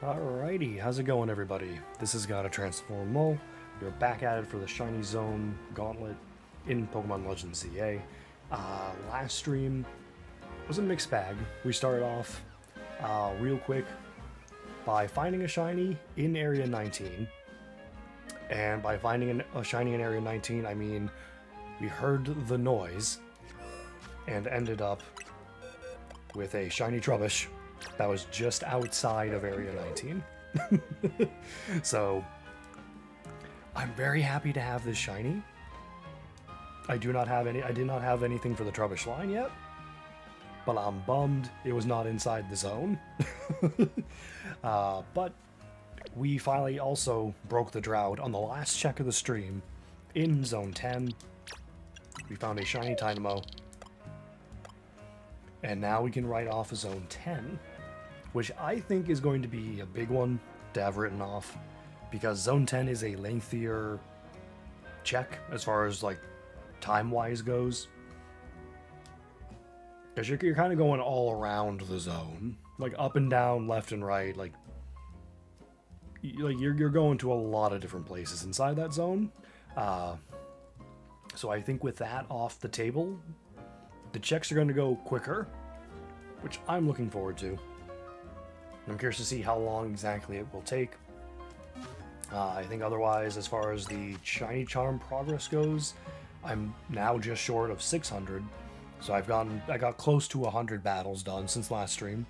Alrighty, how's it going, everybody? This is Gotta Transform Mo. We're back at it for the Shiny Zone Gauntlet in Pokemon Legends ZA. Last stream was a mixed bag. We started off real quick by finding a shiny in Area 19. And by finding a shiny in Area 19, I mean we heard the noise and ended up with a shiny Trubbish that was just outside of Area 19. So I'm very happy to have this shiny. I did not have anything for the Trubbish line yet, but I'm bummed it was not inside the zone. But we finally also broke the drought on the last check of the stream in Zone 10. We found a shiny Dynamo, and now we can write off a Zone 10, which I think is going to be a big one to have written off, because Zone 10 is a lengthier check as far as like time-wise goes. Because you're kind of going all around the zone, like up and down, left and right, like you're going to a lot of different places inside that zone. So I think with that off the table, the checks are going to go quicker, which I'm looking forward to. I'm curious to see how long exactly it will take. I think otherwise, as far as the Shiny Charm progress goes, I'm now just short of 600. So I got close to 100 battles done since last stream,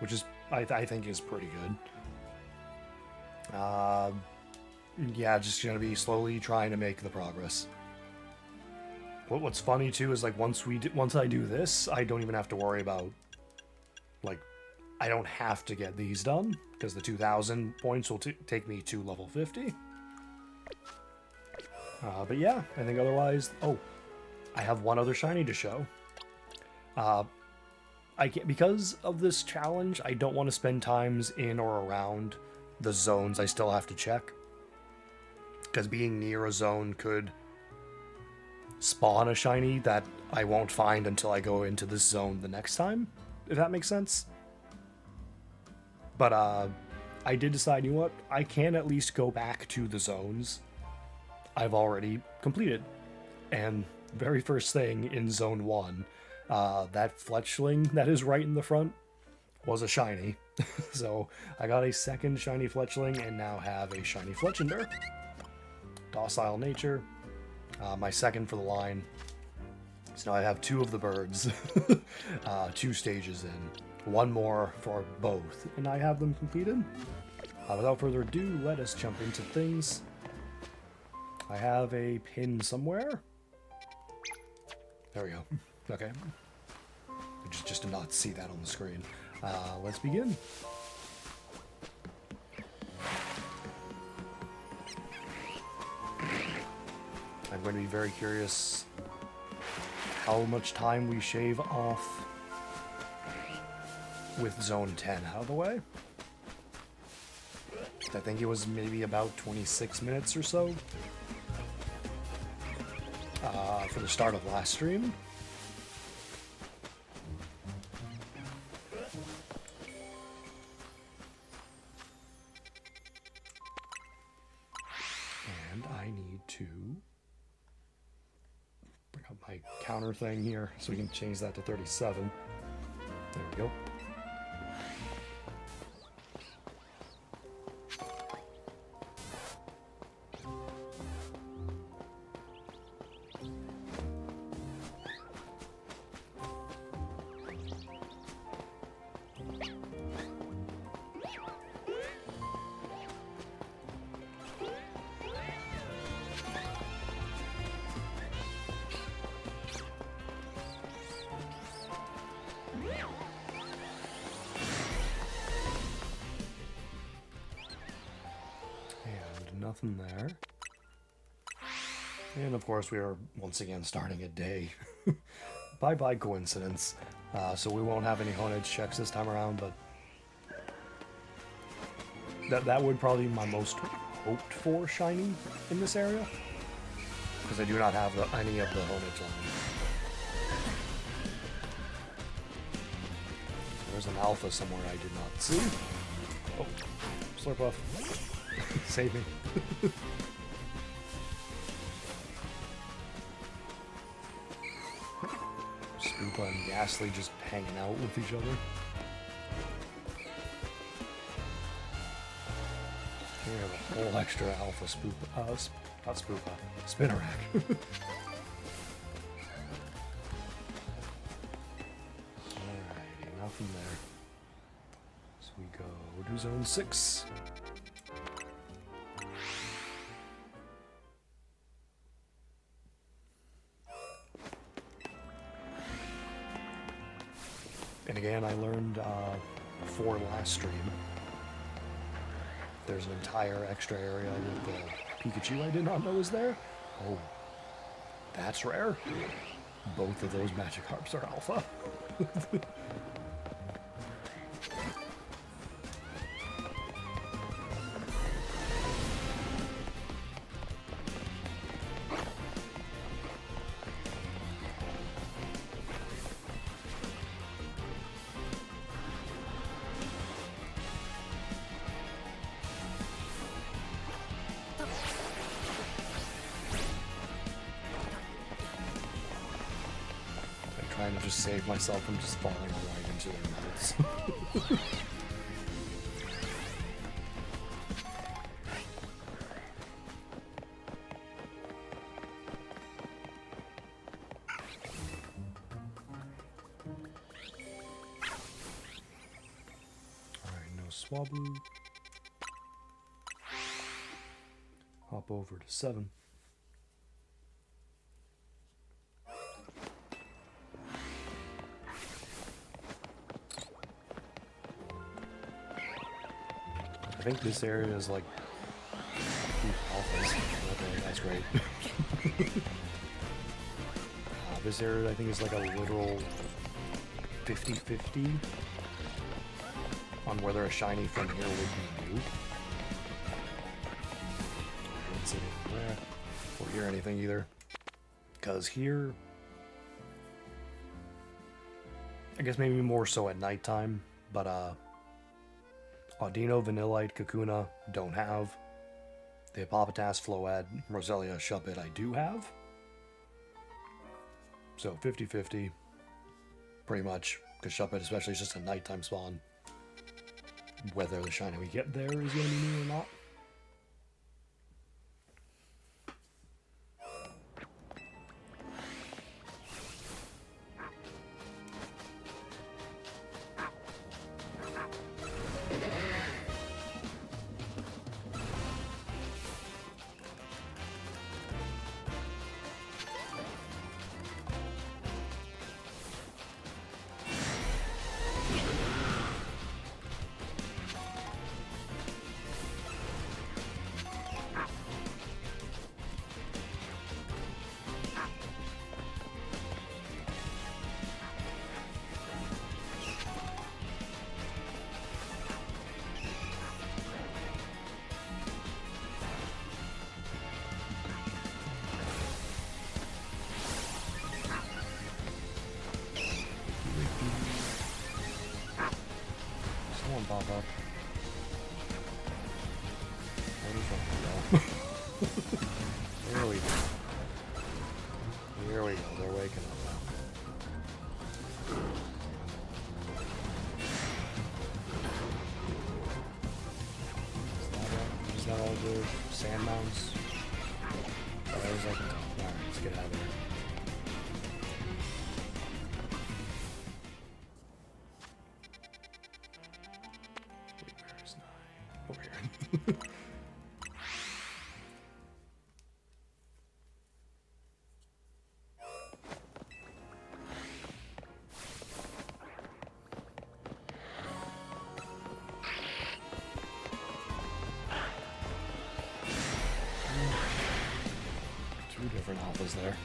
which is I think is pretty good. Yeah, just gonna be slowly trying to make the progress. What's funny too is like once I do this, I don't even have to worry about, like, I don't have to get these done because the 2,000 points will take me to level 50. But yeah, I think otherwise. Oh, I have one other shiny to show. Because of this challenge, I don't want to spend times in or around the zones I still have to check, because being near a zone could spawn a shiny that I won't find until I go into this zone the next time, if that makes sense. But I did decide, you know what, I can at least go back to the zones I've already completed. And very first thing in Zone 1, that Fletchling that is right in the front was a shiny. So I got a second shiny Fletchling and now have a shiny Fletchinder. Docile nature. My second for the line. So now I have two of the birds. 2 stages in. One more for both, and I have them completed. Without further ado, let us jump into things. I have a pin somewhere. There we go. Okay. Just to not see that on the screen. Let's begin. I'm going to be very curious how much time we shave off with Zone 10 out of the way. I think it was maybe about 26 minutes or so for the start of last stream. And I need to bring up my counter thing here so we can change that to 37. There we go. Nothing there. And of course we are once again starting a day. Bye coincidence. So we won't have any Honedge checks this time around, but that would probably be my most hoped for shiny in this area, because I do not have any of the Honedge line. There's an alpha somewhere I did not see. Oh. Slurpuff. Save me. Spoopa and Ghastly just hanging out with each other. We have a whole extra alpha Spoopa. Not Spoopa. Spinarak. Alrighty, nothing there. So we go to Zone 6. And again, I learned before last stream, there's an entire extra area with the Pikachu I did not know was there. Oh, that's rare. Both of those Magikarps are alpha. Trying to just save myself from just falling right into their mouths. Alright, no Swablu. Hop over to 7. I think this area is like alphas. Okay, that's great. This area I think is like a literal 50-50 on whether a shiny from here would be new. I didn't see anything there or hear anything either. Because here, I guess maybe more so at nighttime, but Audino, Vanillite, Kakuna don't have. The Hippopotas, Fload, Roselia, Shuppet I do have. So 50-50, pretty much, because Shuppet especially is just a nighttime spawn. Whether the shiny we get there is going to be new or not. Pop up. Where does that go? There we go. Here we go. They're waking up now. Is that all the sand mounds? As far as I can tell. Alright, let's get out of here. Two different alphas there.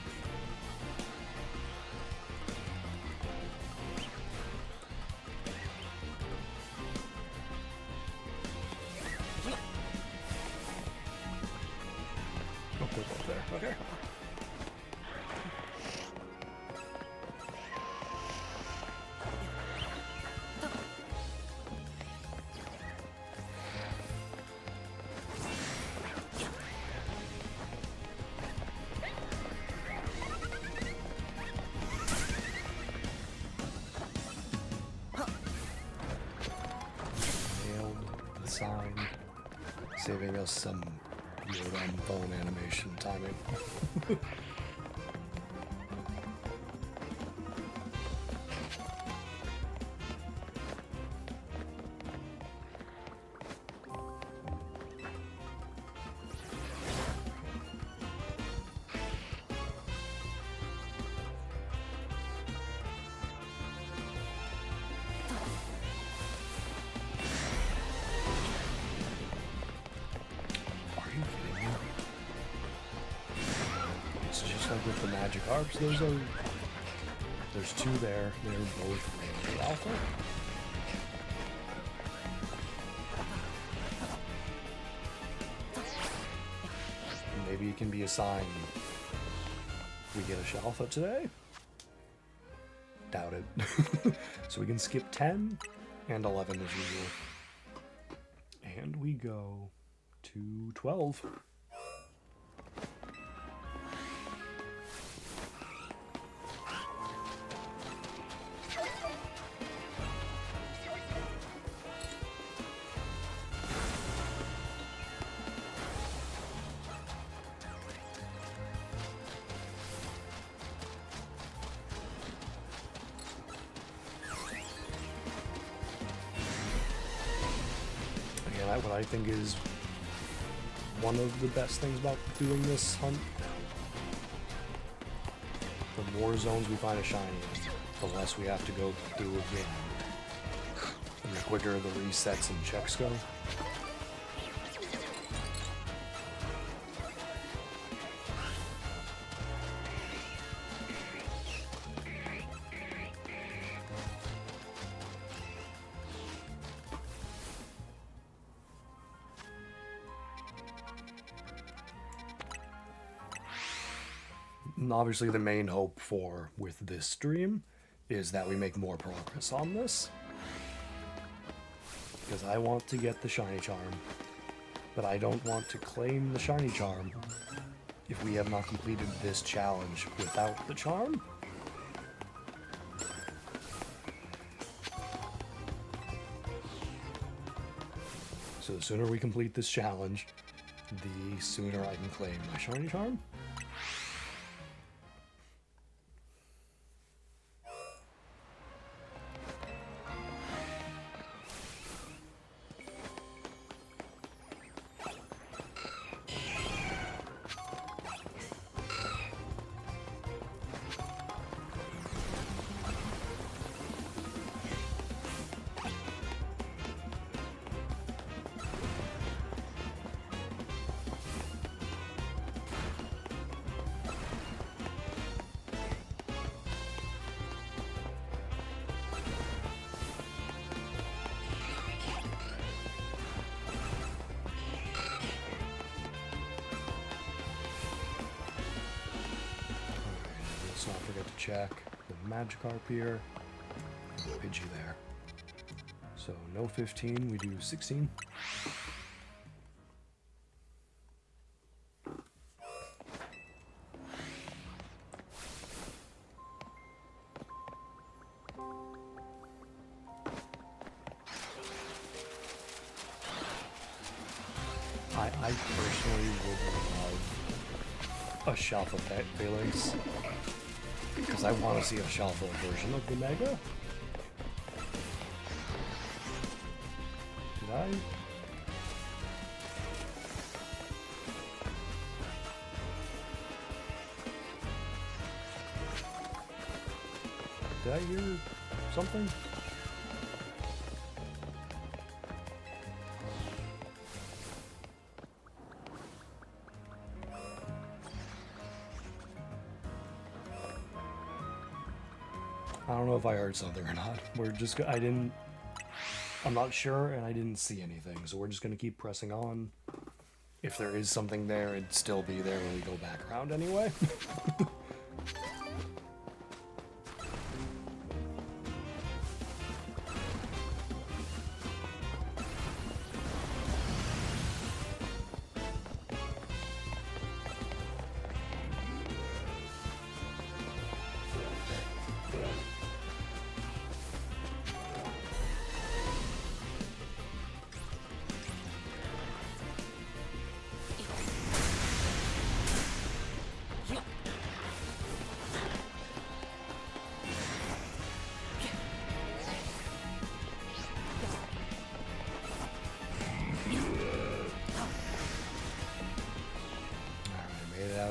Oh, good up there. Okay. sign, saving us some Yoda phone animation timing. With the magic harps, there's two there. They're both range alpha. Maybe it can be a sign we get a Shalfa today. Doubt it. So we can skip 10 and 11 as usual. And we go to 12. What I think is one of the best things about doing this hunt. The more zones we find a shiny, the less we have to go through again. And the quicker the resets and checks go. And obviously the main hope with this stream is that we make more progress on this. Because I want to get the shiny charm, but I don't want to claim the shiny charm if we have not completed this challenge without the charm. So the sooner we complete this challenge, the sooner I can claim my shiny charm. Let's not forget to check the Magikarp here, and the Pidgey there. So no 15, we do 16. I personally would love a Shalfa Phalanx, because I want to see a Shalfa version of the Mega. Did I? Did I hear something? I don't know if I heard something or not. I'm not sure, and I didn't see anything, so we're just gonna keep pressing on. If there is something there, it'd still be there when we go back around anyway.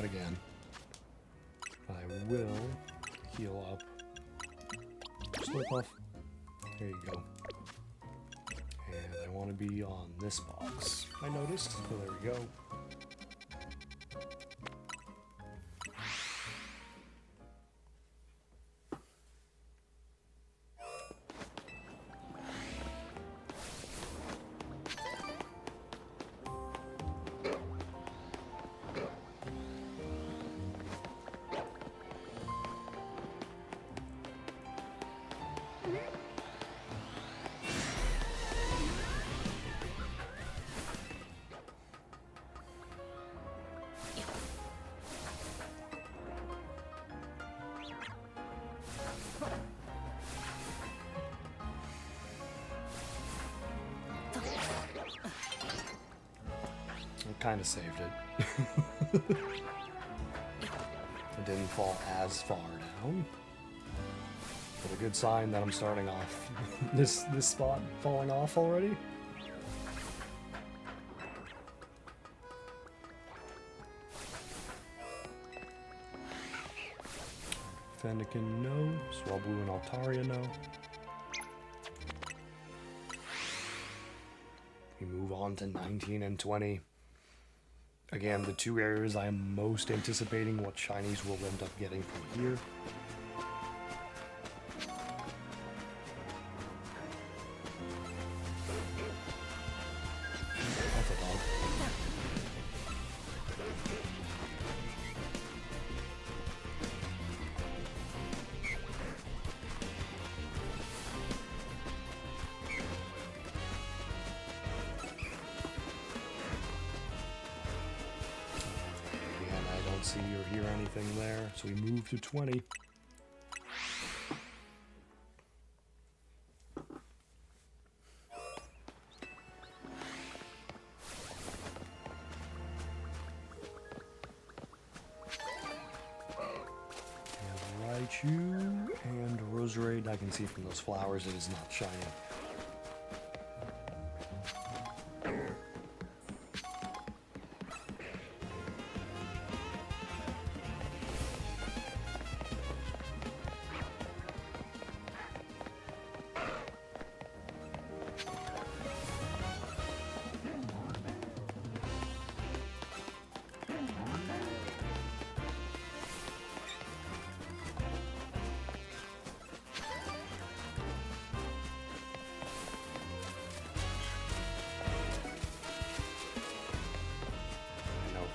that again. I will heal up. Slurpuff. There you go. And I want to be on this box, I noticed. So there we go. Kind of saved it. It didn't fall as far down, but a good sign that I'm starting off this spot falling off already. Fennekin, no. Swablu and Altaria, no. We move on to 19 and 20. Again, the two areas I am most anticipating what shinies will end up getting from here. That's a dog. See or hear anything there, so we move to 20. And Raichu and Roserade, I can see from those flowers it is not shiny.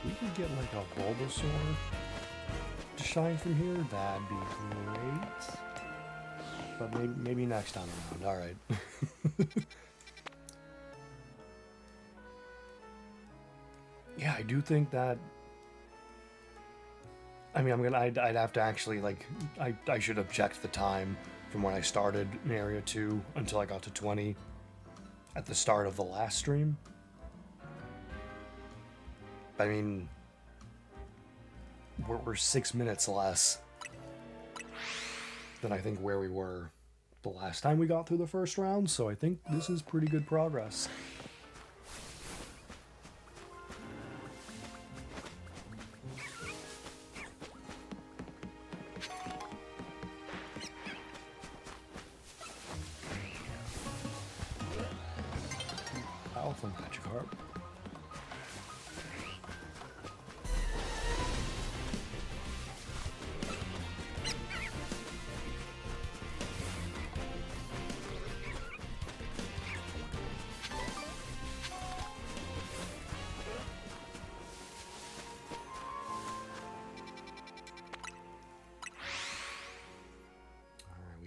We could get like a Bulbasaur to shine from here, that'd be great. But maybe next time around. Alright. Yeah, I do think that, I mean, I'd have to actually, like, I should have checked the time from when I started in Area 2 until I got to 20 at the start of the last stream. I mean, we're 6 minutes less than I think where we were the last time we got through the first round, so I think this is pretty good progress. Alpha Magikarp.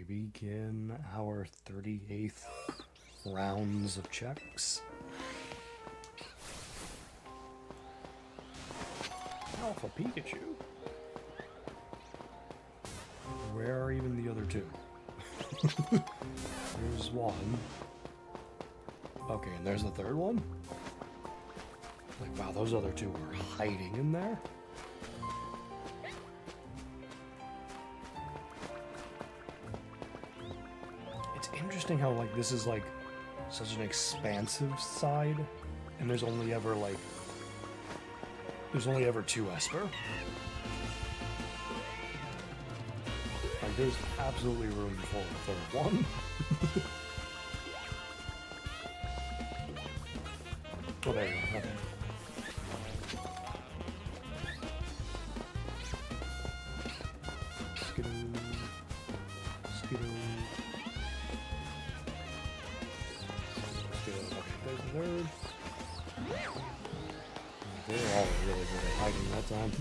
Begin our 38th rounds of checks. Alpha Pikachu. Where are even the other two? There's one. Okay, and there's the third one? Like, wow, those other two were hiding in there? Interesting how, like, this is like such an expansive side, and there's only ever like There's only ever 2 Esper. Like, there's absolutely room for a 3rd one. Oh, there you go. Okay. Skidoo. Skidoo. Skidoo. Okay, there's the 3rd. They're all really good at hiding that time.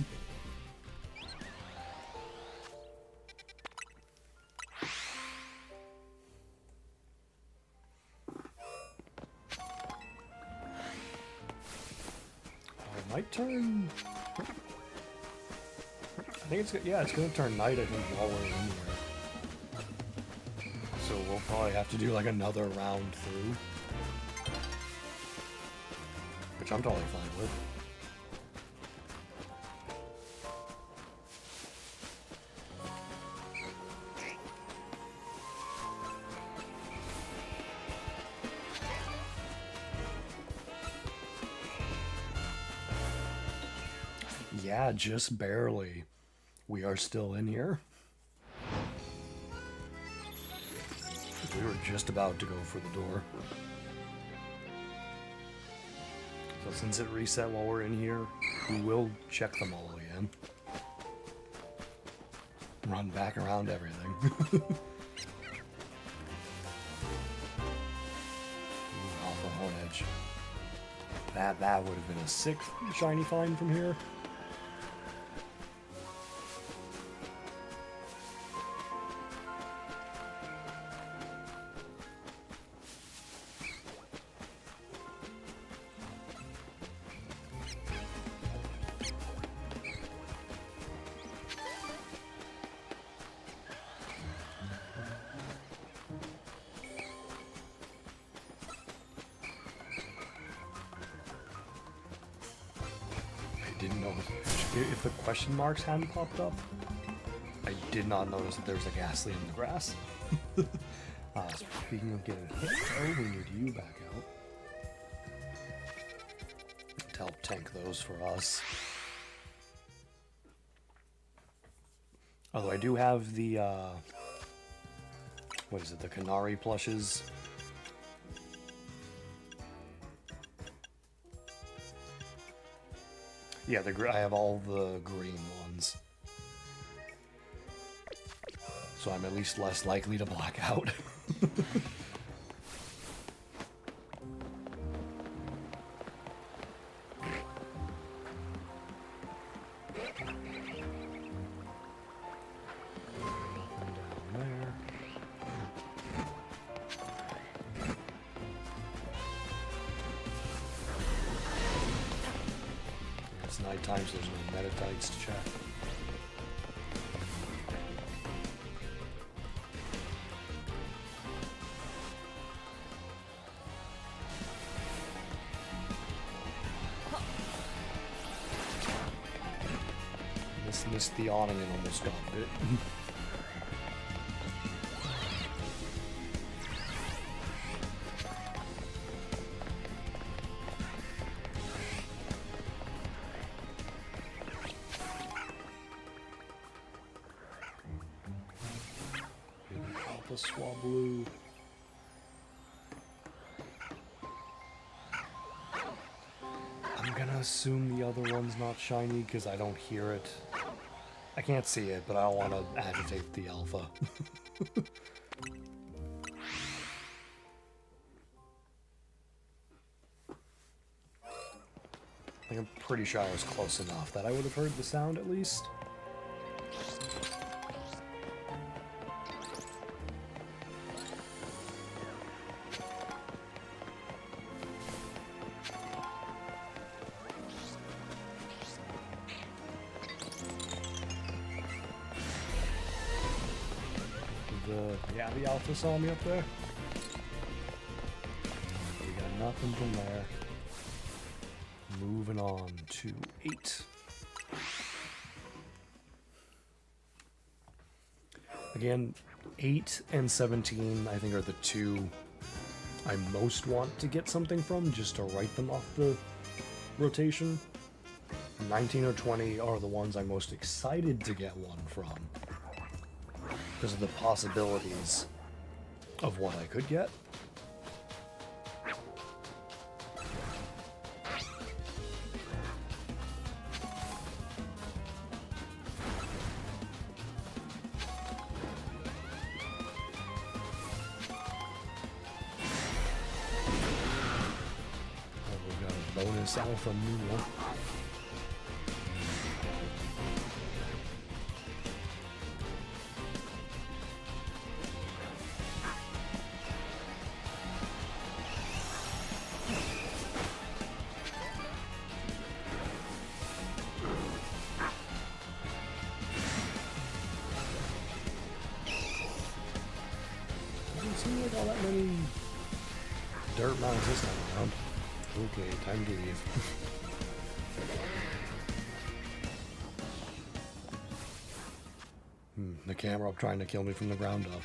Might turn. I think it's it's gonna turn night. I think while we're in here, so we'll probably have to do like another round through, which I'm totally fine with. Yeah, just barely. We are still in here. We were just about to go for the door. So since it reset while we're in here, we will check them all again. Run back around everything. Alpha Horn Edge. That would have been a sick shiny find from here. Didn't notice. If the question marks hadn't popped up, I did not notice that there was a ghastly in the grass. Speaking of getting hit, oh, we need you back out to help tank those for us. Although I do have the, what is it, the Canary plushes. Yeah, I have all the green ones. So I'm at least less likely to black out. Night times, there's no metatites to check. Missed the awning and almost got bit. Swablu. I'm gonna assume the other one's not shiny because I don't hear it. I can't see it, but I don't want to agitate the alpha. I think I'm pretty sure I was close enough that I would have heard the sound at least. The alpha saw me up there. We got nothing from there. Moving on to 8. Again, 8 and 17 I think are the 2 I most want to get something from, just to write them off the rotation. 19 or 20 are the ones I'm most excited to get one from, because of the possibilities of what I could get. Bonus alpha mule. Doesn't seem like all that many dirt mounds this time around. Okay, time to leave. The camera up trying to kill me from the ground up.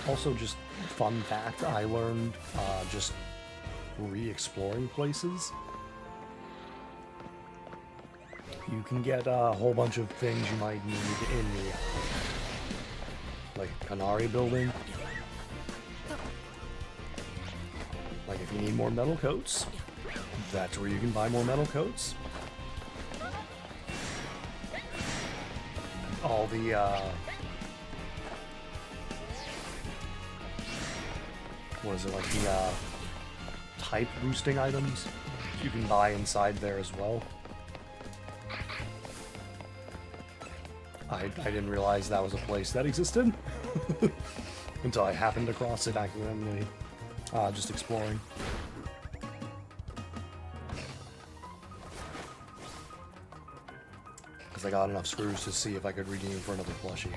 Also, just fun fact I learned just re-exploring places. You can get a whole bunch of things you might need in the like Canary building. Like if you need more metal coats, that's where you can buy more metal coats. All the what is it, like the type boosting items you can buy inside there as well. I didn't realize that was a place that existed until I happened across it accidentally, just exploring. Because I got enough screws to see if I could redeem for another plushie.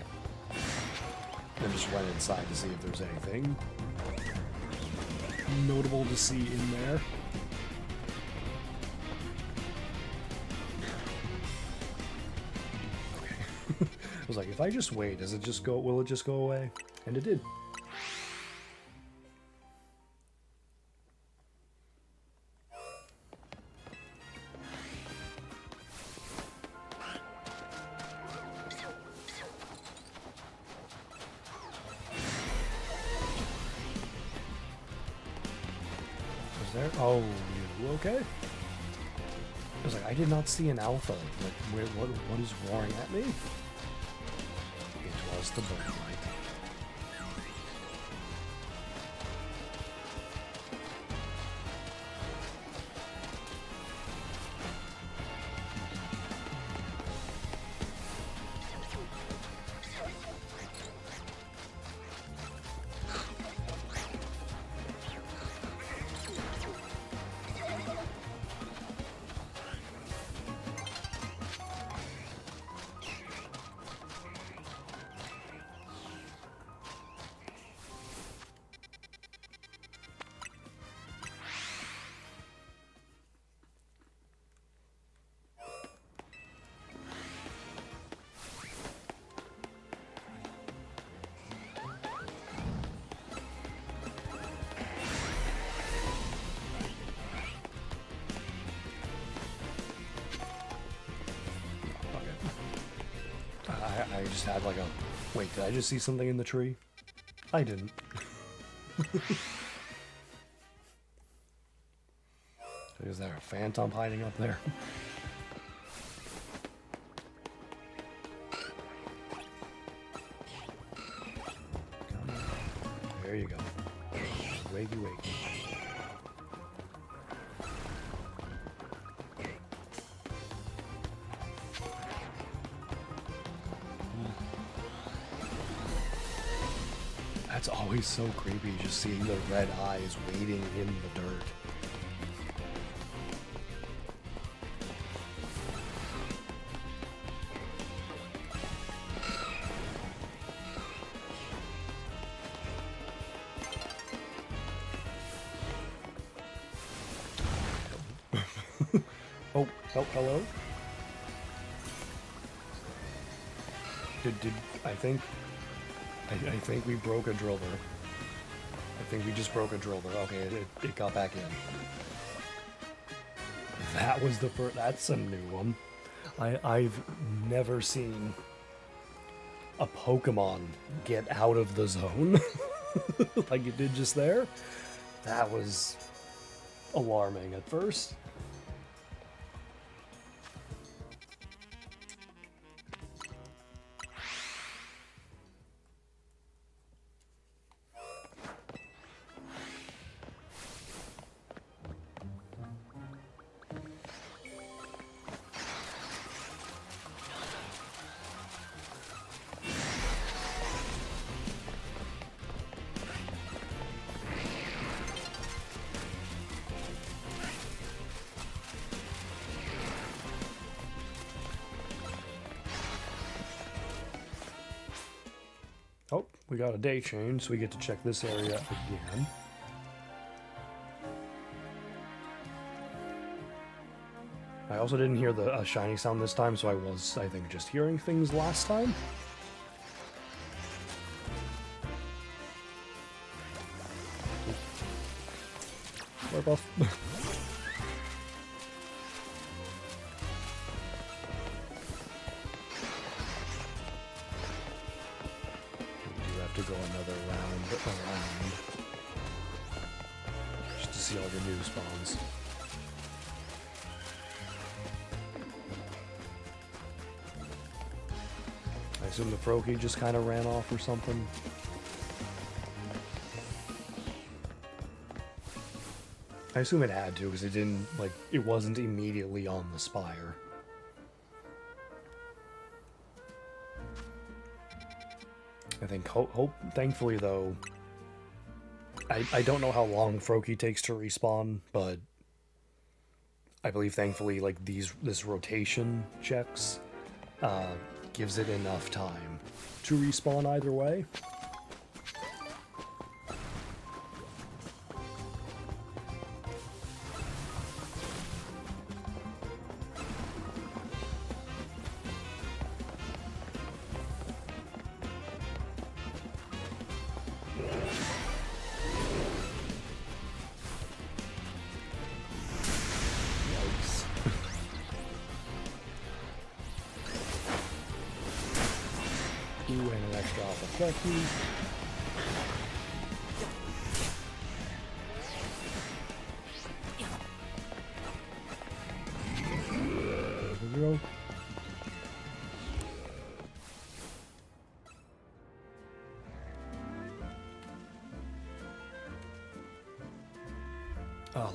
Then just went inside to see if there's anything notable to see in there. Okay. I was like, if I just wait, does it just go, will it just go away? And it did. There? Oh, you okay? I was like, I did not see an alpha. Like, what is roaring at me? It was the bird light. I just had like a... Wait, did I just see something in the tree? I didn't. Is there a phantom hiding up there? Come on. There you go. Wakey, wakey. That's always so creepy, just seeing the red eyes waiting in the dirt. Oh, hello? Did I think we broke a driller. I think we just broke a driller. Okay, it got back in. That was the first. That's a new one. I've never seen a Pokemon get out of the zone like it did just there. That was alarming at first. Oh, we got a day change, so we get to check this area again. I also didn't hear the shiny sound this time, so I was, I think, just hearing things last time. Warp off. To go another round around just to see all the new spawns. I assume the Froakie just kind of ran off or something. I assume it had to because it didn't, like, it wasn't immediately on the spire. I think, thankfully though, I don't know how long Froakie takes to respawn, but I believe thankfully, like, this rotation checks gives it enough time to respawn either way. And an extra alpha Flecky. There we go.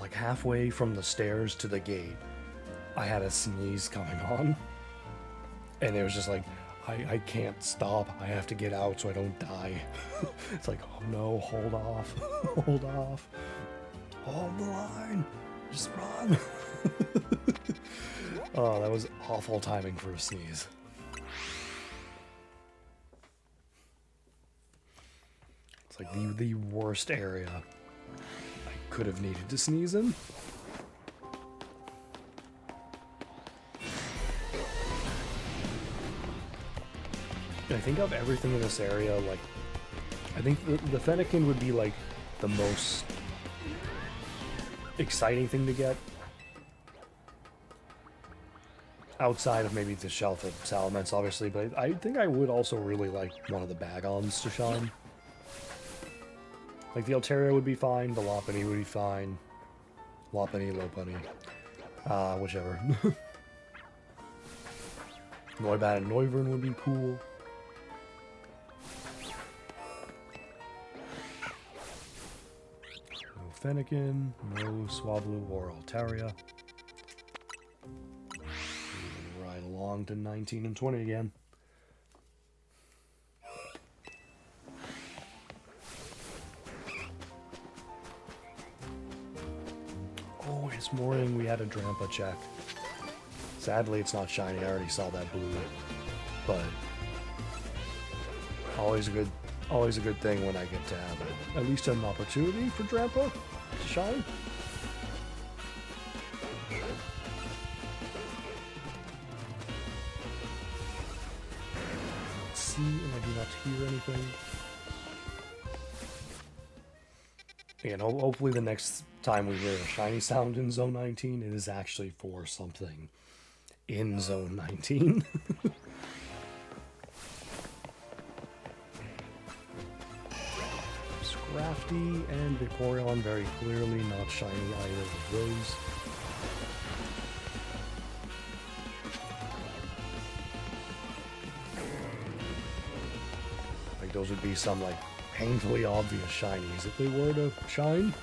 Like halfway from the stairs to the gate, I had a sneeze coming on. And it was just like, I can't stop. I have to get out so I don't die. It's like, oh no, hold off. Hold off. Hold the line. Just run. Oh, that was awful timing for a sneeze. It's like the worst area I could have needed to sneeze in. I think of everything in this area, like, I think the Fennekin would be, like, the most exciting thing to get. Outside of maybe the Shelf of Salamence, obviously, but I think I would also really like one of the Bagons to shine. Like, the Altaria would be fine, the Lopunny would be fine. Lopunny, Lopunny. Whichever. Noibat and Noivern would be cool. Fennekin, no Swablu or Altaria. Right along to 19 and 20 again. Oh, this morning we had a Drampa check. Sadly, it's not shiny. I already saw that blue, but always a good thing when I get to have at least an opportunity for Drampa to shine. see and I do not hear anything. And hopefully the next time we hear a shiny sound in Zone 19, it is actually for something in Zone 19. Scrafty and Vaporeon, very clearly not shiny either of those. Like those would be some like painfully obvious shinies if they were to shine.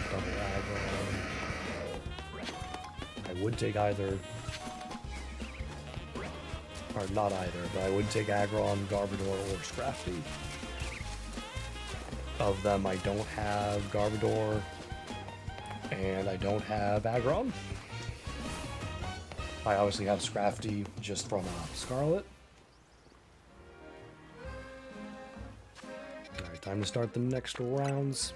Double aggro. I would take either, or not either, but I would take Aggron, Garbodor, or Scrafty. Of them, I don't have Garbodor, and I don't have Aggron. I obviously have Scrafty just from Scarlet. Alright, time to start the next rounds.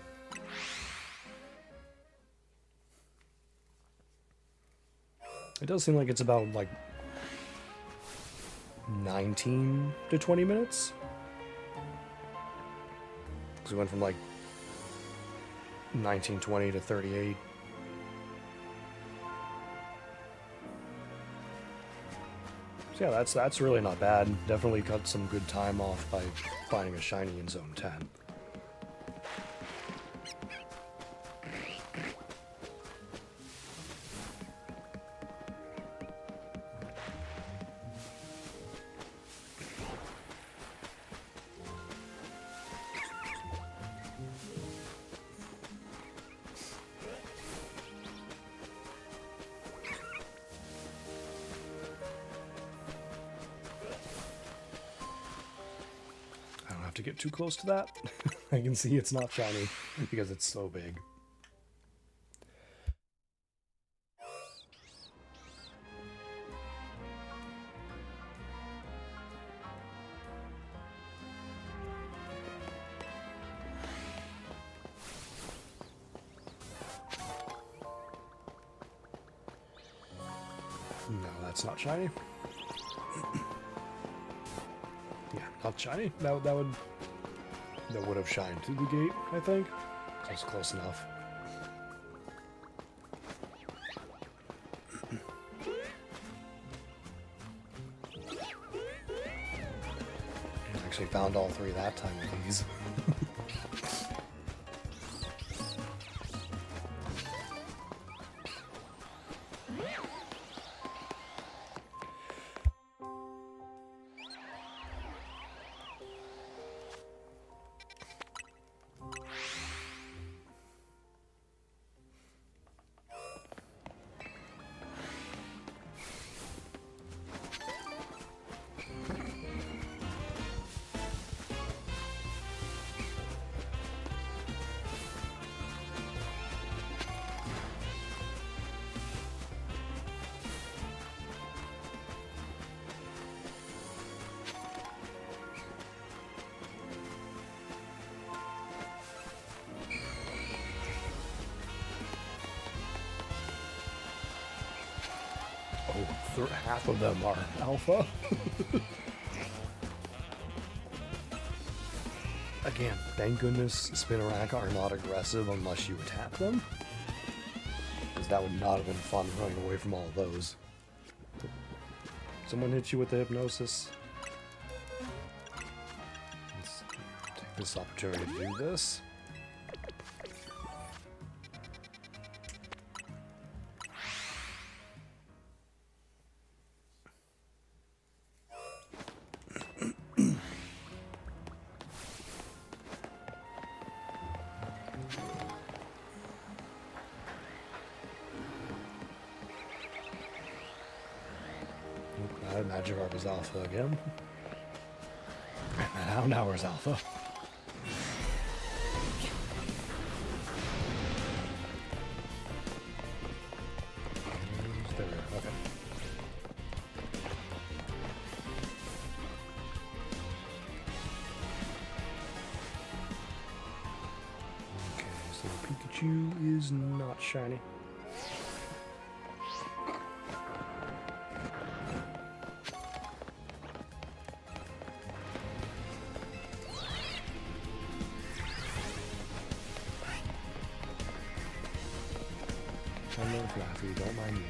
It does seem like it's about, like, 19 to 20 minutes. Because we went from, like, 1920 to 38. So yeah, that's really not bad. Definitely cut some good time off by finding a shiny in Zone 10. To get too close to that. I can see it's not shiny because it's so big. No, that's not shiny. Yeah, not shiny. That would have shined through the gate, I think. So it's close enough. Actually found all three that time with these. Half of them are alpha. Again, thank goodness Spinarak are not aggressive unless you attack them. Because that would not have been fun running away from all of those. Someone hit you with the hypnosis. Let's take this opportunity to do this. Magikarp is alpha again. And Houndour's alpha. There we go, okay. Okay, so Pikachu is not shiny. Hello, Fluffy, don't mind me.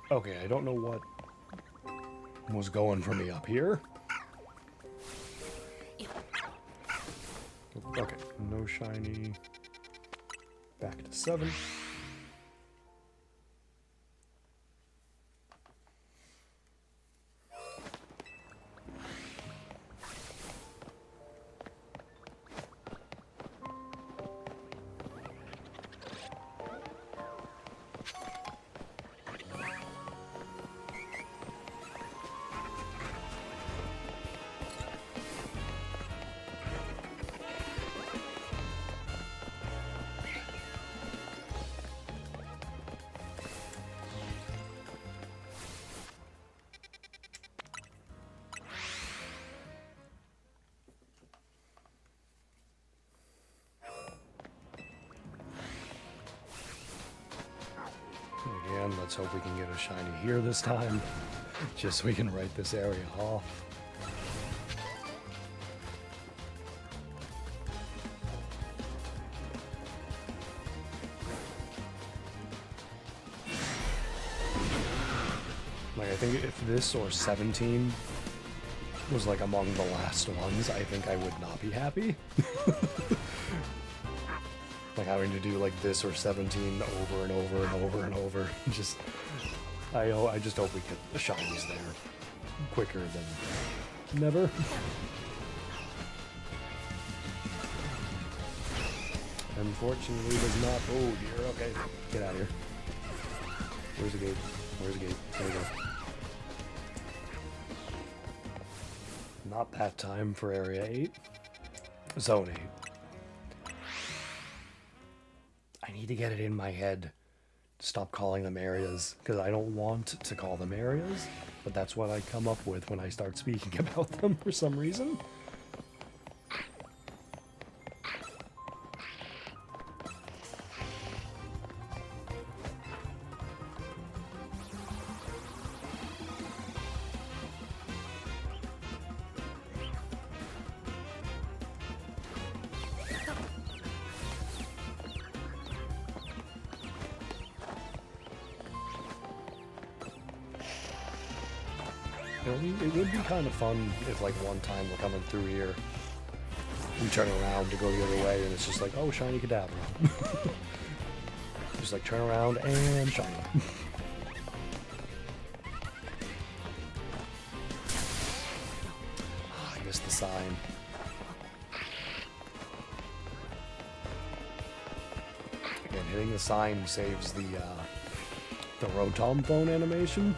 Okay, I don't know what was going for me up here. Okay, no shiny. Back to 7. Again, let's hope we can get a shiny here this time, just so we can write this area off. Like, I think if this or 17 was like among the last ones, I think I would not be happy. Like having to do like this or 17 over and over and over and over. Just, I just hope we get the shinies there quicker than never. Unfortunately, does not. Oh dear. Okay, get out of here. Where's the gate? Where's the gate? There we go. Not that time for Area 8. Zone 8. I need to get it in my head to stop calling them areas, because I don't want to call them areas, but that's what I come up with when I start speaking about them for some reason. It would be kind of fun if, like, one time we're coming through here, we turn around to go the other way, and it's just like, oh, shiny Kadabra. Just, like, turn around and shiny. I missed the sign. Again, hitting the sign saves the Rotom phone animation.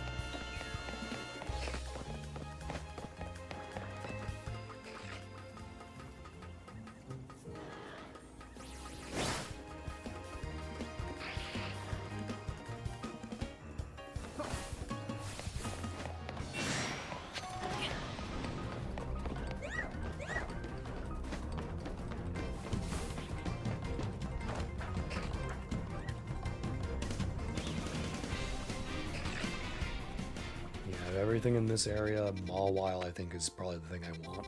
Everything in this area, Mawile, I think, is probably the thing I want.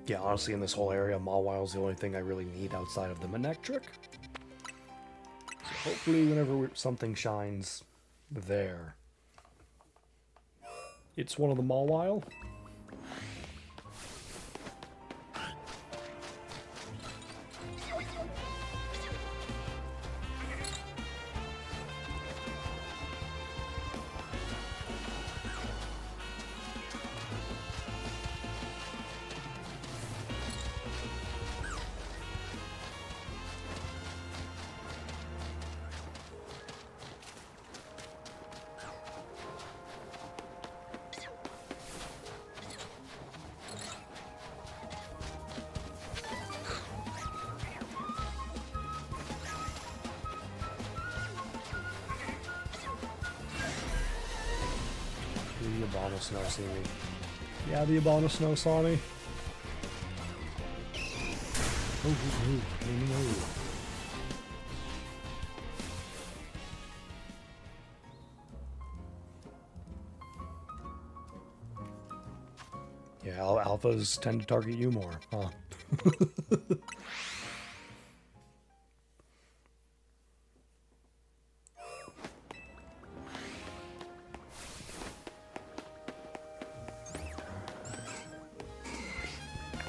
Yeah, honestly, in this whole area, Mawile's the only thing I really need outside of the Manectric. So hopefully, whenever something shines there, it's one of the Mawile. The Abomasnow see me. Yeah, the Abomasnow saw me. No. Yeah, alphas tend to target you more, huh?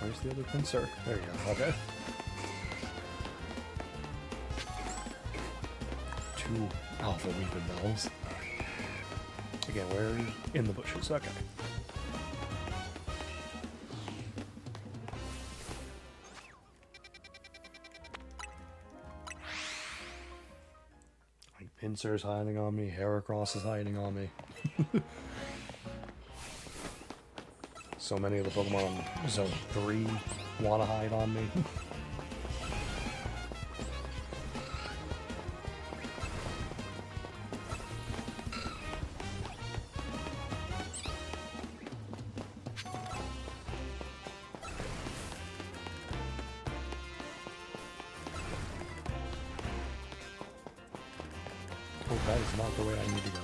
Where's the other pincer? There you go, okay. 2 alpha weeping bells. Again, we're in the bushes, okay. Like Pinsir's hiding on me, Heracross is hiding on me. So many of the Pokemon in Zone 3 want to hide on me. Oh, that is not the way I need to go.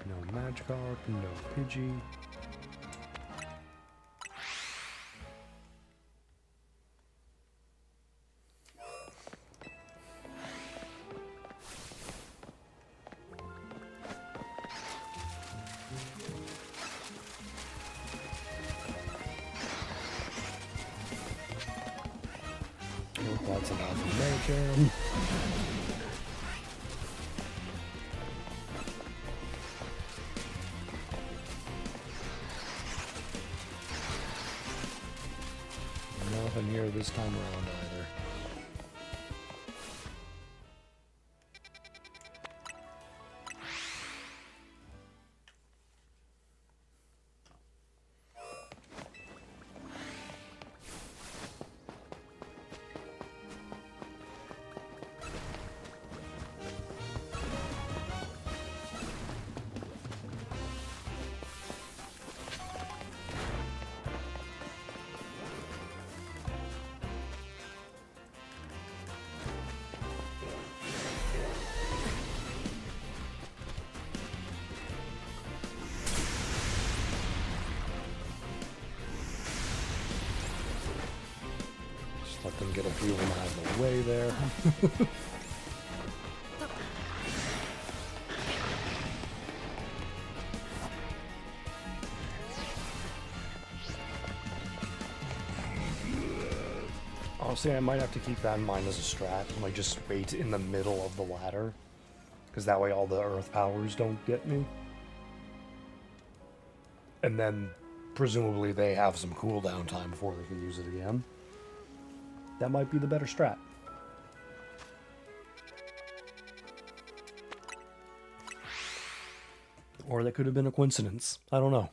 No Magikarp, no Pidgey. Nope, that's an alpha Medicham. Nothing here this time around either. Let them get a few of them out of the way there. Honestly, I might have to keep that in mind as a strat. Like, just wait in the middle of the ladder. Because that way all the earth powers don't get me. And then, presumably, they have some cooldown time before they can use it again. That might be the better strat. Or that could have been a coincidence. I don't know.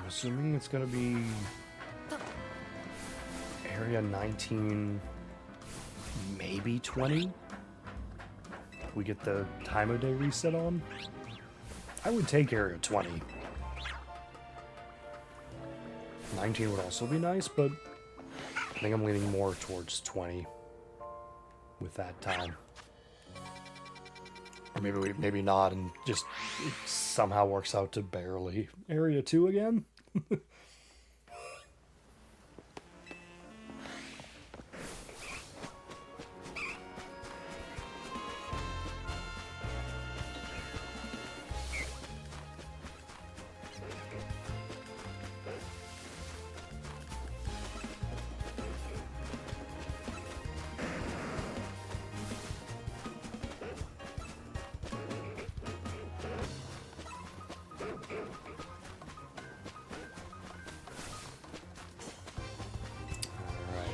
Assuming it's going to be area 19, maybe 20. We get the time of day reset on. I would take area 20. 19 would also be nice, but I think I'm leaning more towards 20 with that time. Or maybe not, and just it somehow works out to barely area 2 again.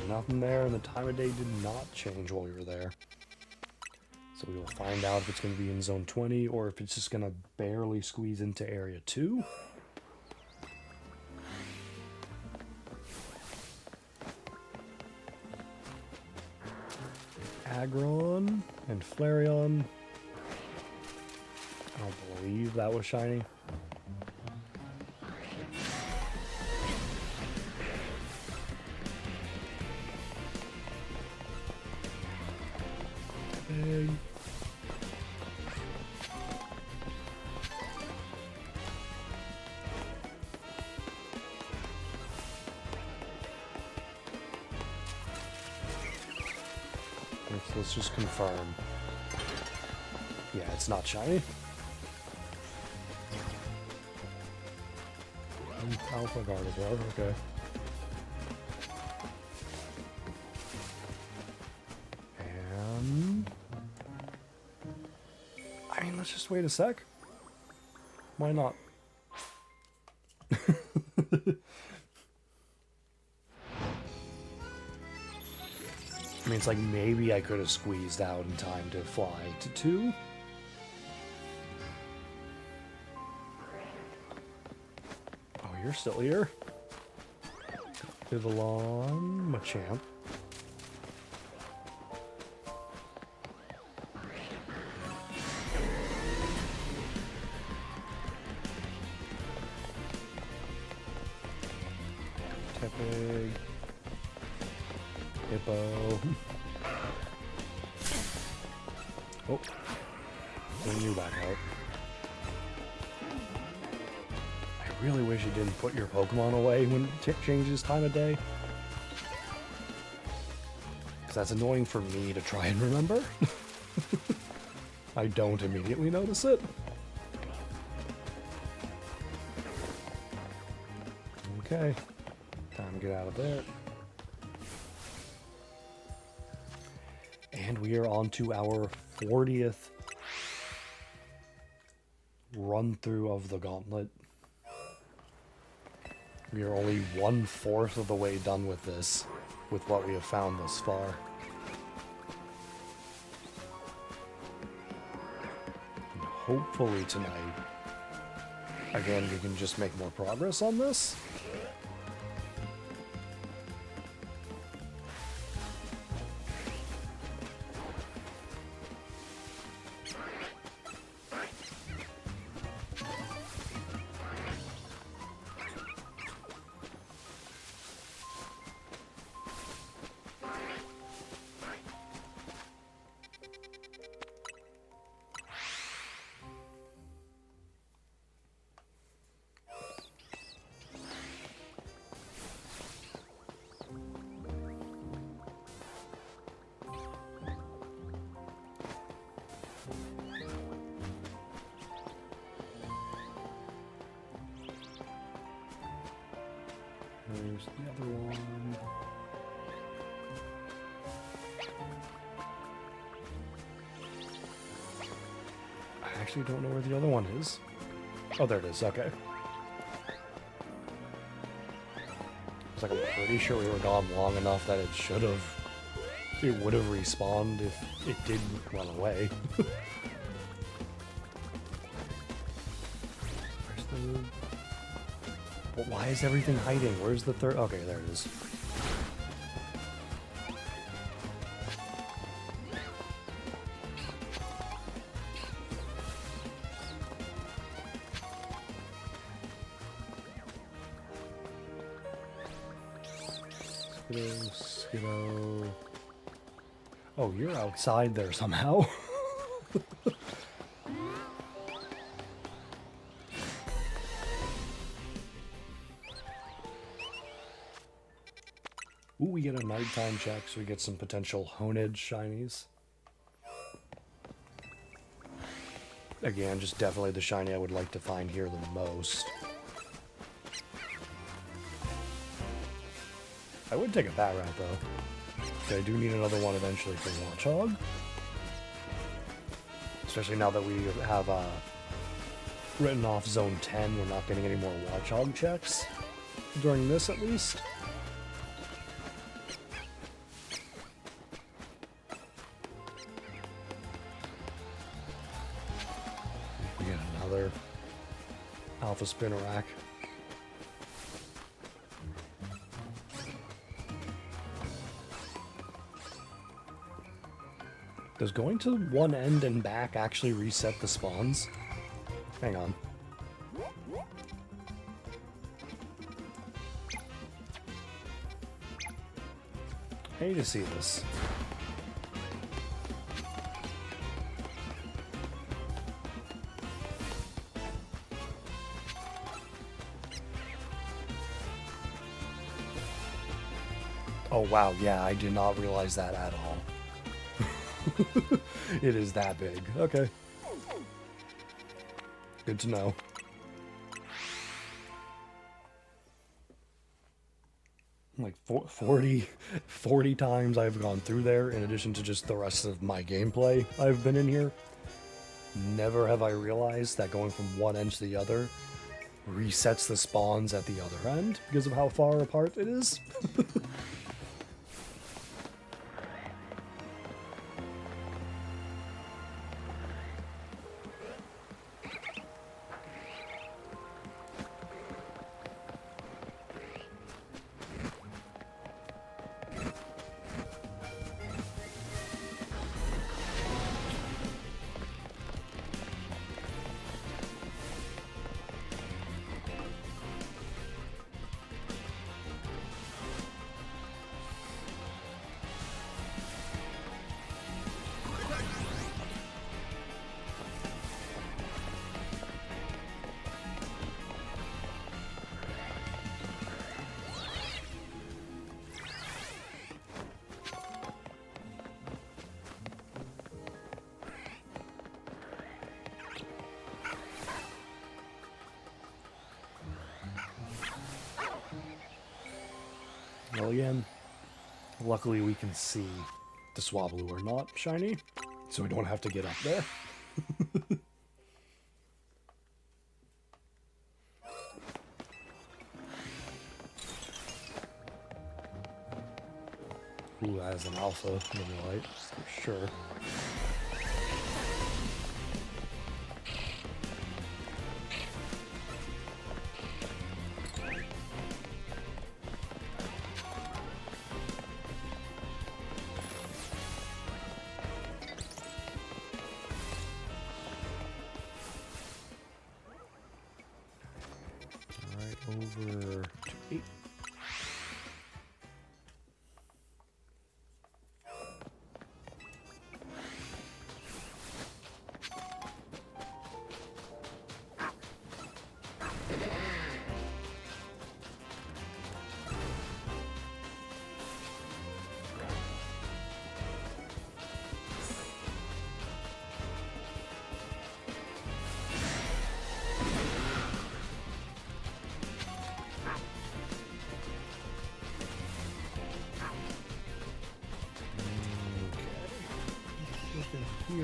nothing there, and the time of day did not change while we were there. So we will find out if it's going to be in Zone 20, or if it's just going to barely squeeze into Area 2. Aggron and Flareon. I don't believe that was shiny. Big. Let's just confirm. Yeah, it's not shiny. Alpha Guard as well, okay. And I mean, let's just wait a sec. Why not? I mean, it's like maybe I could have squeezed out in time to fly to 2. Oh, you're still here? Vivillon, Machamp. Tepig. Hippo. Oh, bring you back out. I really wish you didn't put your Pokemon away when it changes time of day. Because that's annoying for me to try and remember. I don't immediately notice it. Okay, time to get out of there. And we are on to our 40th run through of the gauntlet. We are only 1/4 of the way done with this, with what we have found thus far. And hopefully tonight, again, we can just make more progress on this. There's the other one. I actually don't know where the other one is. Oh, there it is. Okay. It's like I'm pretty sure we were gone long enough that it would have respawned if it didn't run away. Where's the... But why is everything hiding? Where's the third? Okay, there it is. Skiddo. Oh, you're outside there somehow. Ooh, we get a nighttime check, so we get some potential Honed shinies. Again, just definitely the shiny I would like to find here the most. I would take a bat rat though. Okay, I do need another one eventually for Watchog. Especially now that we have written off Zone 10, we're not getting any more Watchog checks. During this at least. another alpha spinnerack. Does going to one end and back actually reset the spawns? Hang on. I need to see this. Oh wow, yeah, I did not realize that at all. It is that big. Okay. Good to know. Like 40 times I've gone through there, in addition to just the rest of my gameplay I've been in here. Never have I realized that going from one end to the other resets the spawns at the other end because of how far apart it is. Well, again, luckily we can see the Swablu are not shiny, so we don't have to get up there. Who has an alpha Mimulite, for sure. Over to 8. Here.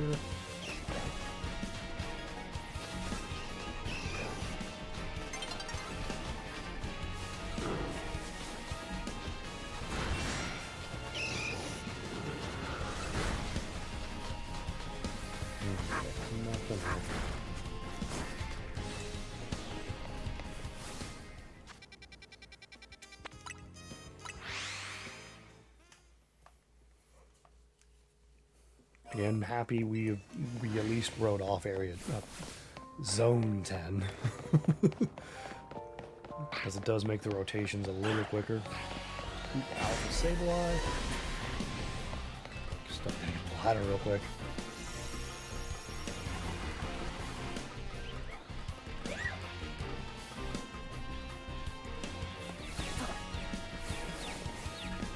Again, happy we at least wrote off area zone 10, because it does make the rotations a little quicker. Alpha Sableye. Stuff the ladder real quick.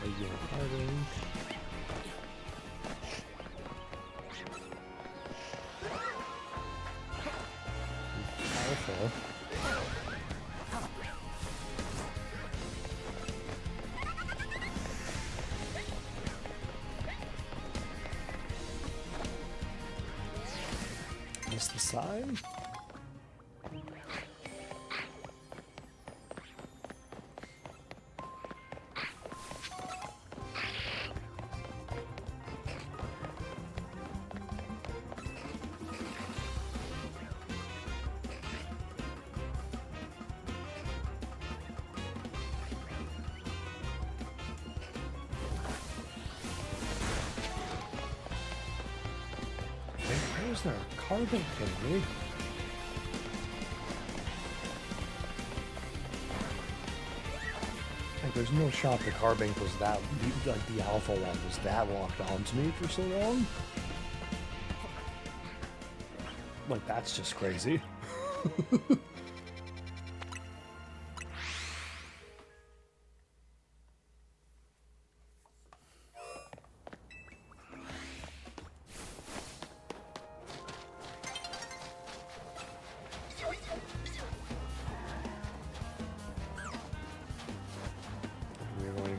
Regular carding. Alpha. Missed the side. is there a carbon in me? Like, there's no shot the Carbink was that, like, the alpha one was that locked onto me for so long. Like, that's just crazy.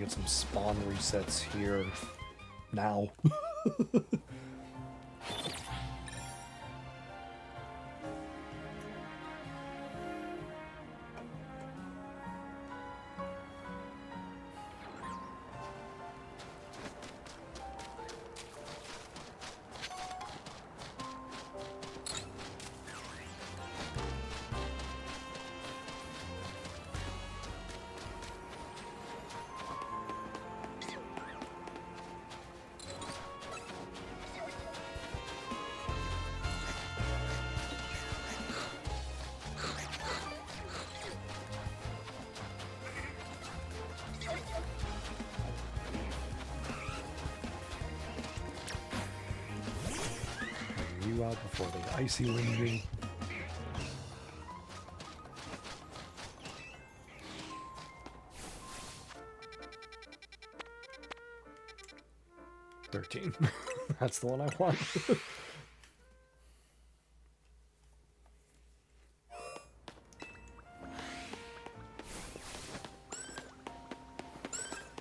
Some spawn resets here now. Out before the icy lingering. $13. That's the one I want.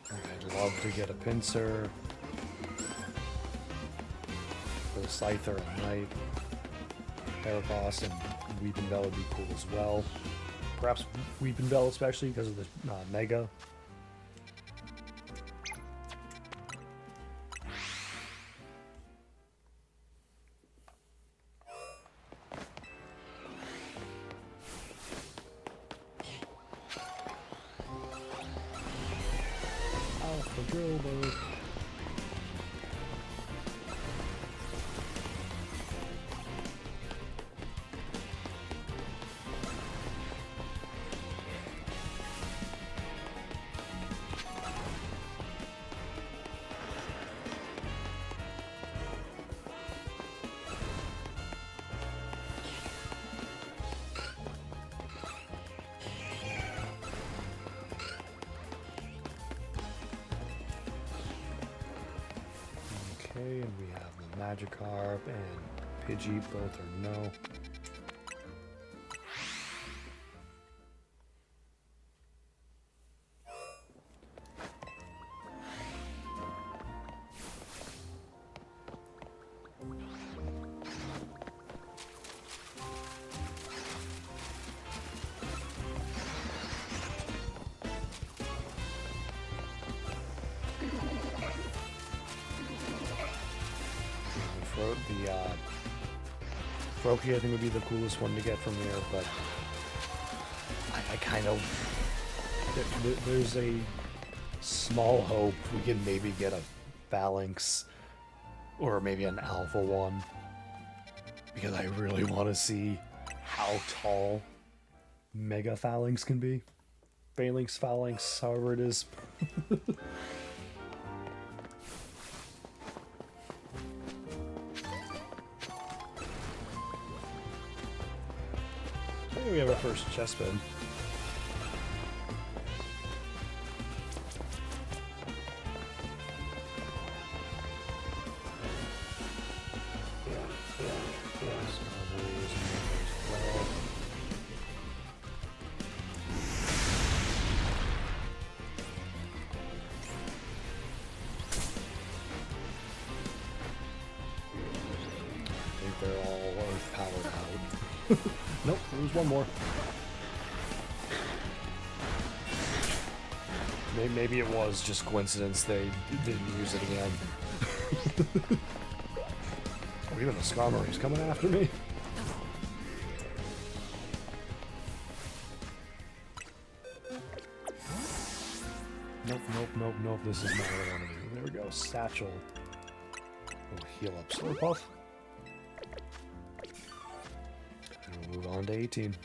I'd love to get a pincer. The Scyther and Knight, Paraboss, and Weepinbell would be cool as well. Perhaps Weepinbell, especially because of the Mega. Alpha Drill Boat. And we have the Magikarp and Pidgey, both are no. The Froakie, I think, would be the coolest one to get from here, but I kind of... There's a small hope we can maybe get a Phalanx, or maybe an Alpha one, because I really want to see how tall Mega Phalanx can be. Phalanx, however it is. We have our first chest spin. I think they're all earth powered out. Nope, there's one more. Maybe it was just coincidence they didn't use it again. Oh, even the Skarmory's coming after me. Nope, this is not what I want to do. There we go, Satchel. We'll heal up Slurpuff. on to 18.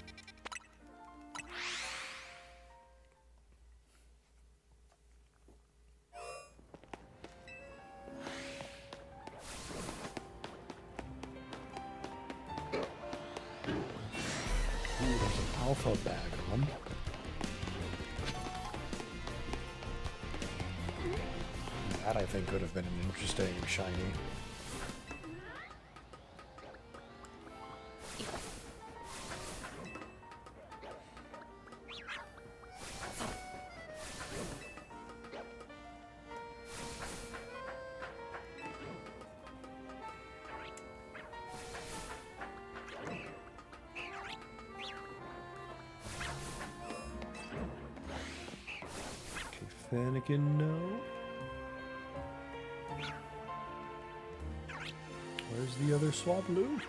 Ooh, there's an alpha bag on. That I think could have been an interesting shiny. Fennekin, no. Where's the other Swablu?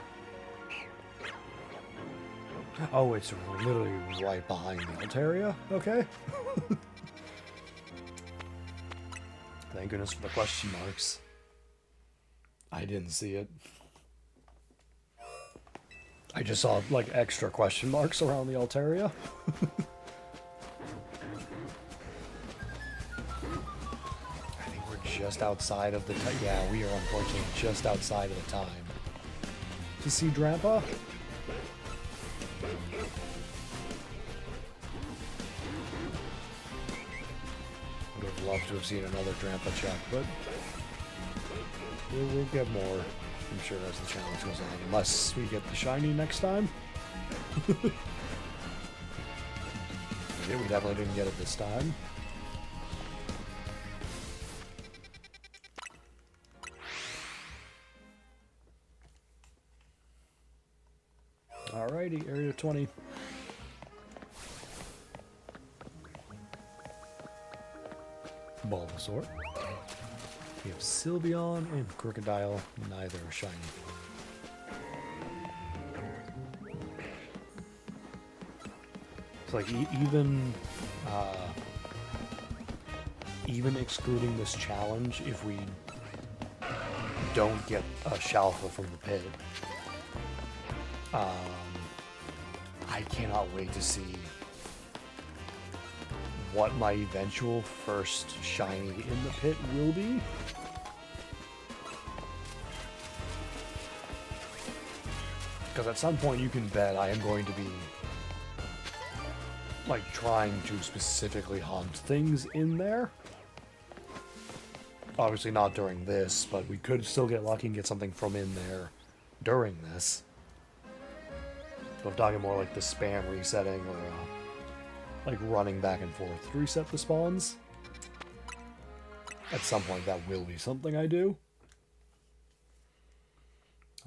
Oh, it's literally right behind the Altaria. Okay. Thank goodness for the question marks. I didn't see it. I just saw, like, extra question marks around the Altaria. Just outside of the time. Yeah, we are unfortunately just outside of the time to see Drampa. Would have loved to have seen another Drampa check, but we'll get more, I'm sure, as the challenge goes on, unless we get the shiny next time. Yeah, we definitely didn't get it this time. Alrighty, area 20. Bulbasaur. We have Sylveon and Crocodile, neither are shiny. It's like even excluding this challenge, if we don't get a Shalfa from the pit, I cannot wait to see what my eventual first shiny in the pit will be. Because at some point you can bet I am going to be like trying to specifically hunt things in there. Obviously not during this, but we could still get lucky and get something from in there during this. So I'm talking more like the spam resetting or like running back and forth to reset the spawns. At some point that will be something I do.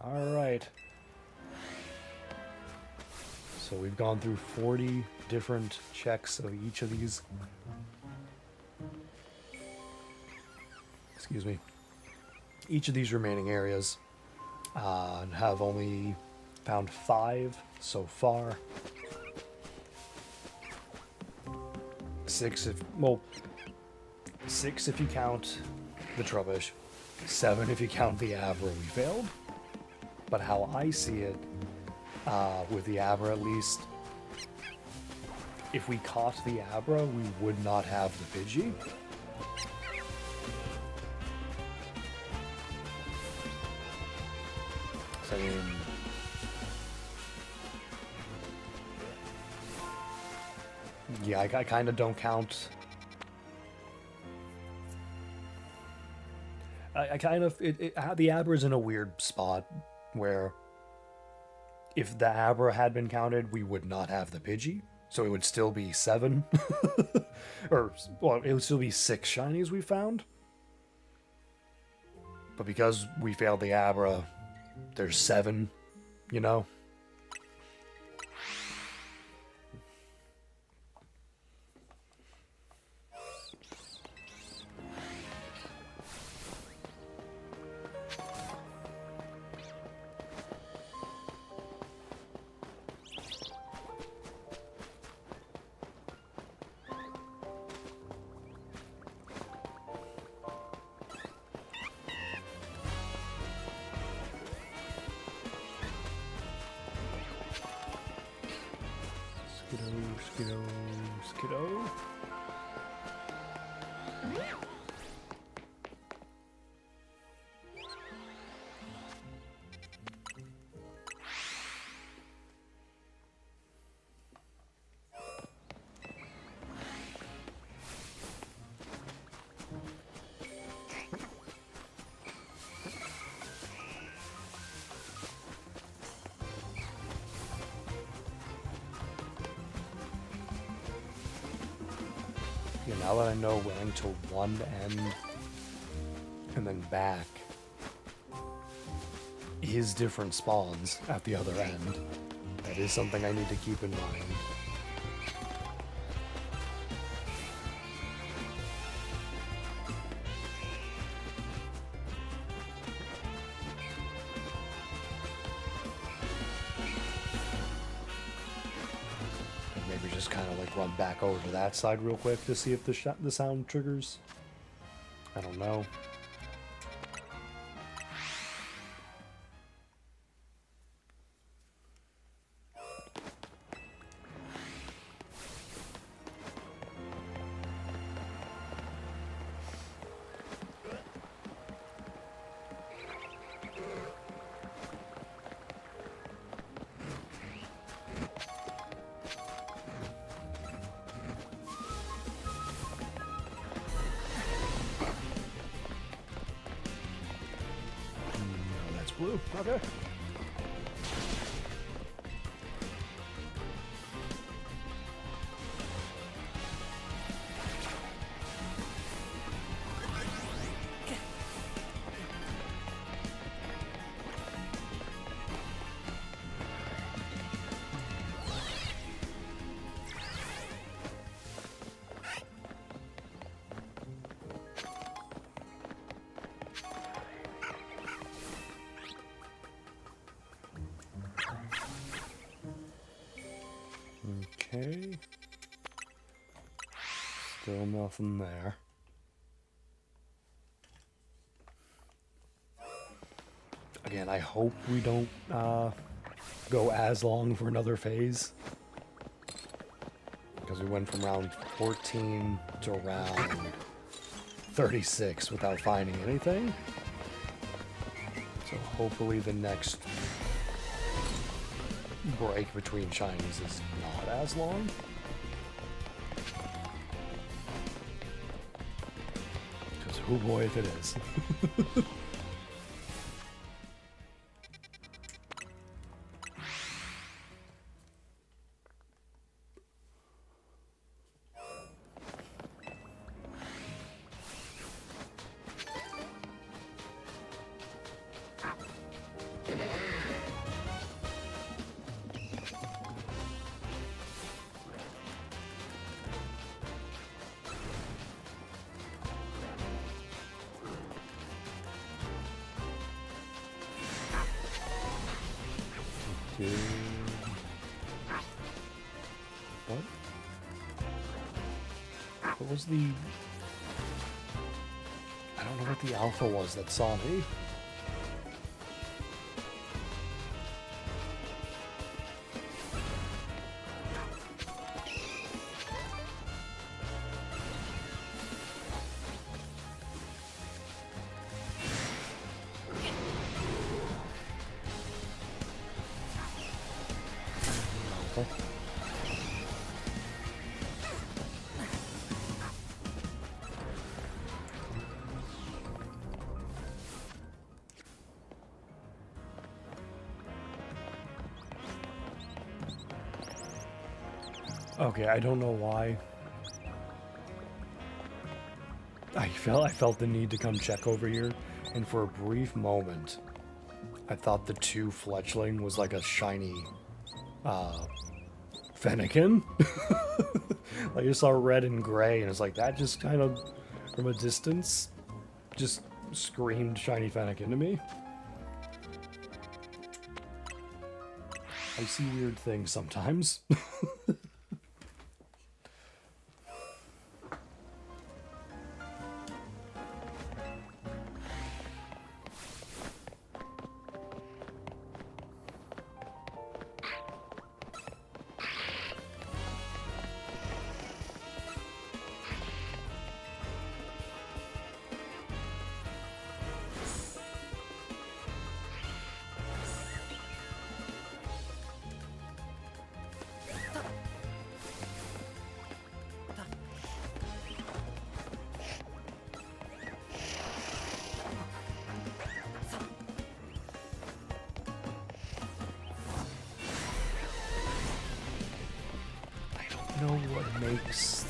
Alright. So we've gone through 40 different checks of each of these. Excuse me. Each of these remaining areas and have only found 5 so far. 6 if you count the Trubbish, 7 if you count the Abra we failed. But how I see it, with the Abra at least, if we caught the Abra, we would not have the Pidgey. So, I mean, yeah, I kind of don't count. I kind of... the Abra's in a weird spot where if the Abra had been counted, we would not have the Pidgey. So it would still be 7. Or, well, it would still be 6 shinies we found. But because we failed the Abra, there's 7, you know? Skiddo, skiddo, skiddo. Yeah, now that I know when to one end and then back is different spawns at the other end, that is something I need to keep in mind. Just kind of like run back over to that side real quick to see if the sound triggers. I don't know. Blue. Okay. Okay. Still nothing there. Again, I hope we don't go as long for another phase. Because we went from round 14 to round 36 without finding anything. So hopefully the next break between shinies is not as long. Because oh boy if it is. What was the... I don't know what the alpha was that saw me. Okay, I don't know why. I felt the need to come check over here, and for a brief moment, I thought the 2 fletchling was like a shiny, Fennekin. Like I saw red and gray, and it's like that just kind of, from a distance, just screamed shiny Fennekin to me. I see weird things sometimes. know what makes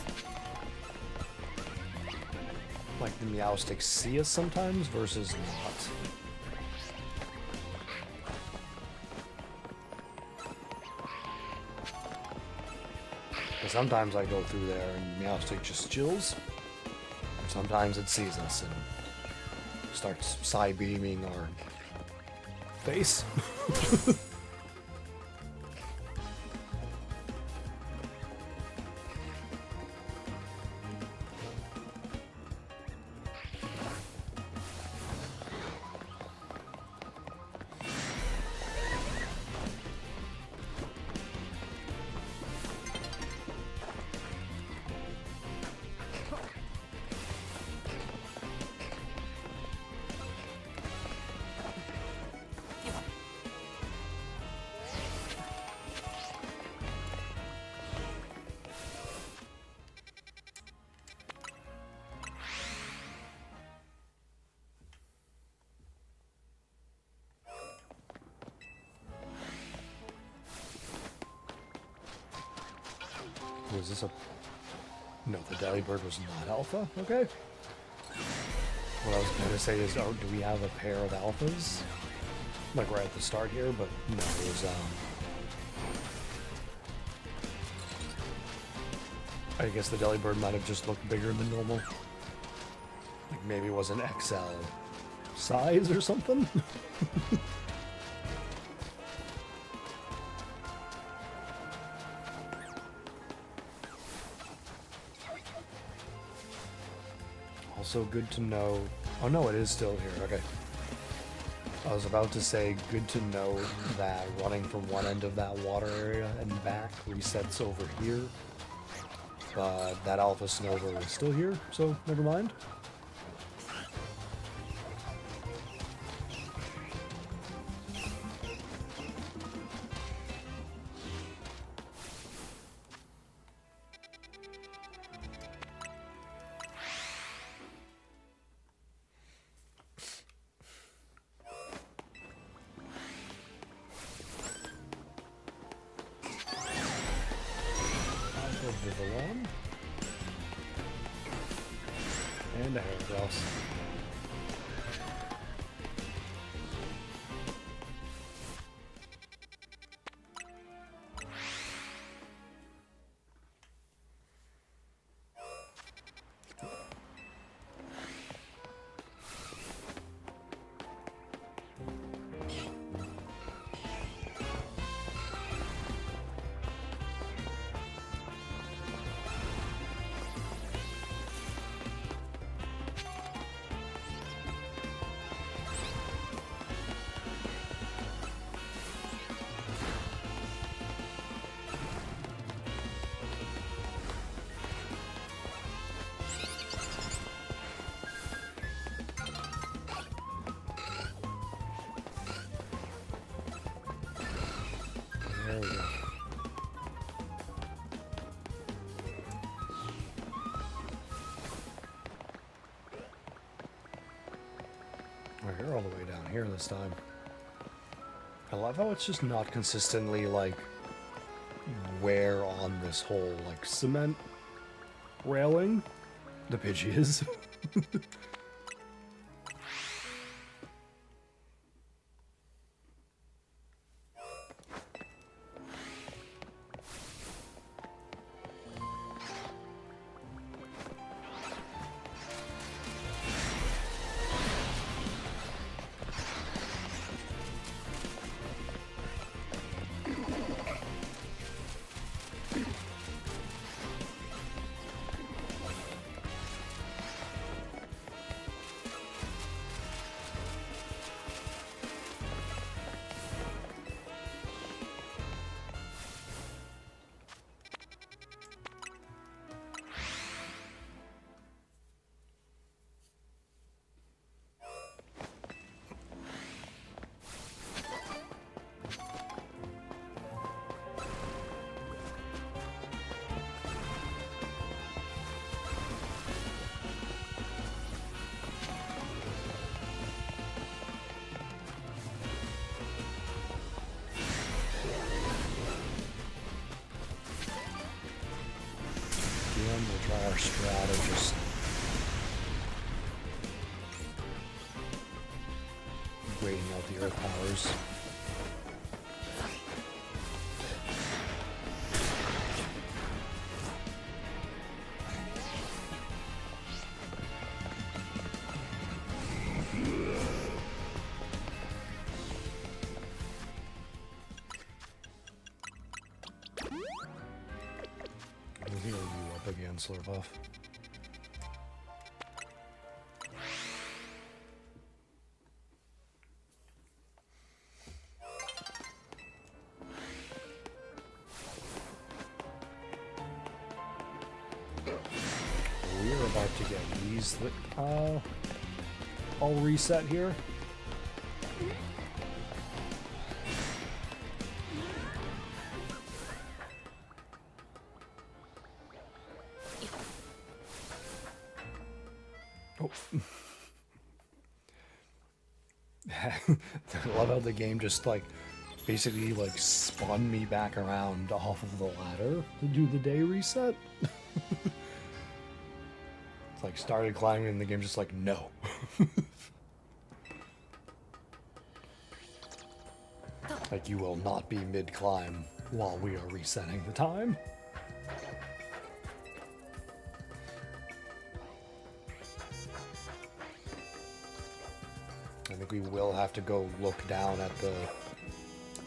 like the Meowstic see us sometimes versus not. Because sometimes I go through there and Meowstic just chills. Sometimes it sees us and starts side beaming our face. Was this a... No, the Delibird was not alpha? Okay. What I was going to say is, do we have a pair of alphas? Like right at the start here, but no, it was, I guess the Delibird might have just looked bigger than normal. Like maybe it was an XL size or something? Also good to know... Oh no, it is still here, okay. I was about to say, good to know that running from one end of that water area and back resets over here. But that Alpha Snover is still here, so never mind. Vivillon. And a Heracross. There we go. We're all the way down here this time. I love how it's just not consistently, like, where on this whole, like, cement railing the Pidgey is. our strat of just waiting out the earth powers. We'll heal you up again, Slurpuff. We're about to get these all reset here. Oh. I love how the game just like basically like spun me back around off of the ladder to do the day reset. It's like started climbing and the game just like, no. Like you will not be mid-climb while we are resetting the time. I think we will have to go look down at the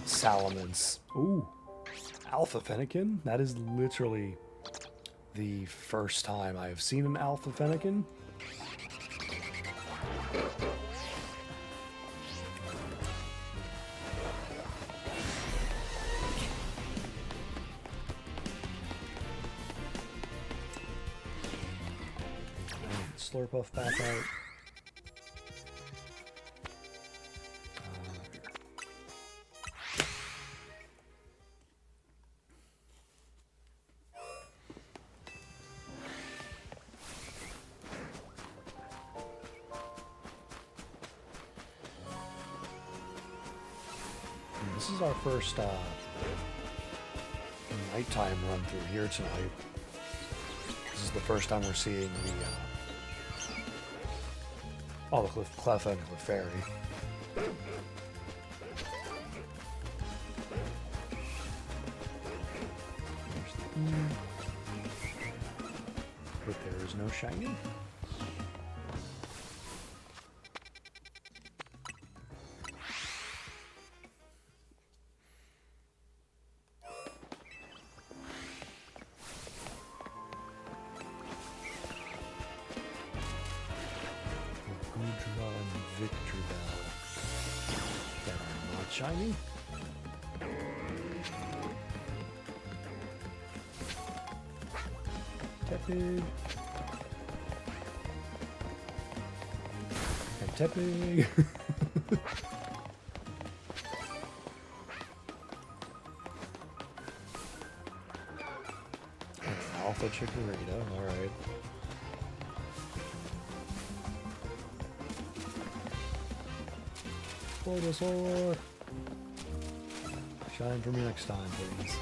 Salamence. Ooh, Alpha Fennekin? That is literally the first time I have seen an Alpha Fennekin. Slurpuff back out. This is our first nighttime run through here tonight. This is the first time we're seeing the the Cleffa and Clefairy. But there is no shiny. Shiny. Tepig. And Tepig. Alpha Chikorita, alright. Bulbasaur. Shine for me next time, please.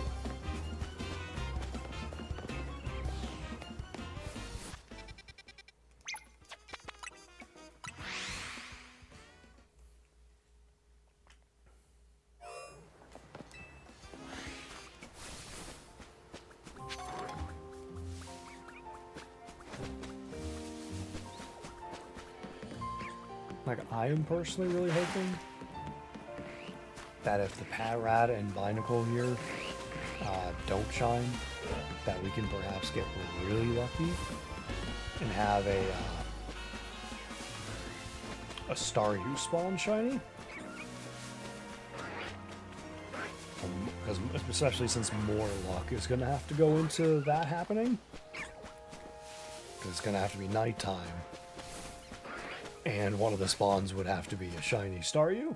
Like, I am personally really hoping that if the Patrat and Binacle here don't shine, that we can perhaps get really lucky and have a Staryu spawn shiny. Because especially since more luck is going to have to go into that happening. Because it's going to have to be nighttime. And one of the spawns would have to be a shiny Staryu.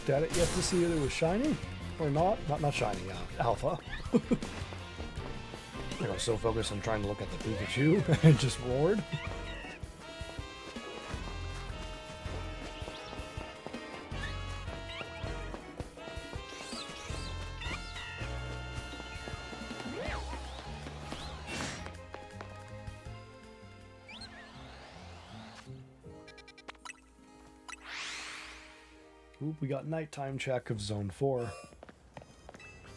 looked at it yet to see if it was shiny or not. Not shiny, alpha. I was so focused on trying to look at the Pikachu and just roared. Oop, we got nighttime check of Zone 4.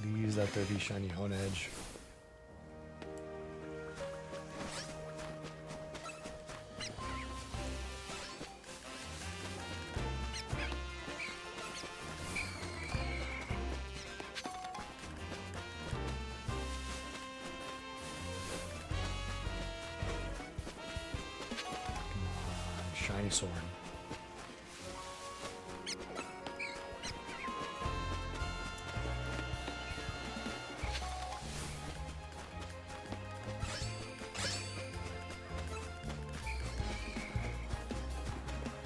Please let there be shiny Honedge. Shiny sword.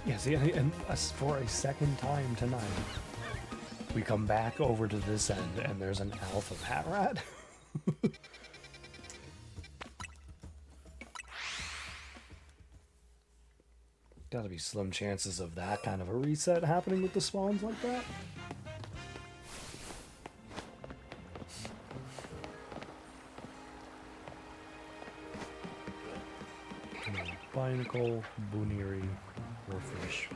Yeah, see, and for a second time tonight, we come back over to this end and there's an alpha Patrat. Gotta be slim chances of that kind of a reset happening with the spawns like that. Binacle, Booneri, or fish.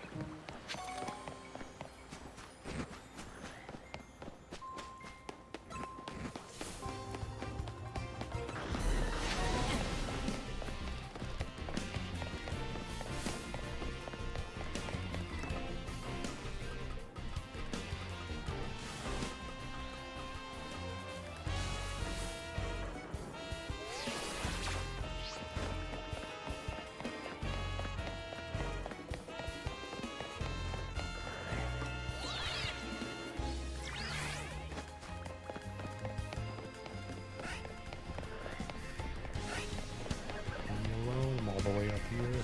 All the way up here.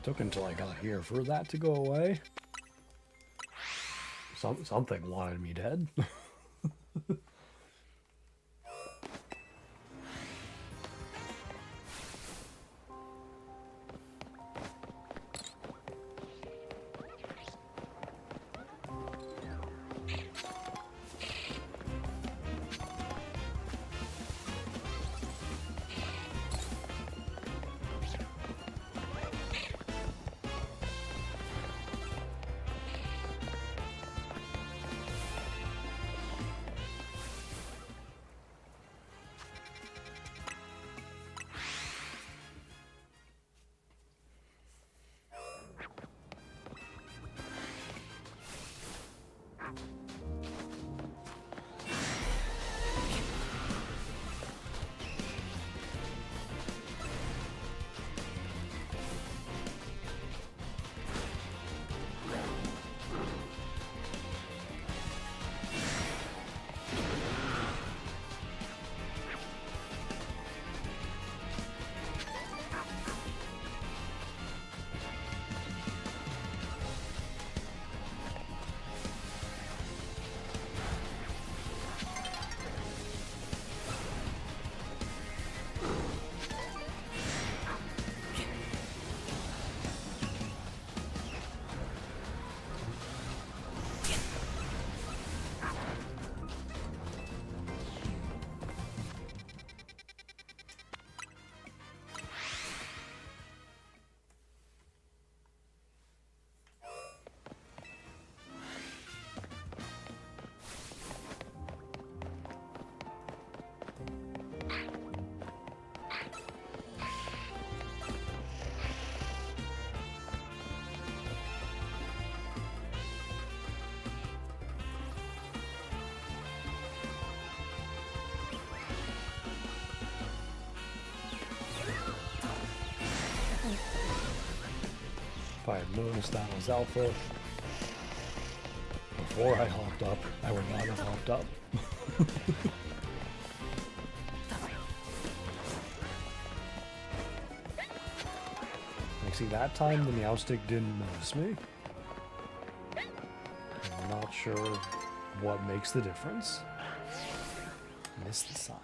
Took until I got here for that to go away. Something wanted me dead. If I had noticed that was alpha before I hopped up, I would not have hopped up. See, that time the Meowstic didn't notice me. I'm not sure what makes the difference. Missed the sign.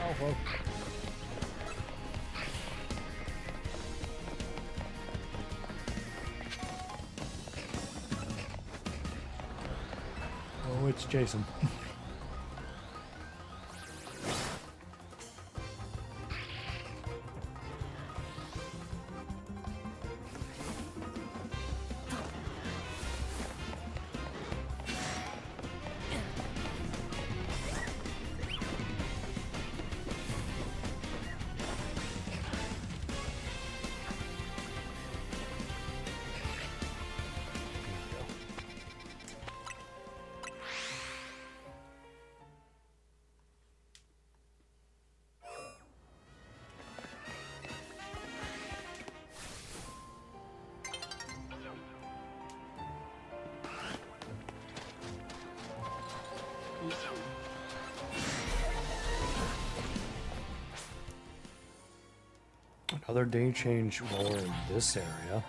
Alpha. Oh, it's Jason. Another day change roller in this area.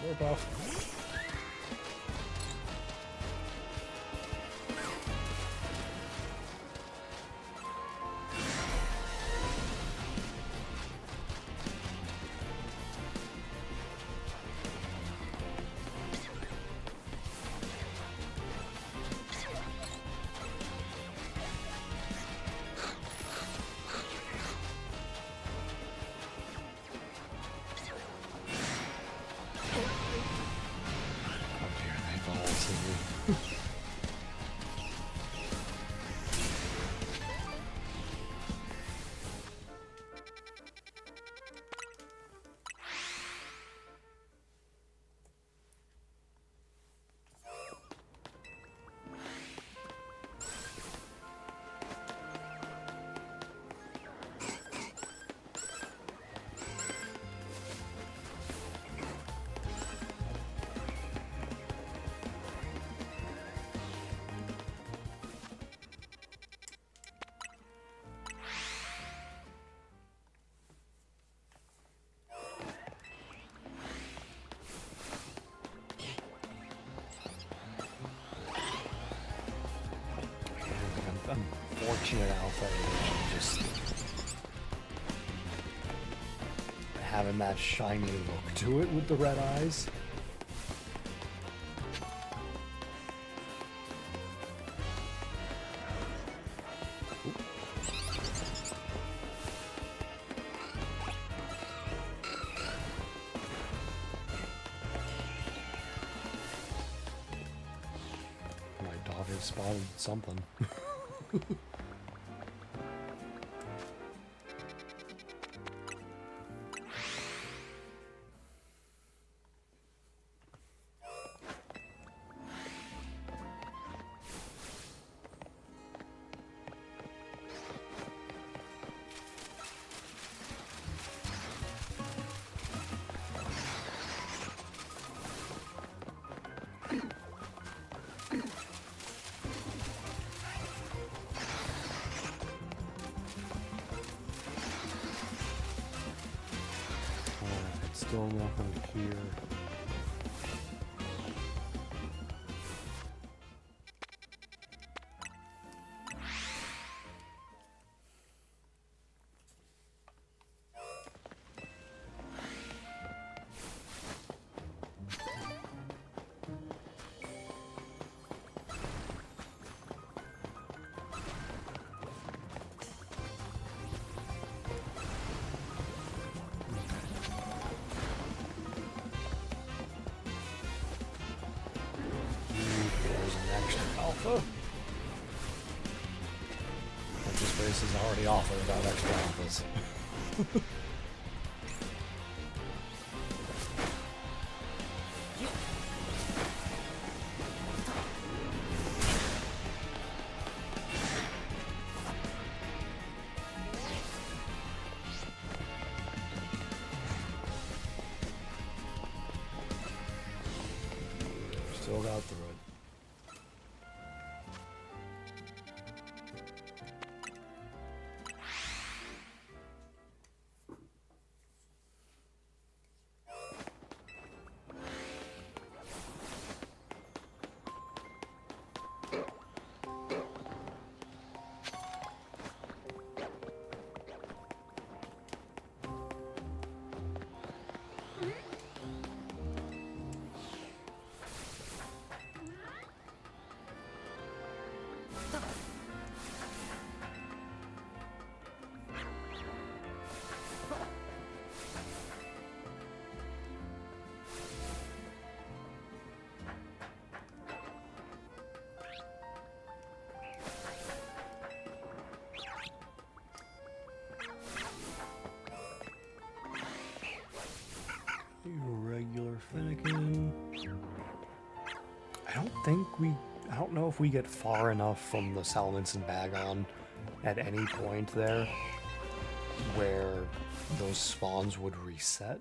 Slurp off. Unfortunate alpha just having that shiny look to it with the red eyes. My daughter spotted something. Still nothing here. Alpha. But this race is already offered without extra alphas. I don't know if we get far enough from the Salamence and Bagon at any point there where those spawns would reset.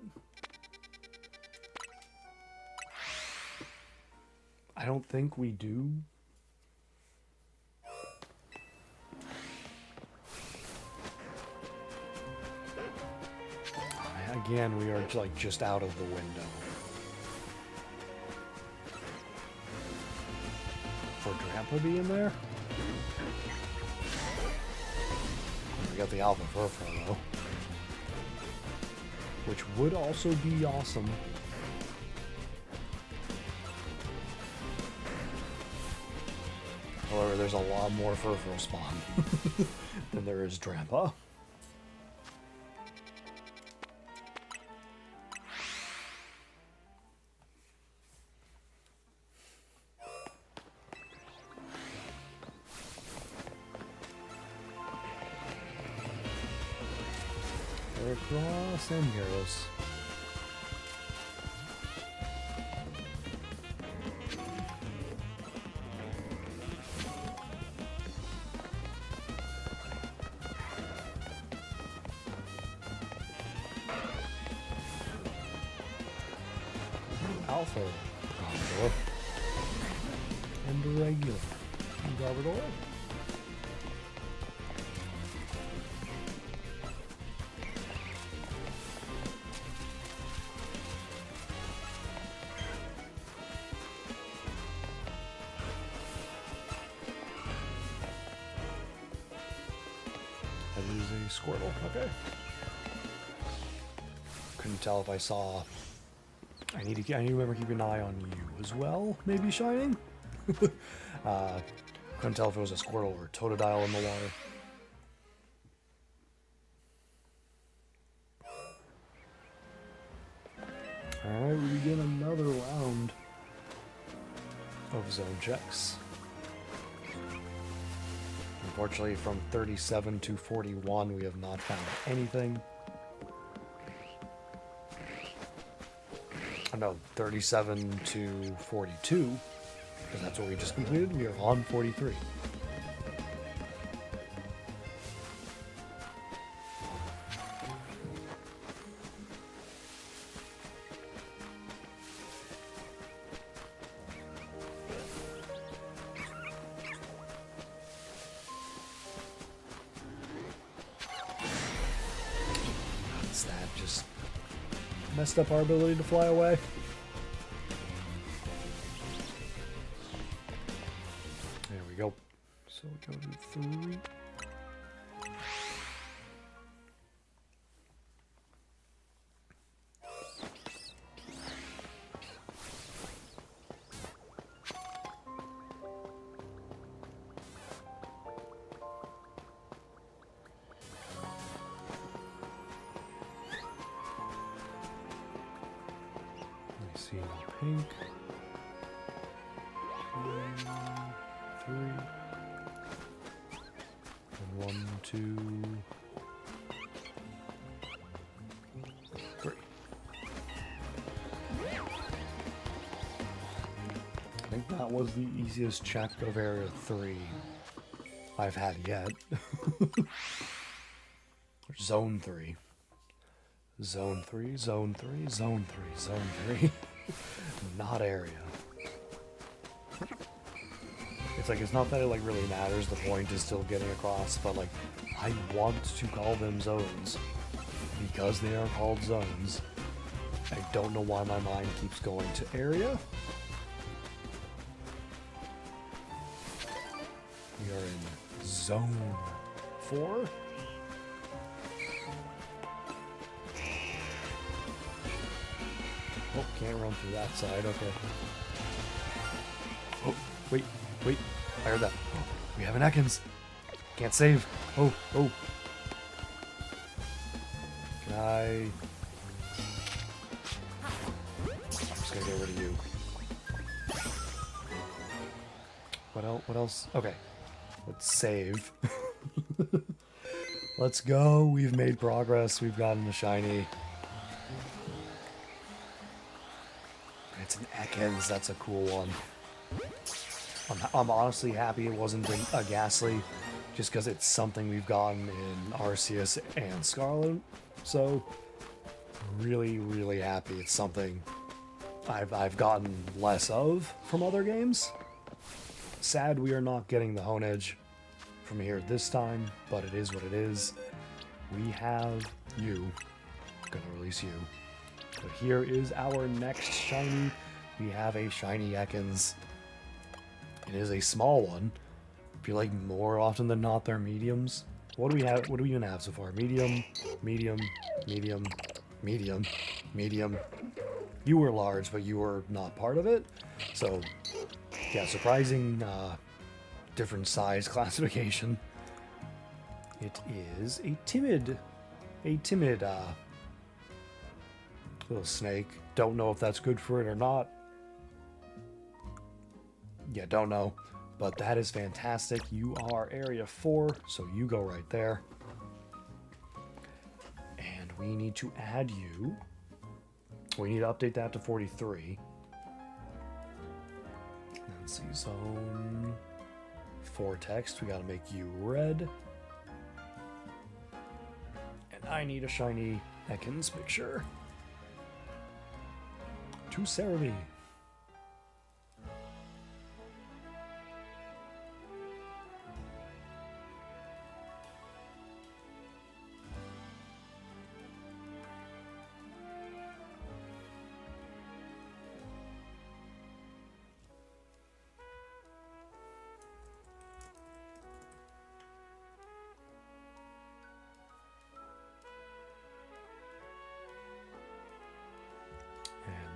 I don't think we do. Again, we are like just out of the window. For Drampa be in there? We got the Alpha Furfur though. Which would also be awesome. However, there's a lot more Furfur spawn than there is Drampa. Across and Gyarados. Alpha Garbodor and regular Garbodor. That is a Squirtle, okay. Couldn't tell if I saw. I need to remember to keep an eye on you as well, maybe Shining? Couldn't tell if it was a Squirtle or a Totodile in the water. Alright, we begin another round of zone checks. Unfortunately, from 37 to 41, we have not found anything. Oh, no, 37 to 42, because that's what we just completed. We are on 43. That just messed up our ability to fly away. There we go. So we go to 3. See pink. 2, 3. And 1, 2, 3. I think that was the easiest check of Area 3 I've had yet. Zone 3. Zone 3, Zone 3, Zone 3, Zone 3. Not area. It's like, it's not that it like really matters, the point is still getting across, but like, I want to call them zones. Because they are called zones. I don't know why my mind keeps going to area. We are in Zone 4. Oh, can't run through that side, okay. Oh, wait, I heard that. Oh, we have an Ekans. Can't save. Oh. Can I... I'm just gonna get rid of you. What else? Okay. Let's save. Let's go. We've made progress. We've gotten the shiny. It's an Ekans. That's a cool one. I'm honestly happy it wasn't a Ghastly, just because it's something we've gotten in Arceus and Scarlet. So, really, really happy it's something I've gotten less of from other games. Sad we are not getting the Honedge from here this time, but it is what it is. We have you. Gonna release you. But here is our next shiny. We have a shiny Ekans. It is a small one. I feel like more often than not they're mediums. What do we have? What do we even have so far? Medium, medium, medium, medium, medium. You were large, but you were not part of it. So, yeah, surprising different size classification. It is a timid little snake. Don't know if that's good for it or not. Yeah, don't know. But that is fantastic. You are area 4, so you go right there. And we need to add you. We need to update that to 43. Let's see, zone 4 text. We gotta make you red. And I need a shiny Ekans picture. To Cerebi.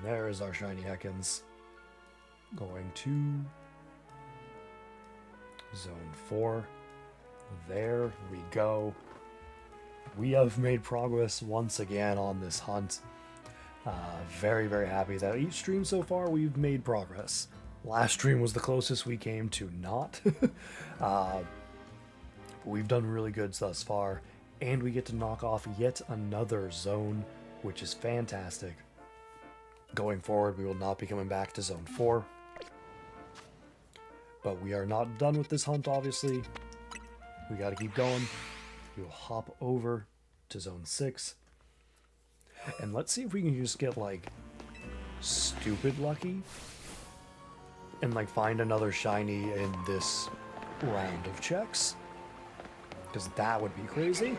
There is our shiny Ekans. Going to zone 4. There we go. We have made progress once again on this hunt. Very, very happy that each stream so far we've made progress. Last stream was the closest we came to not. But we've done really good thus far. And we get to knock off yet another zone, which is fantastic. Going forward, we will not be coming back to zone 4. But we are not done with this hunt, obviously. We gotta keep going. We'll hop over to zone 6. And let's see if we can just get, like, stupid lucky. And, like, find another shiny in this round of checks. Because that would be crazy.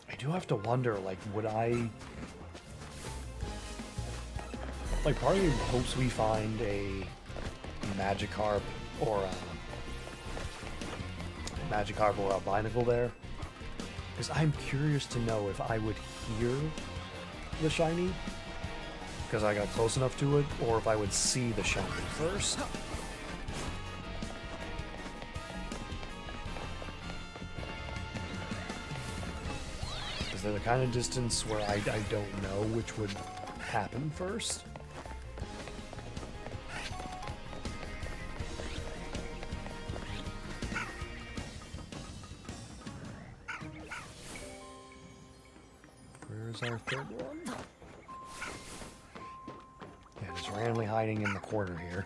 I do have to wonder, like, would I... Like, part of me hopes we find a Magikarp or a Binacle there. Because I'm curious to know if I would hear the shiny, because I got close enough to it, or if I would see the shiny first. They're the kind of distance where I don't know which would happen first. Where's our third one? Yeah, just randomly hiding in the corner here.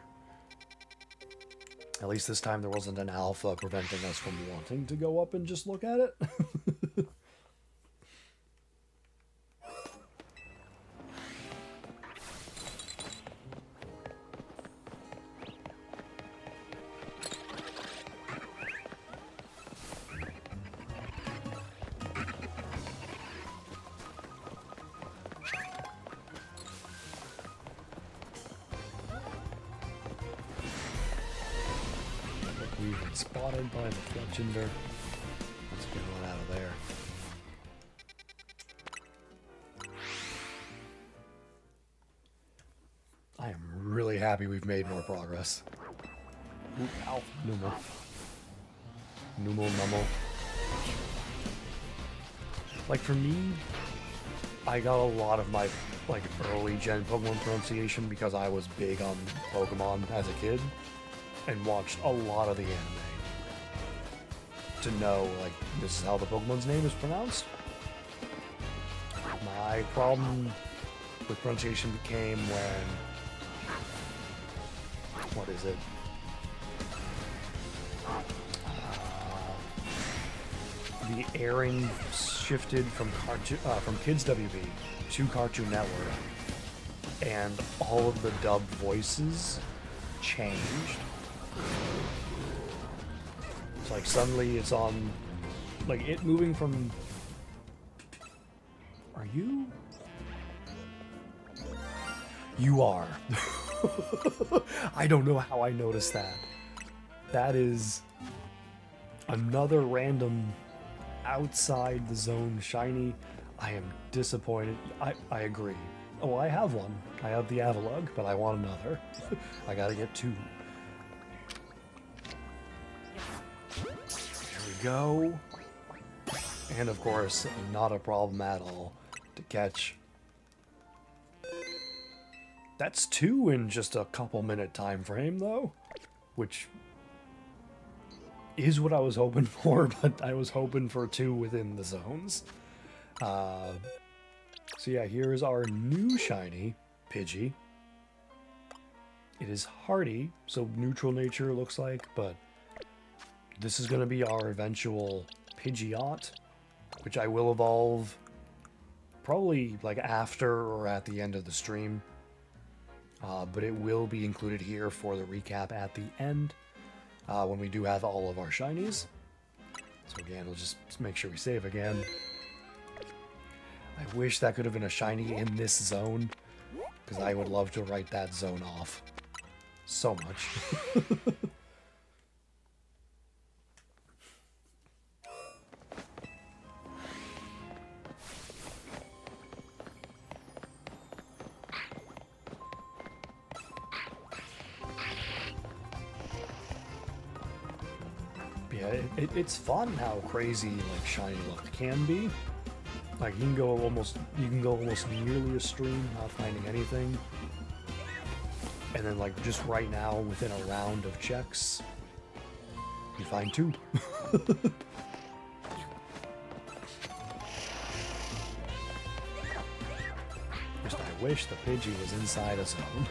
At least this time there wasn't an alpha preventing us from wanting to go up and just look at it. We've been spotted by the Fletchinder. Let's get on out of there. I am really happy we've made more progress. Ooh, ow. Numo. Nummo. Like, for me, I got a lot of my, like, early gen Pokemon pronunciation because I was big on Pokemon as a kid. And watched a lot of the anime to know, like, this is how the Pokemon's name is pronounced. My My problem with pronunciation became when... What is it? The airing shifted from Kids WB to Cartoon Network, and all of the dubbed voices changed. It's like suddenly it's on, like it moving from. Are you? You are. I don't know how I noticed that. That is another random outside the zone shiny. I am disappointed. I agree. Oh, I have one. I have the Avalugg, but I want another. I gotta get two. There we go. And of course, not a problem at all to catch. That's two in just a couple minute time frame, though, which is what I was hoping for, but I was hoping for two within the zones. So yeah, here's our new shiny, Pidgey. It is hardy, so neutral nature looks like, but this is going to be our eventual Pidgeot, which I will evolve probably like after or at the end of the stream. But it will be included here for the recap at the end, when we do have all of our shinies. So again, we'll just make sure we save again. I wish that could have been a shiny in this zone, because I would love to write that zone off so much. Yeah, it's fun how crazy like shiny luck can be. Like you can go almost nearly a stream not finding anything, and then like just right now within a round of checks, you find two. Just I wish the Pidgey was inside a zone.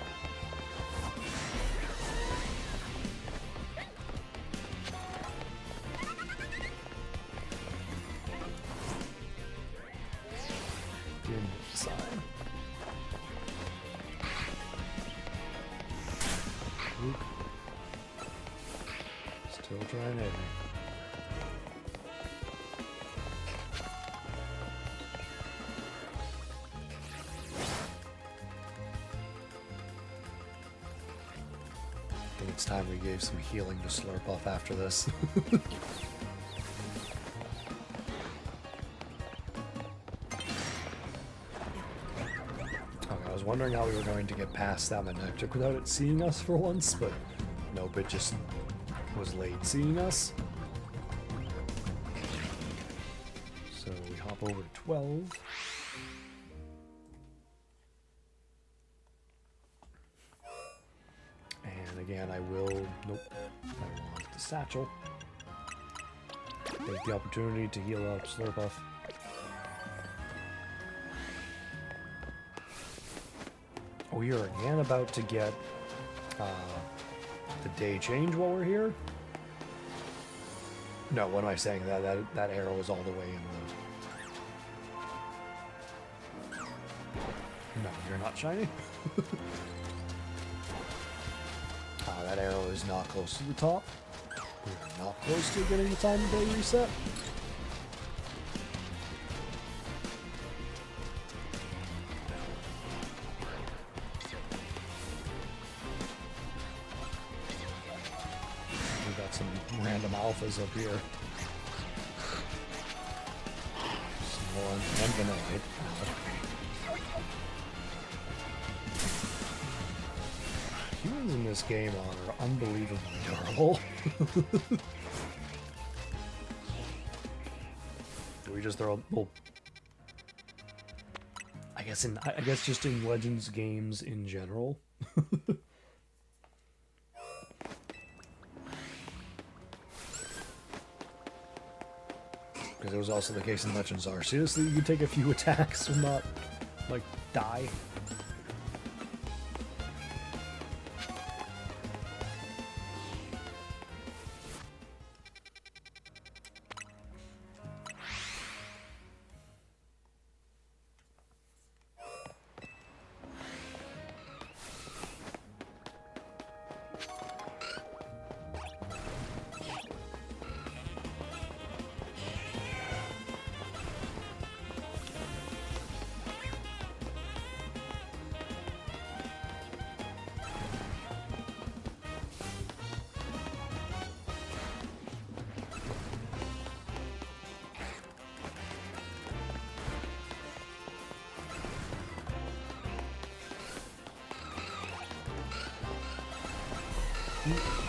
Still trying it. I think it's time we gave some healing to slurp off after this. I was wondering how we were going to get past that Manectric without it seeing us for once, but nope, it just was late seeing us. So we hop over to 12. And again, I will... Nope. I want the satchel. Take the opportunity to heal up Slurpuff. We are again about to get the day change while we're here. No, what am I saying? That arrow is all the way in the... No, you're not shiny. That arrow is not close to the top. We are not close to getting the time of day reset. Some random alphas up here. Some more and Vanillite. Humans in this game are unbelievably durable. Do we just throw? Well, I guess just in Legends games in general. Because it was also the case in Legends Arceus that you could take a few attacks and not like, die.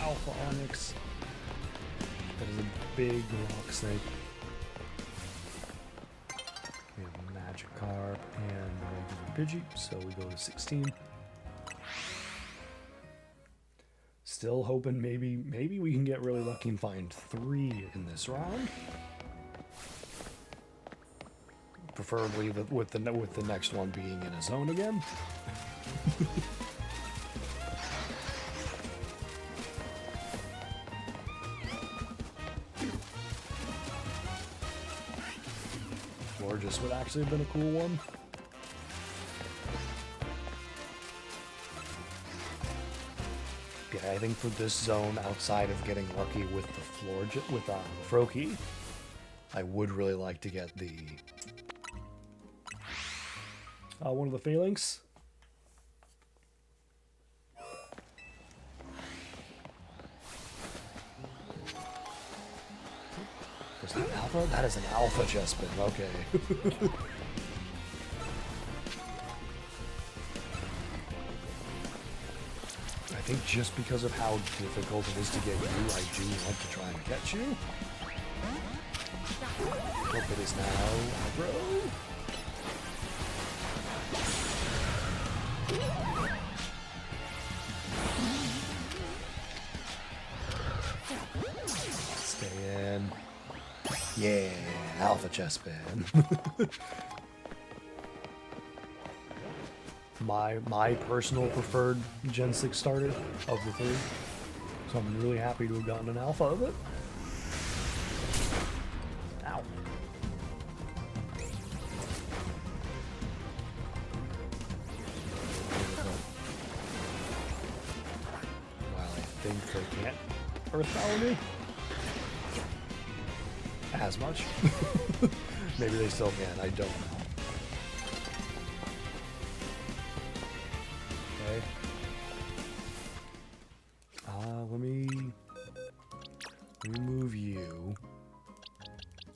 Alpha Onyx. That is a big rock snake. We have Magikarp and regular Pidgey, so we go to 16. Still hoping maybe we can get really lucky and find 3 in this round. Preferably with the next one being in a zone again. Gorgeous would actually have been a cool one. Yeah, I think for this zone, outside of getting lucky with the Froakie, I would really like to get the one of the Phalanx. Is that Alpha? That is an Alpha Chespin. Okay. I think just because of how difficult it is to get you, I do want to try and catch you. Hope it is now aggro. Stay in. Yeah, Alpha Chespin. my personal preferred Gen 6 starter of the 3. So I'm really happy to have gotten an alpha of it. Ow. While I think they can't Earth Power me as much. Maybe they still can, I don't know. Okay. Let me move you.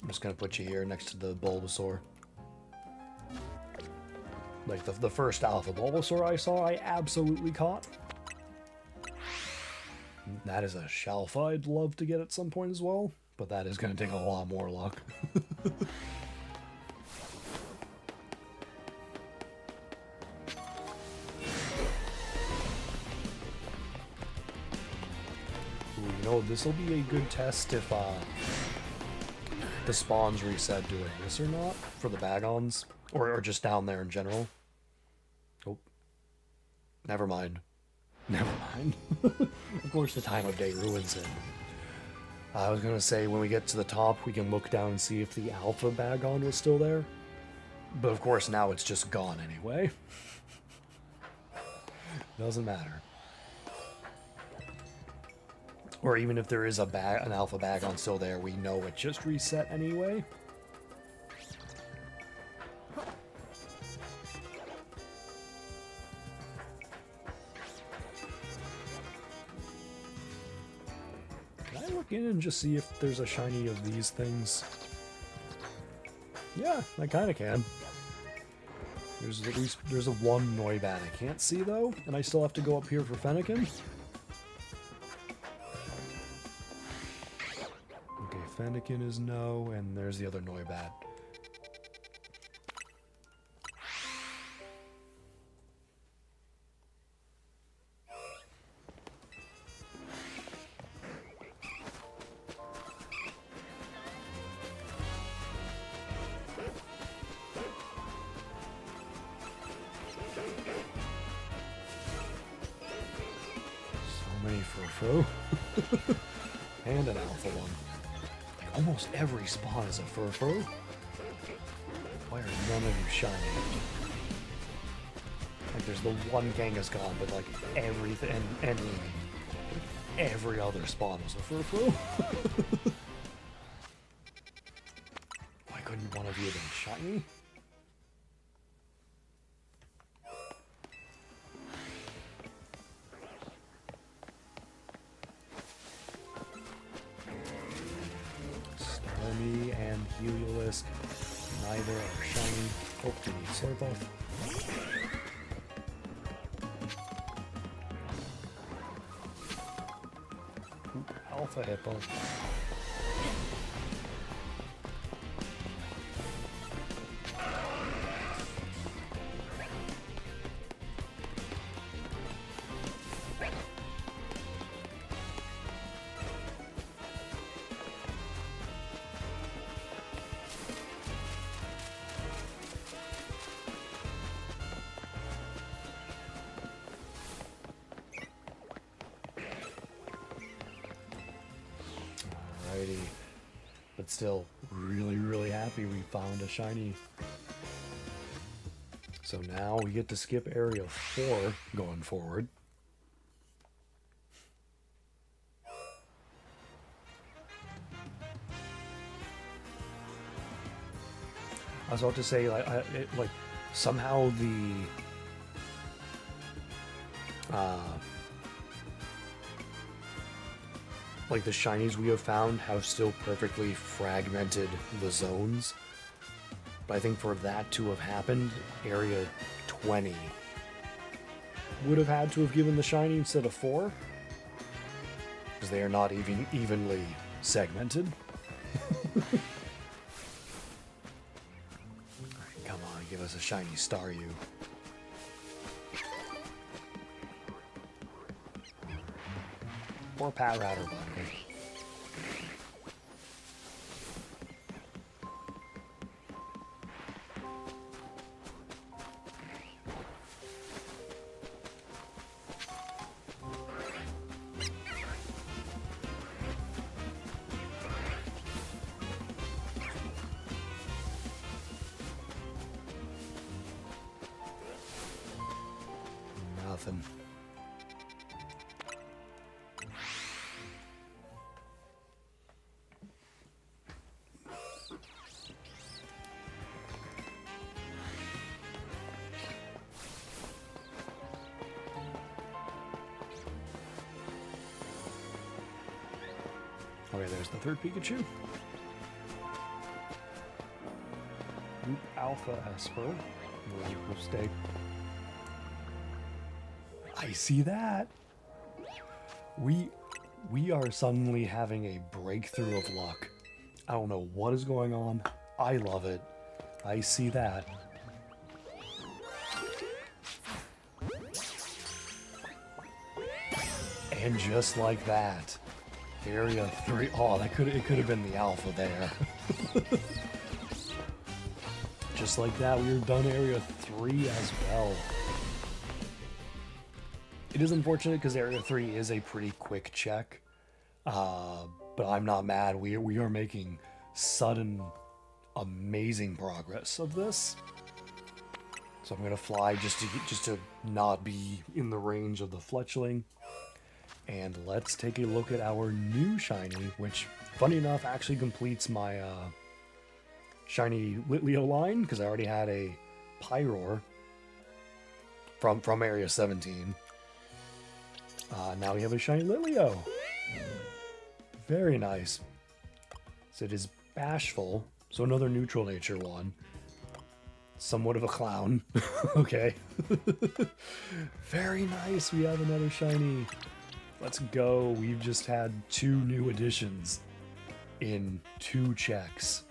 I'm just gonna put you here next to the Bulbasaur. Like the first Alpha Bulbasaur I saw, I absolutely caught. That is a Shalfa I'd love to get at some point as well, but that is gonna take a lot more luck. You know, this will be a good test if the spawns reset doing this or not for the Bagons, or just down there in general. Oh, never mind. Never mind. Of course, the time of day ruins it. I was gonna say when we get to the top, we can look down and see if the Alpha Bagon was still there, but of course now it's just gone anyway. Doesn't matter. Or even if there is an Alpha Bagon still there, we know it just reset anyway. Can I look in and just see if there's a shiny of these things? Yeah, I kind of can. There's a one Noibat I can't see though, and I still have to go up here for Fennekin. Fennekin is no, and there's the other Noibat. many Furfrou. And an alpha one. Like, almost every spawn is a Furfrou. Why are none of you shiny? Like, there's the one Kangaskhan, but like everything and every other spawn is a Furfrou. Why couldn't one of you have been shiny? Stormy and Heliolisk, neither are shiny. Oh, we need Slurple. Alpha Hippo. Alrighty. But still, really happy we found a shiny. So now we get to skip area 4 going forward. I was about to say, like somehow the like the shinies we have found have still perfectly fragmented the zones. But I think for that to have happened, area 20 would have had to have given the shiny instead of 4. Because they are not even evenly segmented. Alright, come on, give us a shiny Staryu. Or Pat Ratterbug. Nothing. Okay, there's the third Pikachu. Oop, Alpha Esper. We'll stay. I see that. We are suddenly having a breakthrough of luck. I don't know what is going on. I love it. I see that. And just like that, area 3. Oh, it could have been the alpha there. Just like that, we are done area 3 as well. It is unfortunate because area 3 is a pretty quick check, but I'm not mad. We are making sudden, amazing progress of this. So I'm gonna fly just to not be in the range of the Fletchling. And let's take a look at our new shiny, which, funny enough, actually completes my shiny Litleo line, because I already had a Pyroar from area 17. Now we have a shiny Litleo. Very nice. So it is Bashful, so another neutral nature one. Somewhat of a clown. Okay. Very nice, we have another shiny. Let's go. We've just had 2 new additions in 2 checks.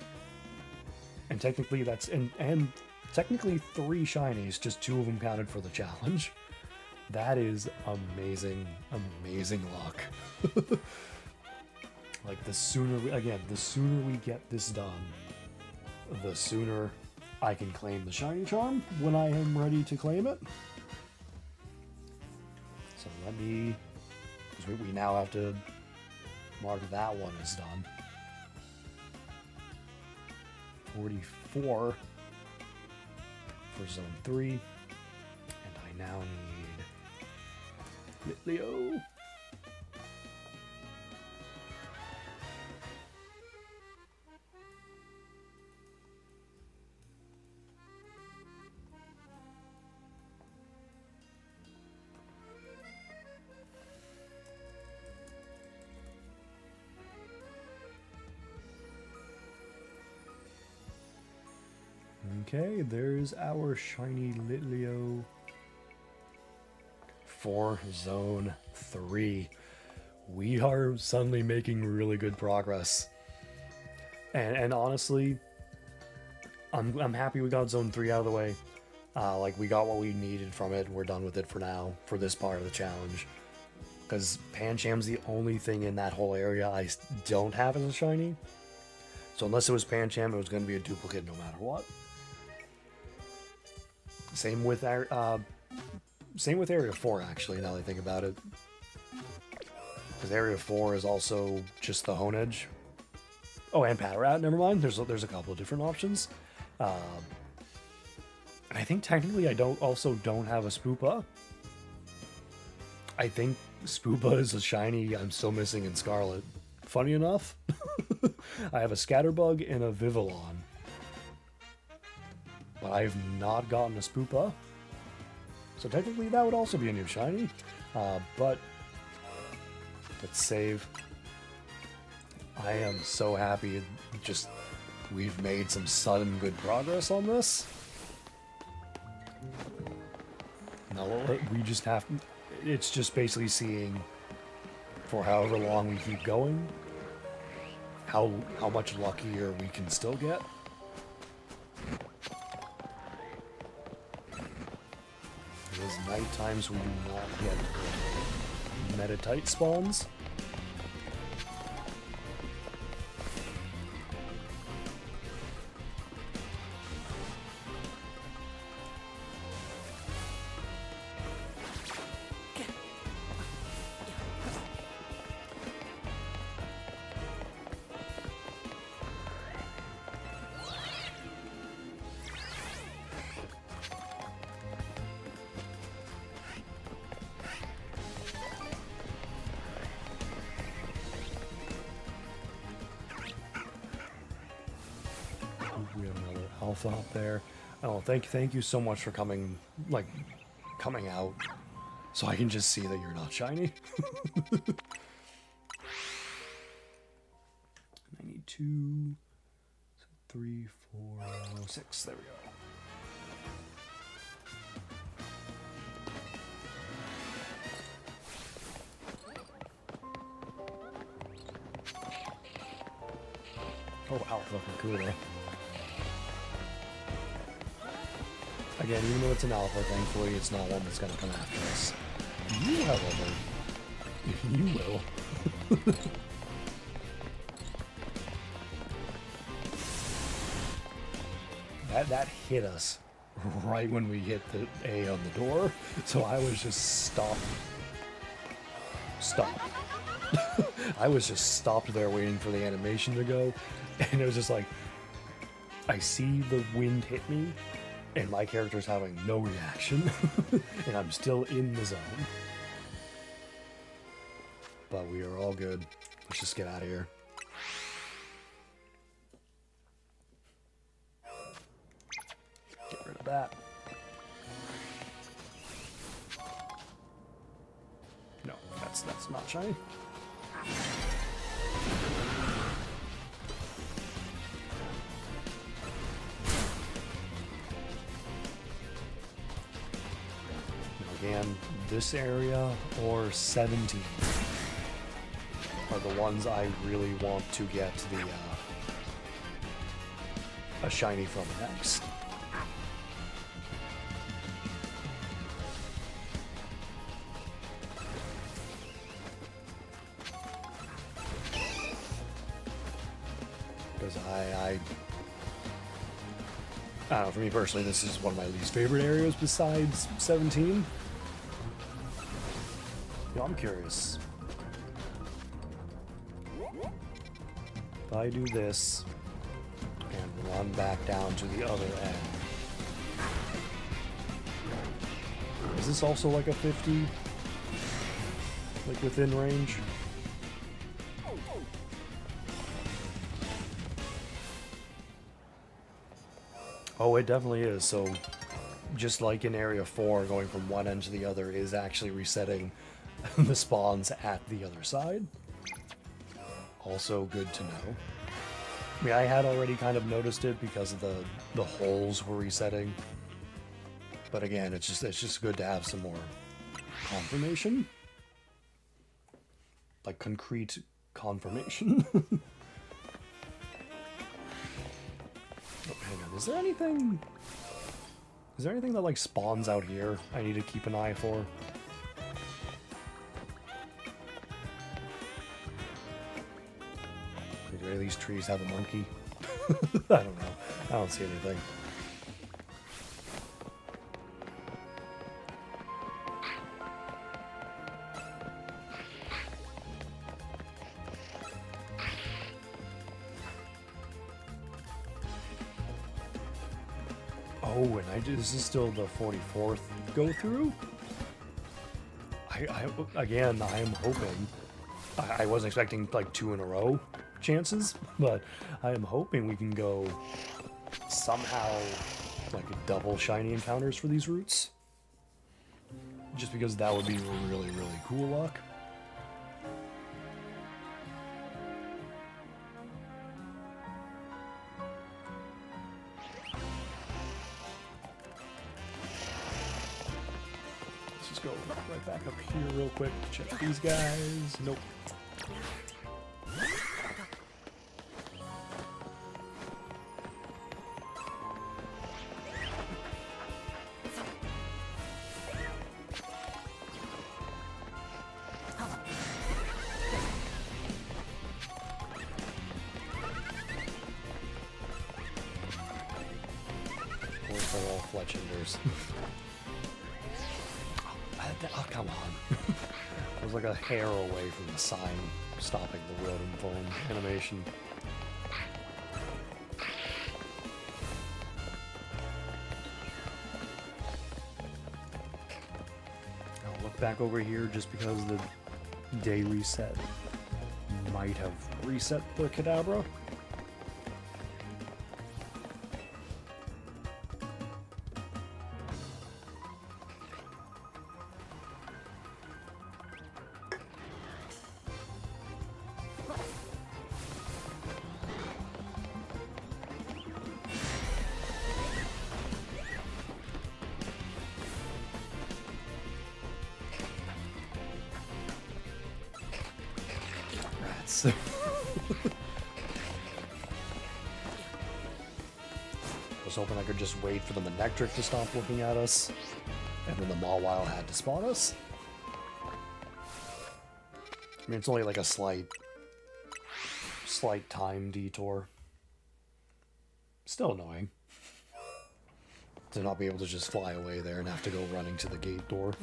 And technically that's and technically 3 shinies, just 2 of them counted for the challenge. That is amazing, amazing luck. Like the sooner we get this done, the sooner I can claim the shiny charm when I am ready to claim it. So let me Because we now have to mark that one as done. 44 for Zone 3. And I now need Litleo. Okay, there's our shiny Litleo for Zone 3. We are suddenly making really good progress. And honestly, I'm happy we got Zone 3 out of the way. Like, we got what we needed from it, and we're done with it for now, for this part of the challenge. Because Pancham's the only thing in that whole area I don't have as a shiny. So unless it was Pancham, it was going to be a duplicate no matter what. Same with Area 4, actually, now that I think about it. Because Area 4 is also just the Honedge. Oh, and Patrat, never mind. There's a couple of different options. And I think technically I don't have a Spoopa. I think Spoopa is a shiny I'm still missing in Scarlet. Funny enough, I have a Scatterbug and a Vivillon. But I have not gotten a Spoopa. So technically that would also be a new shiny. But let's save. I am so happy. We've made some sudden good progress on this. Now we just have. It's just basically seeing for however long we keep going, how much luckier we can still get. It is night times we do not get Metatite spawns. We have another alpha up there. Oh, thank you so much for coming out, so I can just see that you're not shiny. I need 2, 3, 4, 6. There we go. Oh, alpha from Kula. Again, even though it's an alpha, thankfully it's not one that's gonna come after us. You, however, you will. That hit us right when we hit the A on the door, so I was just stopped. I was just stopped there waiting for the animation to go, and it was just like, I see the wind hit me, and my character's having no reaction, and I'm still in the zone. But we are all good. Let's just get out of here. Get rid of that. No, that's not shiny. Again, this area or 17 are the ones I really want to get a shiny from next. Because I don't know, for me personally, this is one of my least favorite areas besides 17. You know, I'm curious. if I do this and run back down to the other end, is this also like a 50? Like within range? Oh, it definitely is. So just like in Area 4, going from one end to the other is actually resetting the spawns at the other side. Also good to know. I mean, I had already kind of noticed it because of the holes were resetting. But again, it's just good to have some more confirmation. Like concrete confirmation. Oh, hang on, is there anything that like spawns out here I need to keep an eye for? Do any of these trees have a monkey? I don't know. I don't see anything. Oh, and this is still the 44th go through? Again, I am hoping. I wasn't expecting like 2 in a row chances, but I am hoping we can go somehow like double shiny encounters for these routes. Just because that would be really, really cool luck. Let's just go right back up here real quick. Check these guys. Nope. They're all Fletchinders. Oh, come on. I was like a hair away from the sign stopping the road and foam animation. I'll look back over here just because the day reset might have reset the Kadabra. I was hoping I could just wait for the Manectric to stop looking at us, and then the Mawile had to spot us. I mean, it's only like a slight time detour. Still annoying to not be able to just fly away there and have to go running to the gate door.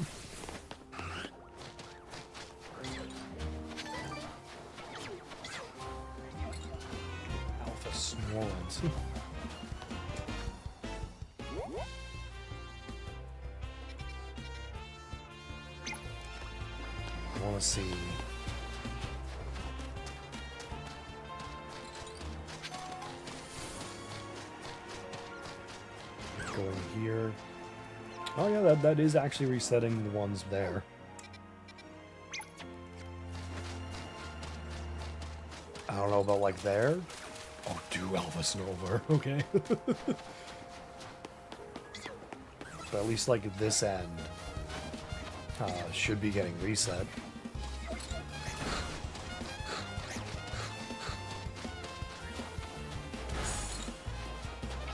Snorlax. I want to see. Going here. Oh yeah, that is actually resetting the ones there. I don't know about like there. Oh, do Alpha Snowbird, okay. So at least like this end should be getting reset.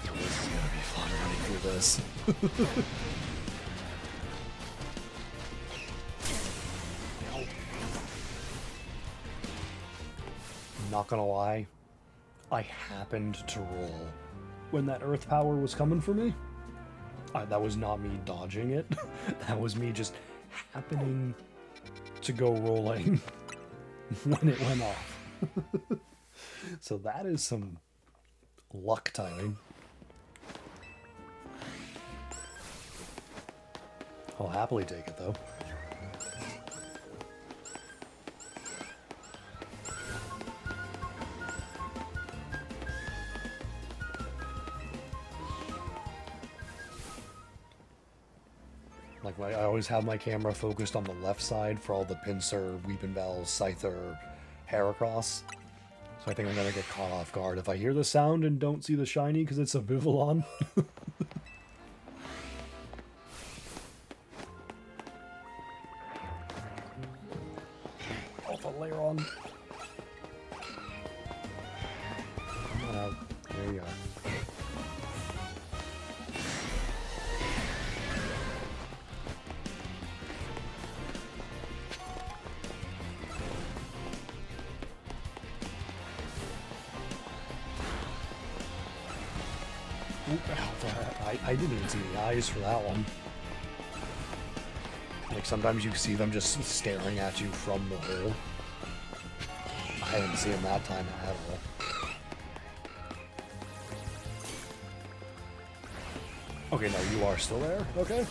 This is gonna be fun running through this. Not gonna lie. I happened to roll when that earth power was coming for me. That was not me dodging it. That was me just happening to go rolling when it went off. So that is some luck timing. I'll happily take it, though. Like, I always have my camera focused on the left side for all the pincer, weepinbell, scyther, Heracross. So I think I'm gonna get caught off guard if I hear the sound and don't see the shiny because it's a Vivillon. Alpha Lairon. Come on out. There you are. I didn't even see the eyes for that one. Like, sometimes you see them just staring at you from the hole. I didn't see them that time at all. Okay, no, you are still there? Okay.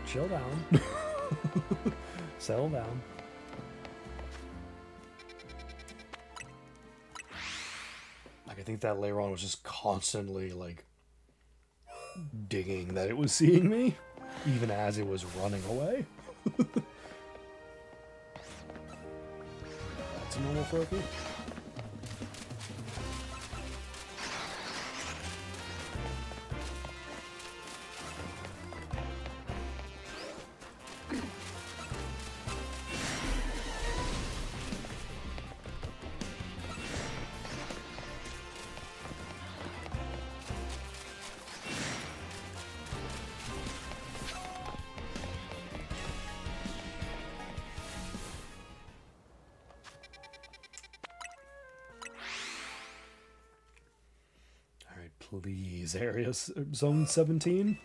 Chill down. Settle down. Like, I think that Lairon was just constantly, like, digging that it was seeing me, even as it was running away. That's a normal Froakie. Please, area zone 17.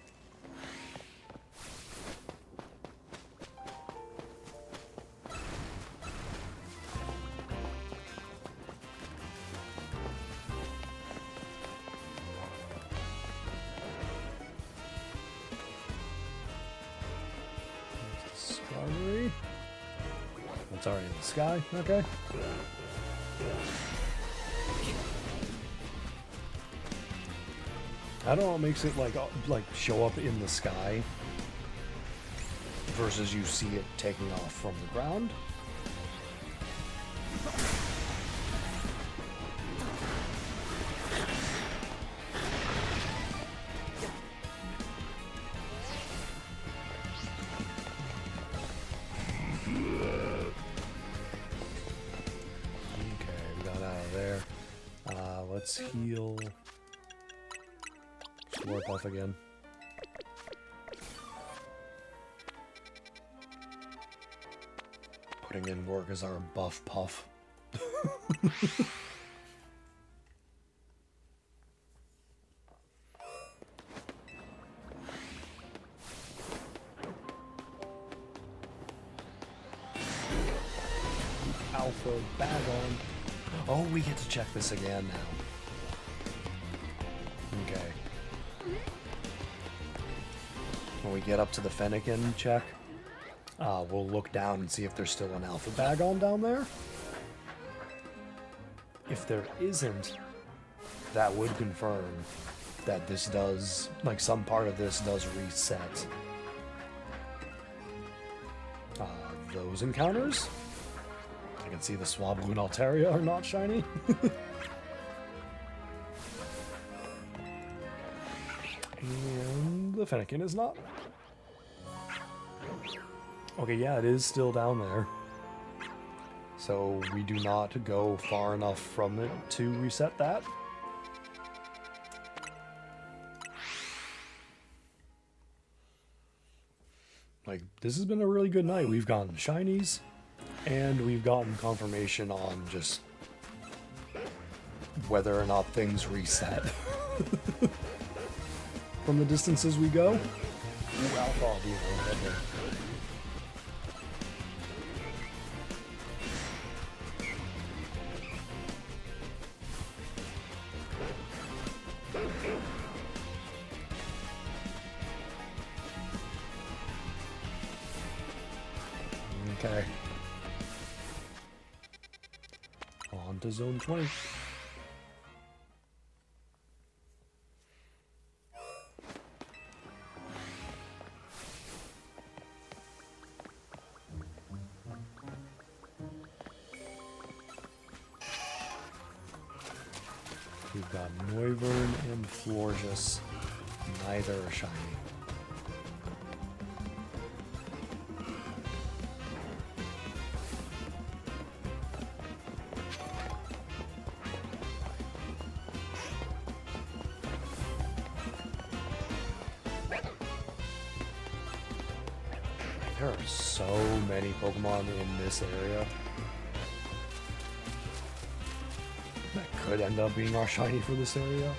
Discovery. It's already in the sky. Okay. I don't know what makes it like show up in the sky versus you see it taking off from the ground. Okay, we got out of there. Let's heal. More buff again. Putting in work as our buff puff. Alpha Bagon. Oh, we get to check this again now. Okay. When we get up to the Fennekin check, we'll look down and see if there's still an Alpha Bagon down there. If there isn't, that would confirm that this does, like, some part of this does reset those encounters. I can see the Swablu and Altaria are not shiny. And the Fennekin is not. Okay, yeah, it is still down there. So we do not go far enough from it to reset that. Like, this has been a really good night. We've gotten shinies, and we've gotten confirmation on just whether or not things reset. From the distances we go. Ooh, Alpha, I'll be right here. Okay. On to zone 20. We've got Noivern and Florges. Neither are shiny. There are so many Pokemon in this area that could end up being our shiny for this area.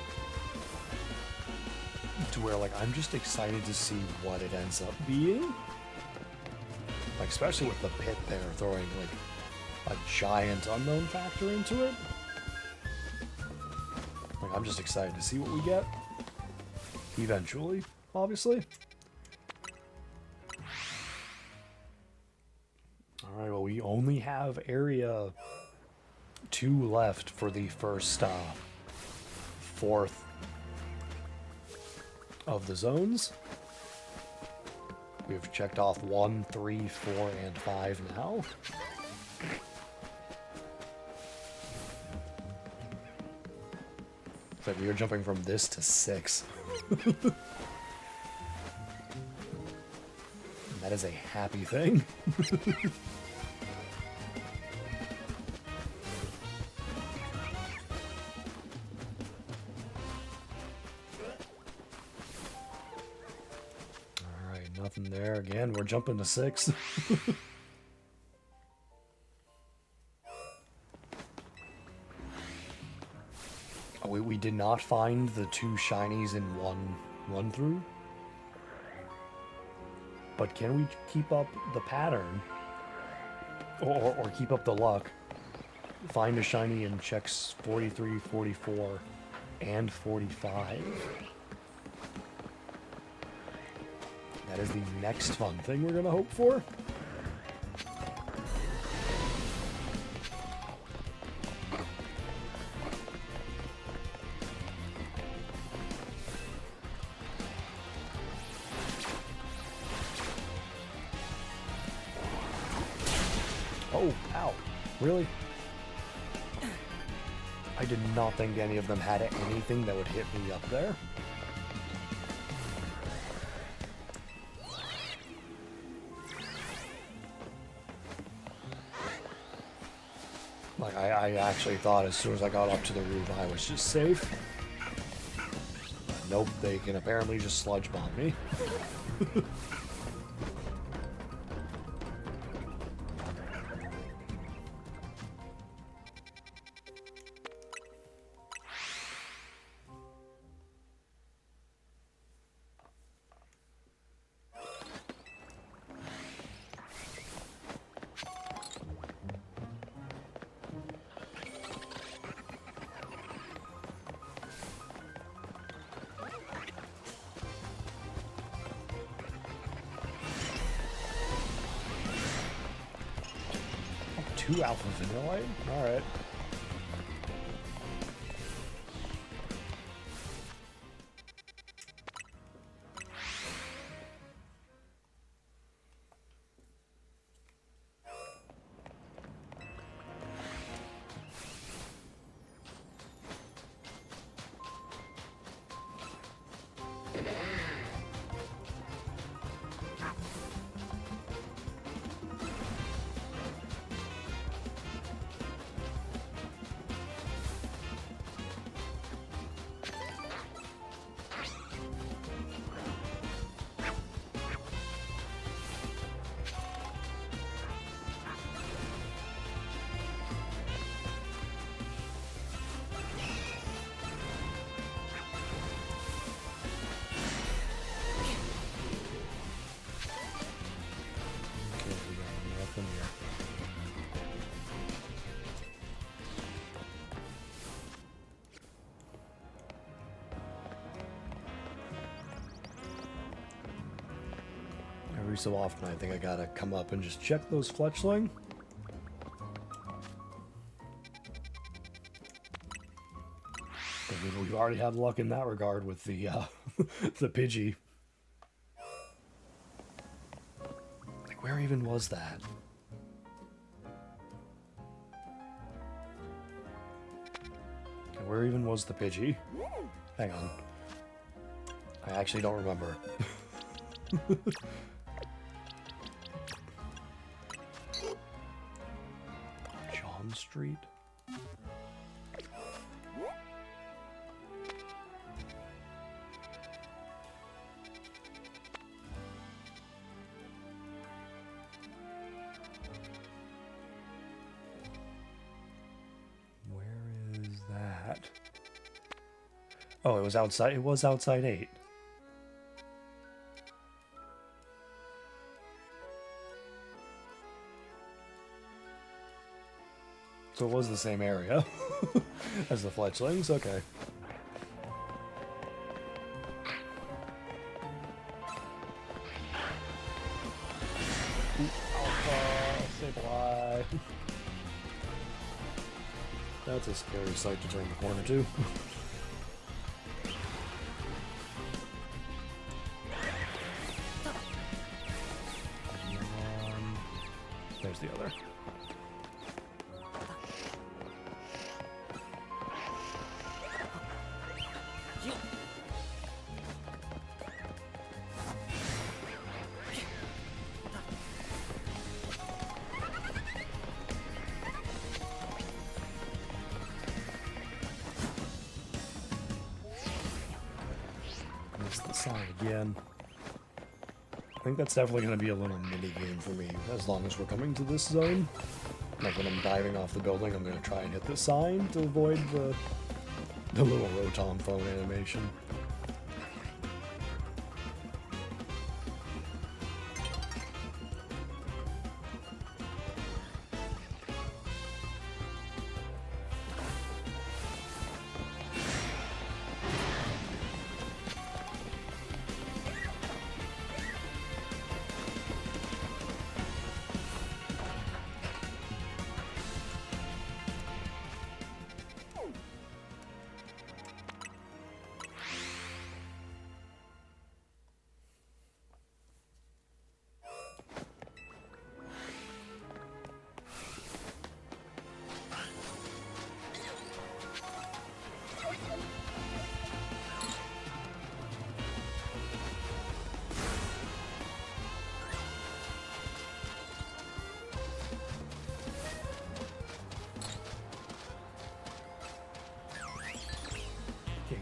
To where, like, I'm just excited to see what it ends up being. Like, especially with the pit there throwing, like, a giant unknown factor into it. Like, I'm just excited to see what we get. Eventually, obviously. Alright, well, we only have area 2 left for the first, fourth of the zones. We've checked off 1, 3, 4, and 5 now. It's like we are jumping from this to 6. That is a happy thing. Alright, nothing there. Again, we're jumping to 6. We did not find the 2 shinies in one run through. But can we keep up the pattern? Or keep up the luck? Find a shiny in checks 43, 44, and 45. That is the next fun thing we're gonna hope for. Oh, ow. Really? I did not think any of them had anything that would hit me up there. Like, I actually thought as soon as I got up to the roof I was just safe. Nope, they can apparently just sludge bomb me. Two Alpha Vanillite? Alright. every so often I think I gotta come up and just check those fletchling. We've already had luck in that regard with the the Pidgey. Like, where even was that? And where even was the Pidgey? Hang on. I actually don't remember. John Street? Oh, it was outside. It was outside 8. So it was the same area as the fletchlings. Okay. Alpha, Sableye. That's a scary sight to turn the corner to. There's the other. Missed the sign again. I think that's definitely going to be a little mini-game for me, as long as we're coming to this zone. Like when I'm diving off the building, I'm going to try and hit the sign to avoid the little Rotom phone animation.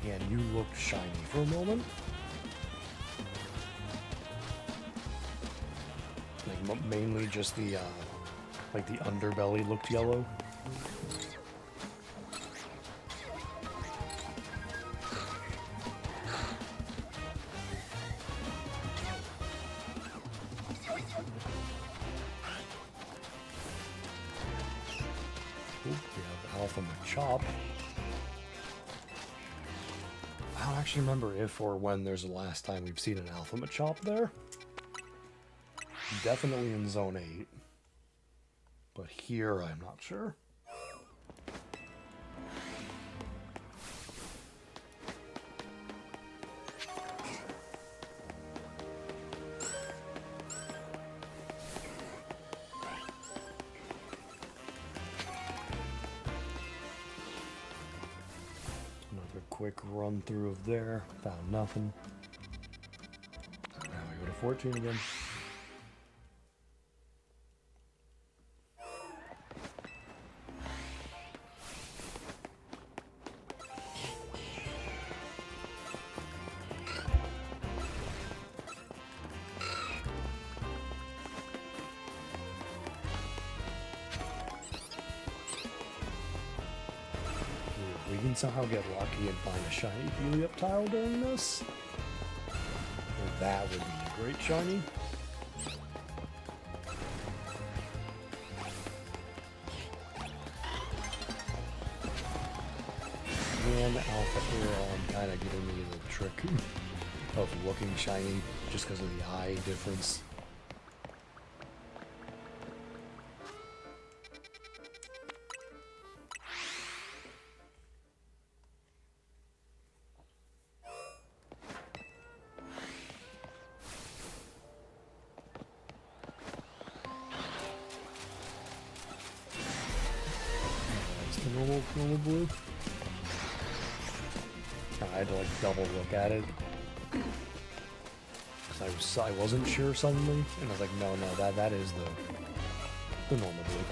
Again, you looked shiny for a moment. Like mainly just the like the underbelly looked yellow. Oop, we have Alpha Machop. I don't actually remember if or when there's the last time we've seen an Alpha Machop there. Definitely in Zone 8. But here, I'm not sure. Quick run through of there, found nothing. Now we go to 14 again. We can somehow get lucky and find a shiny Helioptile during this. Well, that would be a great shiny. And Alpha Aeron kind of giving me the trick of looking shiny just because of the eye difference. normal blue. I had to like double look at it. Cause I wasn't sure suddenly, and I was like, no, that is the normal blue.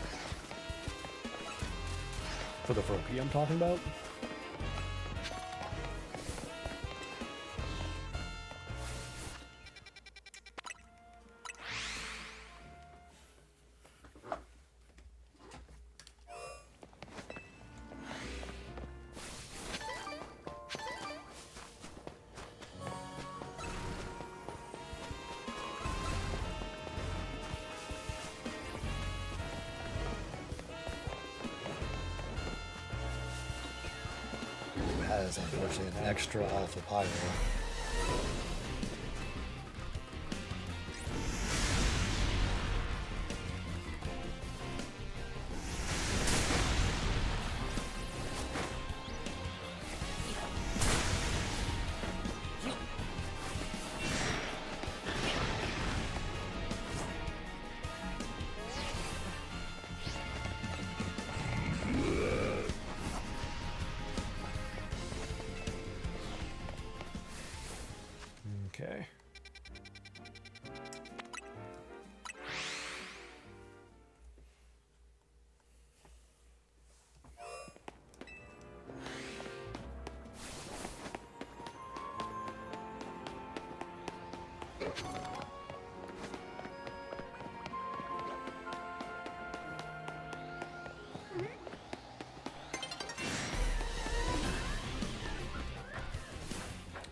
For the Froakie I'm talking about. Has unfortunately an extra alpha pyro. Okay.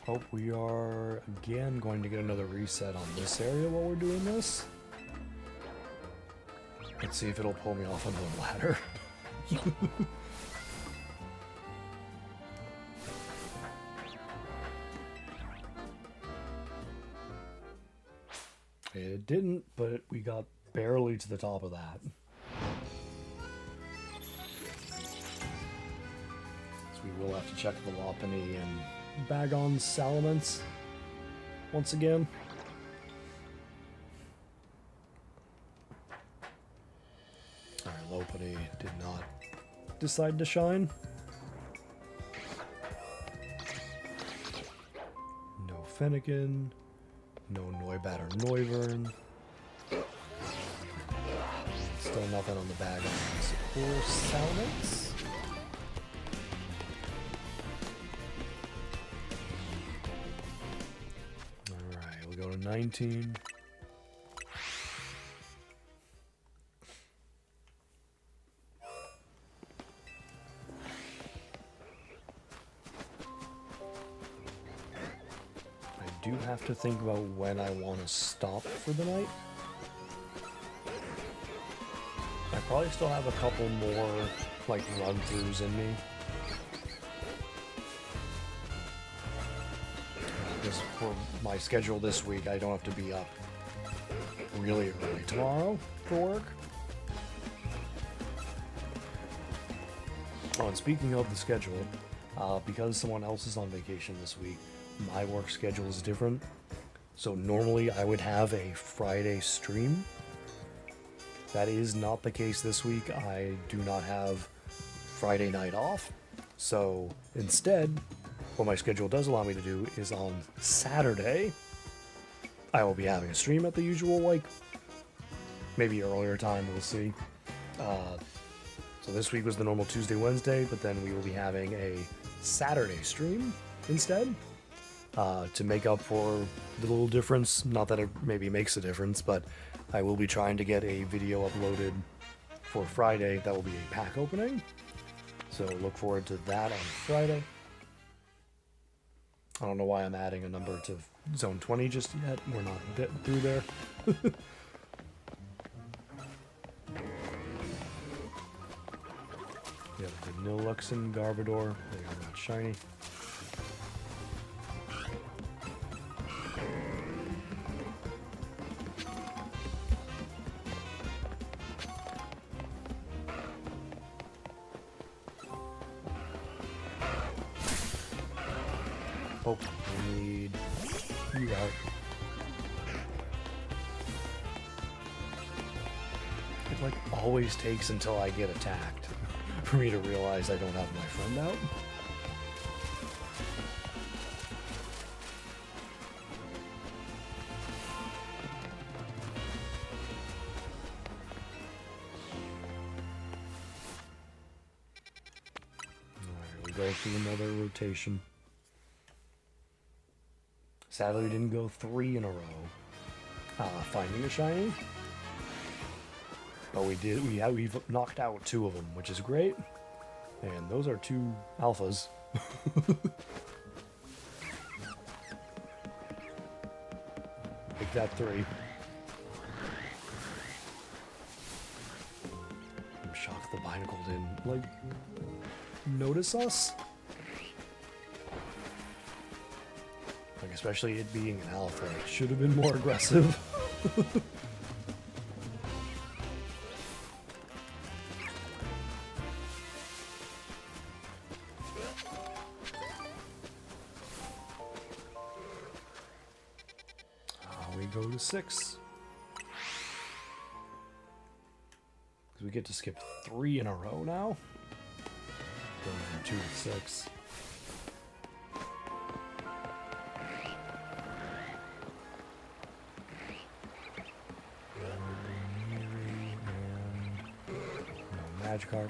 Hope we are again going to get another reset on this area while we're doing this. Let's see if it'll pull me off onto the ladder. It didn't, but we got barely to the top of that. So we will have to check the Lopunny and Bagon Salamence once again. Alright, Lopunny did not decide to shine. No Fennekin, no Noibat or Noivern. Still nothing on the Bagons or Salamence. Go to 19. I do have to think about when I want to stop for the night. I probably still have a couple more like run-throughs in me. Because for my schedule this week, I don't have to be up really early tomorrow for work. Oh, and speaking of the schedule, because someone else is on vacation this week, my work schedule is different. So normally I would have a Friday stream. That is not the case this week. I do not have Friday night off. So instead, what my schedule does allow me to do is on Saturday, I will be having a stream at the usual, like, maybe earlier time, we'll see. So this week was the normal Tuesday, Wednesday, but then we will be having a Saturday stream instead, to make up for the little difference. Not that it maybe makes a difference, but I will be trying to get a video uploaded for Friday that will be a pack opening. So look forward to that on Friday. I don't know why I'm adding a number to Zone 20 just yet. We're not through there. We have the Nilux and Garbodor. They are not shiny. Oh, we need you out. It like always takes until I get attacked for me to realize I don't have my friend out. Alright, we go through another rotation. Sadly, we didn't go 3 in a row. Finding a shiny. But we've knocked out 2 of them, which is great. And those are 2 alphas. Make that 3. I'm shocked the Binacle didn't, like, notice us. Like, especially it being an alpha, it should have been more aggressive. We go to 6. Because we get to skip 3 in a row now. Going from 2 to 6. Magikarp.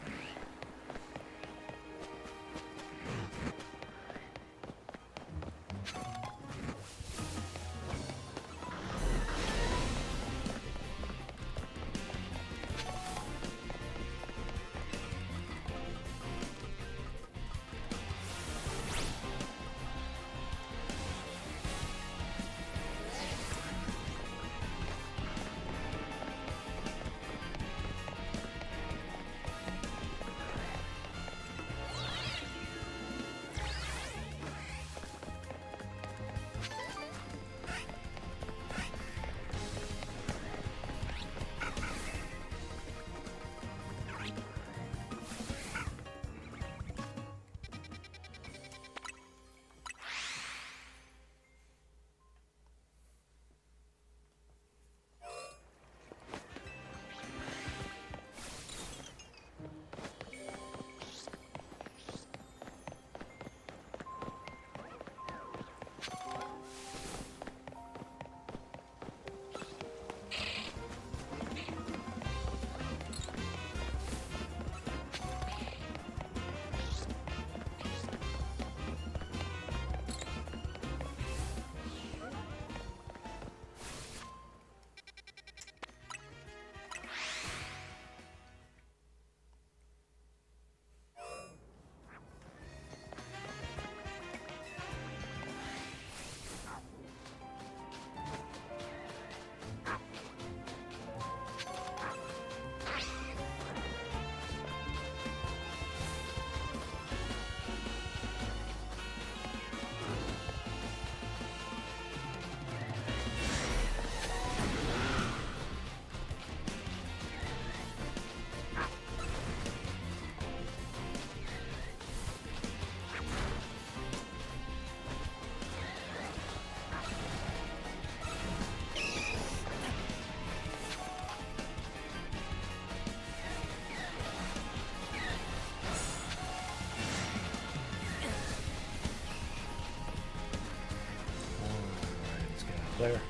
There.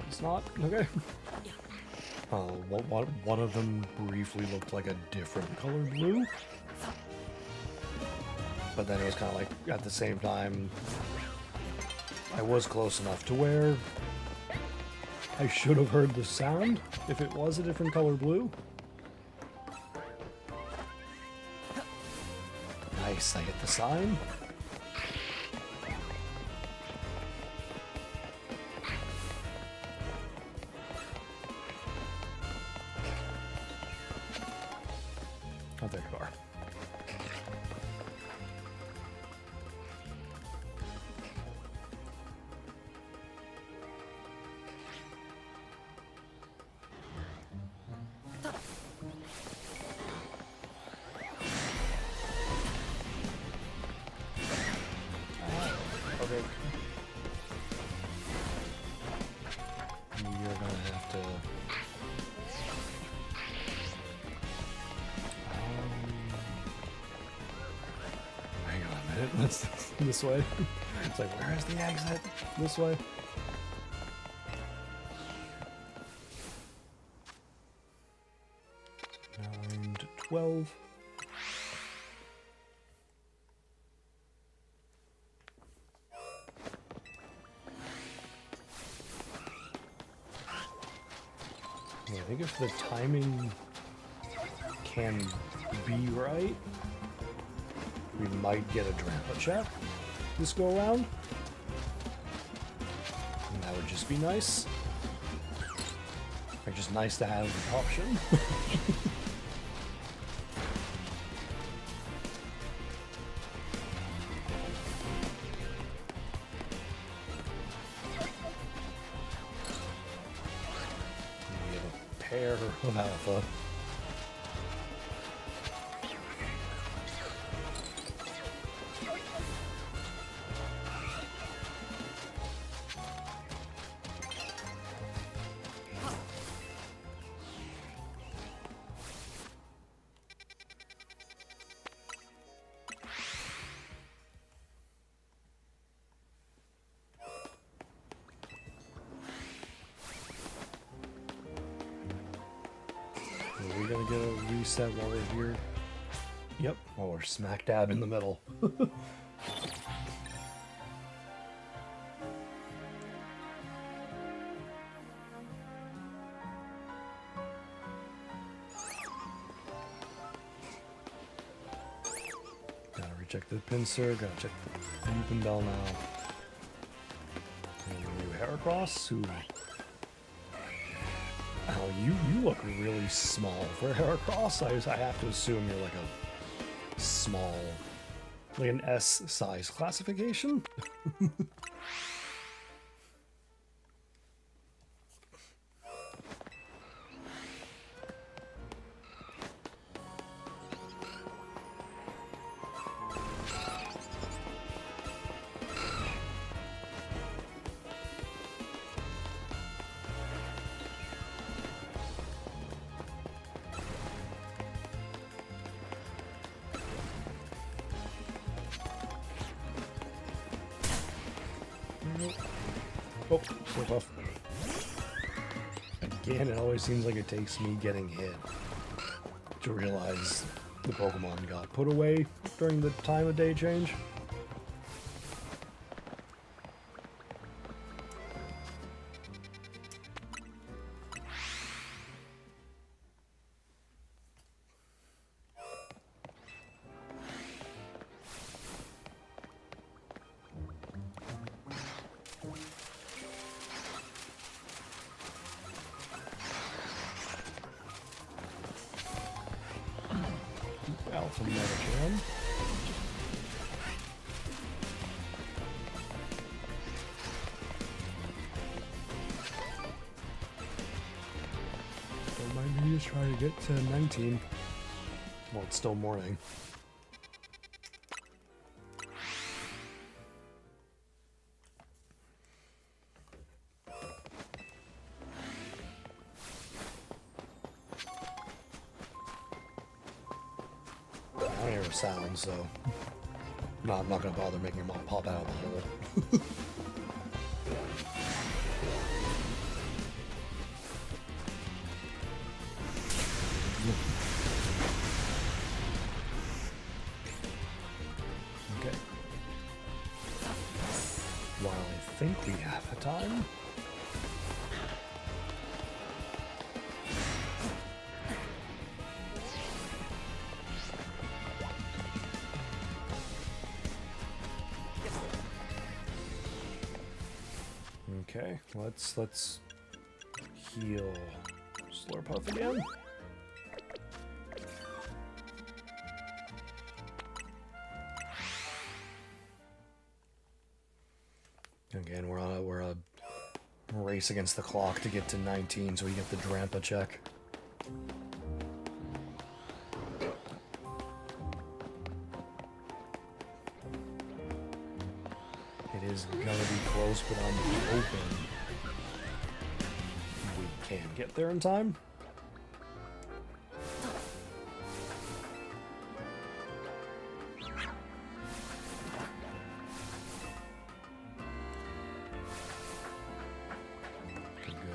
It's not? Okay. One of them briefly looked like a different color blue. But then it was kind of like, at the same time, I was close enough to where I should have heard the sound if it was a different color blue. Nice, I hit the sign. Oh, there you are. Okay. You're gonna have to... hang on a minute, let's this way. It's like, where is the exit? This way. Nine to 12. I think if the timing can be right, we might get a Drampa check this go around. And that would just be nice. Like, just nice to have the option. Pair of alpha. Are we gonna get a reset while we're here? Yep. Oh, we're smack dab in the middle. Gotta recheck the pincer, gotta check the Weeping Bell now. And the new Heracross, who... Oh, you look really small for Heracross. I have to assume you're like a small, like an S size classification. Oh, slip off. Again, it always seems like it takes me getting hit to realize the Pokemon got put away during the time of day change. Alpha Metachan. Don't mind me just trying to get to 19. Well, it's still morning. I don't hear a sound, so I'm not gonna bother making your mom pop out of the hole. Okay. While I think we have the time. Okay, let's heal Slurpuff again. Again, we're a race against the clock to get to 19 so we get the Drampa check. It is gonna be close, but I'm hoping we can get there in time.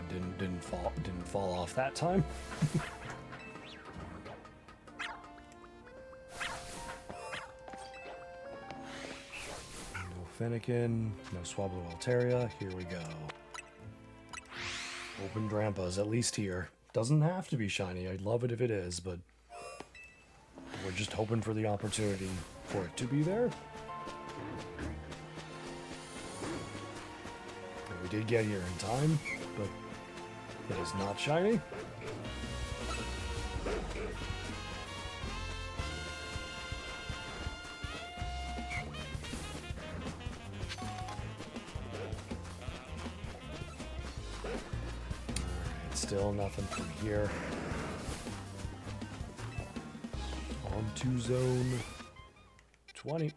Good, didn't fall off that time. Finnegan, no Swablu Altaria, here we go. Open Drampas, at least here. Doesn't have to be shiny, I'd love it if it is, but we're just hoping for the opportunity for it to be there. And we did get here in time, but it is not shiny. Still nothing from here. On to zone 20.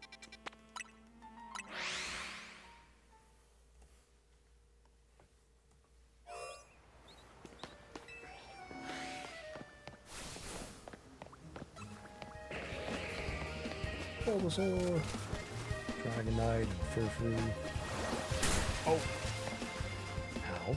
Bulbasaur, Dragonite, and Furfrou. Oh! Ow.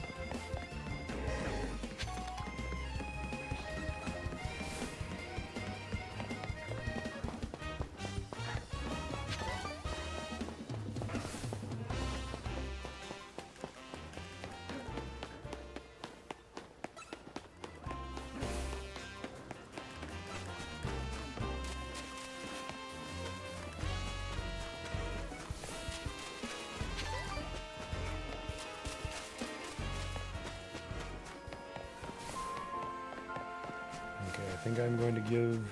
I think I'm going to give...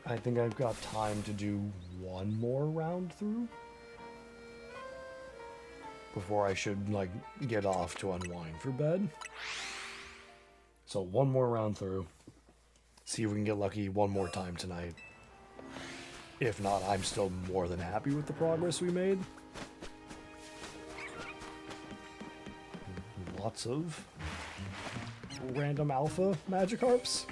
I think I've got time to do one more round through before I should, like, get off to unwind for bed. So one more round through. See if we can get lucky one more time tonight. If not, I'm still more than happy with the progress we made. Lots of random alpha Magikarps.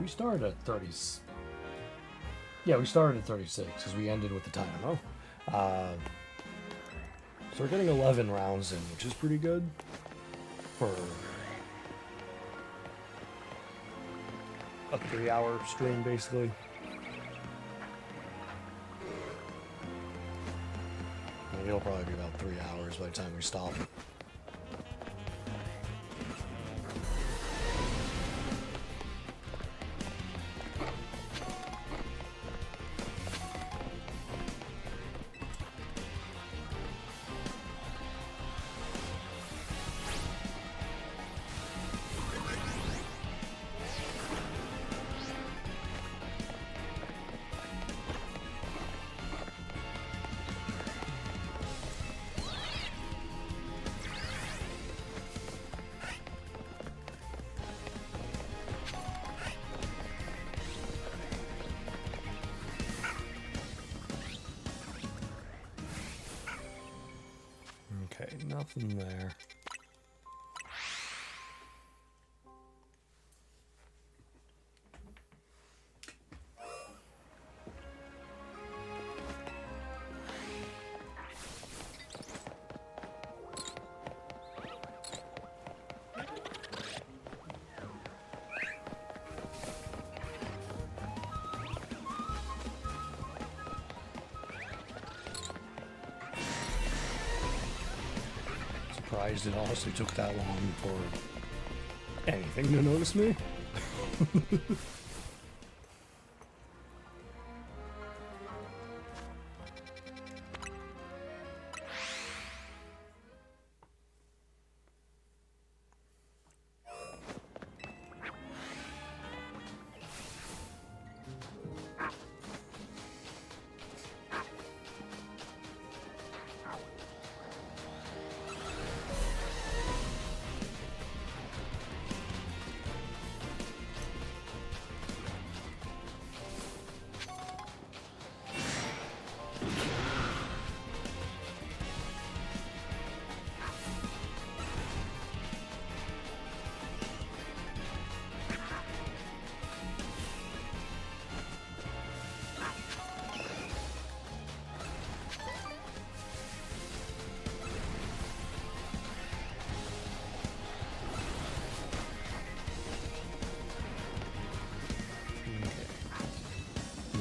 We started at 30. Yeah, we started at 36 because we ended with the Dynamo. So we're getting 11 rounds in, which is pretty good for a 3-hour stream, basically. It'll probably be about 3 hours by the time we stop. Okay, nothing there. surprised it honestly took that long for anything to notice me.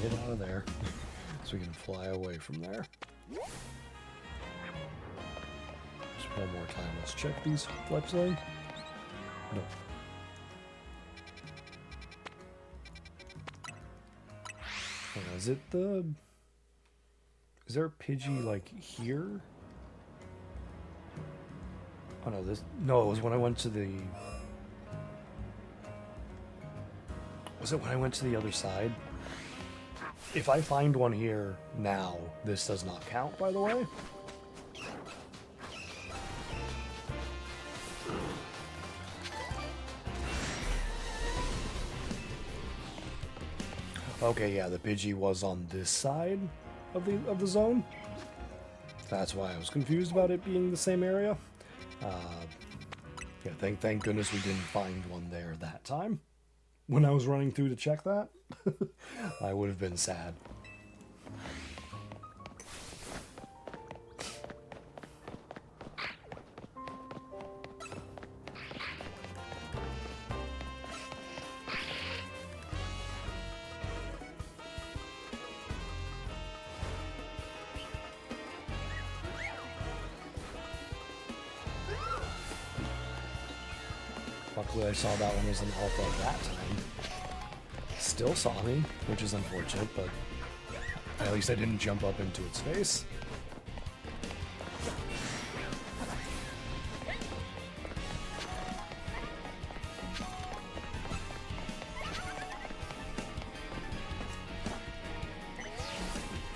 Get out of there so we can fly away from there. Just one more time. Let's check these flips in. No. Is it the... Is there a Pidgey, like, here? Oh, no, this... No, it was when I went to the... Was it when I went to the other side? If I find one here now, this does not count, by the way. Okay, yeah, the Pidgey was on this side of the zone. That's why I was confused about it being the same area. Yeah, thank goodness we didn't find one there that time. When I was running through to check that, I would have been sad. Luckily I saw that one was an alpha at that time. Still saw me, which is unfortunate, but at least I didn't jump up into its face.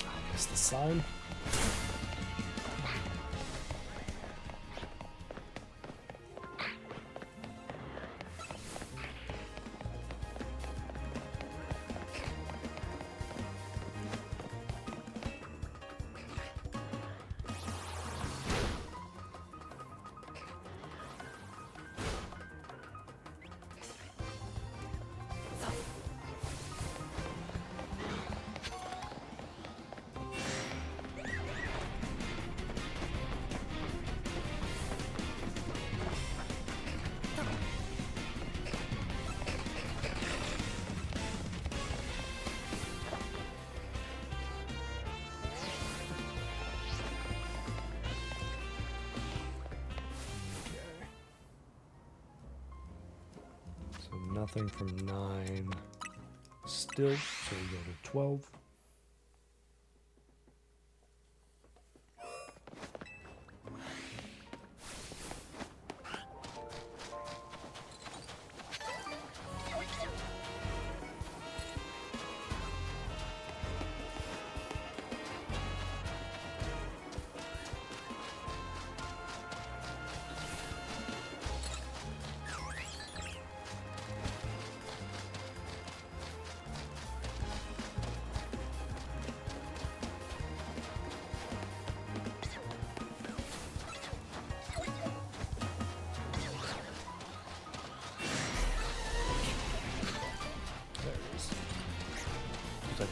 I missed the sign. Nothing from 9 still, so we go to 12.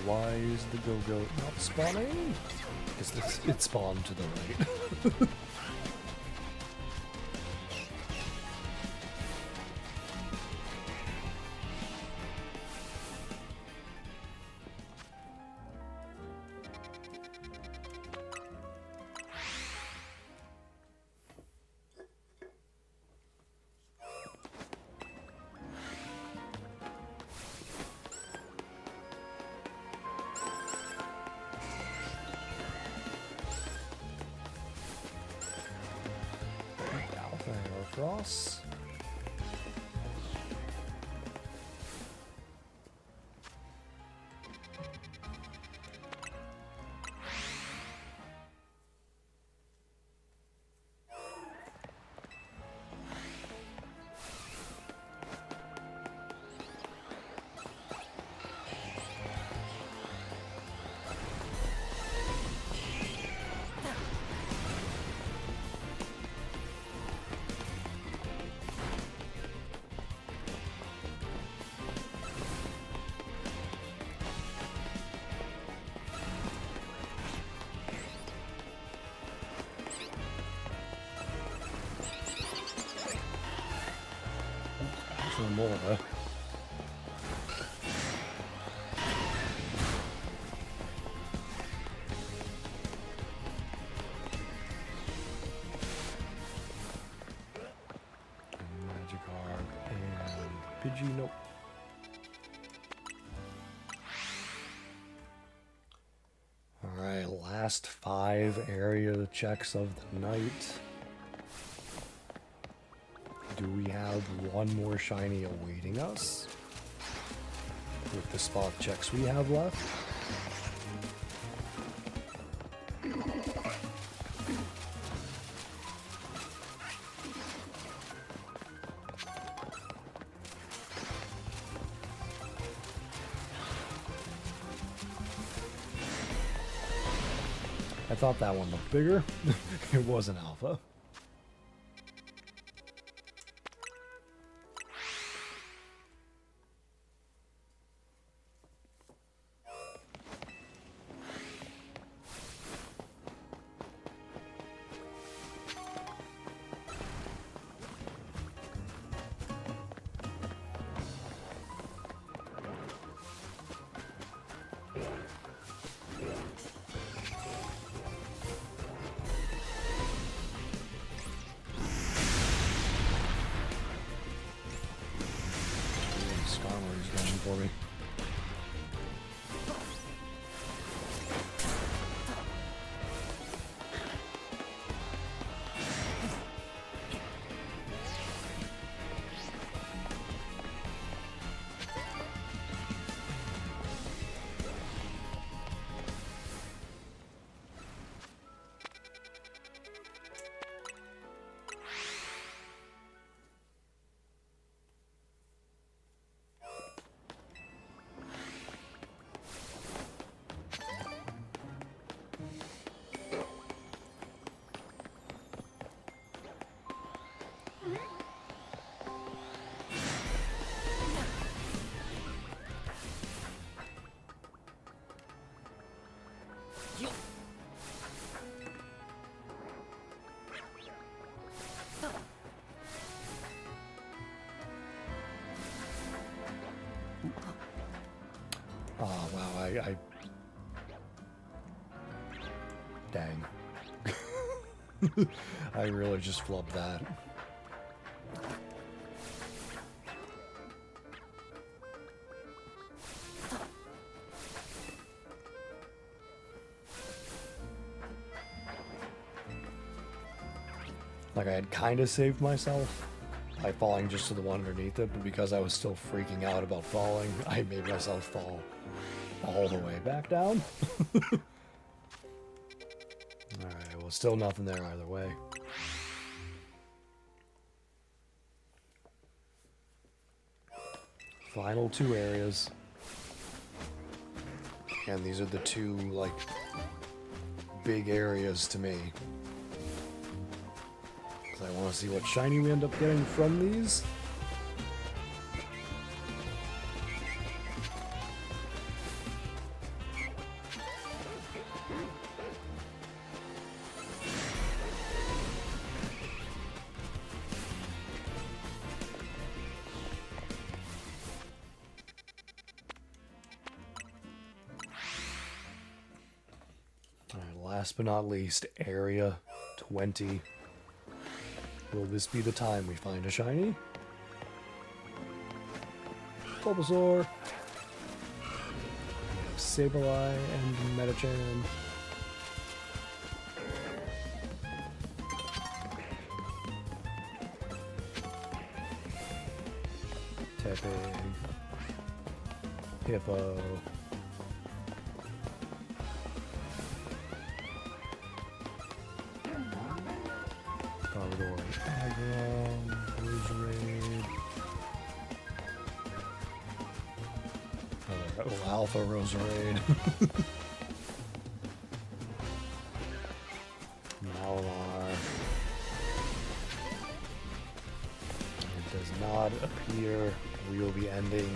Why is the go-go not spawning? Because it spawned to the right. across. More. Magikarp and Pidgey, nope. Alright, last 5 area checks of the night. Do we have one more shiny awaiting us? With the spot checks we have left? I thought that one looked bigger. It was an alpha. For me. Oh, wow, I dang. I really just flubbed that. Like, I had kind of saved myself by falling just to the one underneath it, but because I was still freaking out about falling, I made myself fall all the way back down. Alright, well, still nothing there either way. Final 2 areas. And these are the 2, like, big areas to me. I want to see what shiny we end up getting from these. Alright, last but not least, Area 20. Will this be the time we find a shiny? Bulbasaur, Sableye, and Metachan. Pig. Hippo. Corridor. Diagram. Roserade. Oh, Alpha Roserade. Malamar. It does not appear we will be ending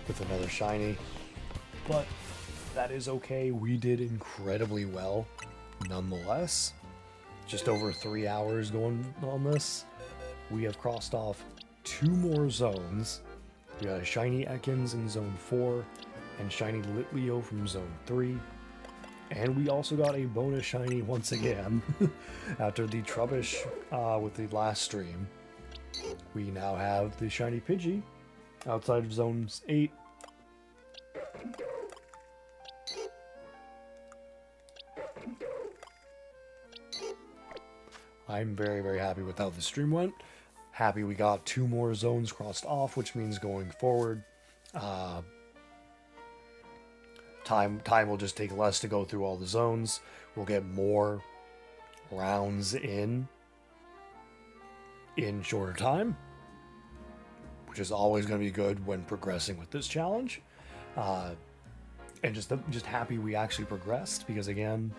with another shiny, but that is okay. We did incredibly well nonetheless. Just over 3 hours going on this. We have crossed off 2 more zones. We got a shiny Ekans in zone 4 and shiny Litleo from zone 3. And we also got a bonus shiny once again after the Trubbish with the last stream. We now have the shiny Pidgey outside of zones 8. I'm very, very happy with how the stream went. Happy we got 2 more zones crossed off, which means going forward, time will just take less to go through all the zones. We'll get more rounds in shorter time, which is always going to be good when progressing with this challenge. And just happy we actually progressed, because again,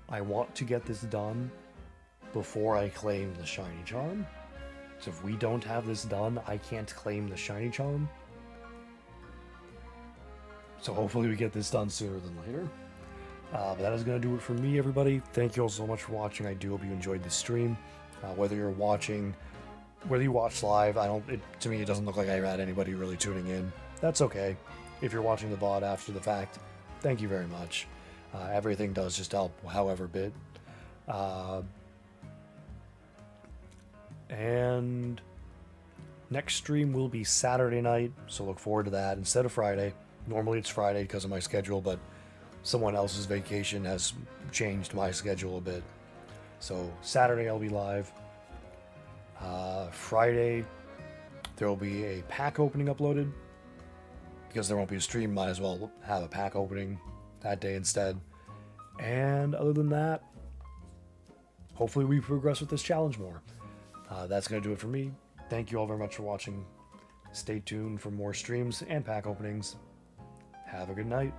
I want to get this done before I claim the shiny charm. So if we don't have this done, I can't claim the shiny charm. So hopefully we get this done sooner than later. But that is going to do it for me, everybody. Thank you all so much for watching. I do hope you enjoyed this stream. Whether you watch live, to me it doesn't look like I've had anybody really tuning in. That's okay. If you're watching the VOD after the fact, thank you very much. Everything does just help however bit. And next stream will be Saturday night, so look forward to that instead of Friday. Normally it's Friday because of my schedule, but someone else's vacation has changed my schedule a bit. So Saturday I'll be live. Friday there will be a pack opening uploaded. Because there won't be a stream, might as well have a pack opening that day instead. And other than that, hopefully we progress with this challenge more. That's going to do it for me. Thank you all very much for watching. Stay tuned for more streams and pack openings. Have a good night.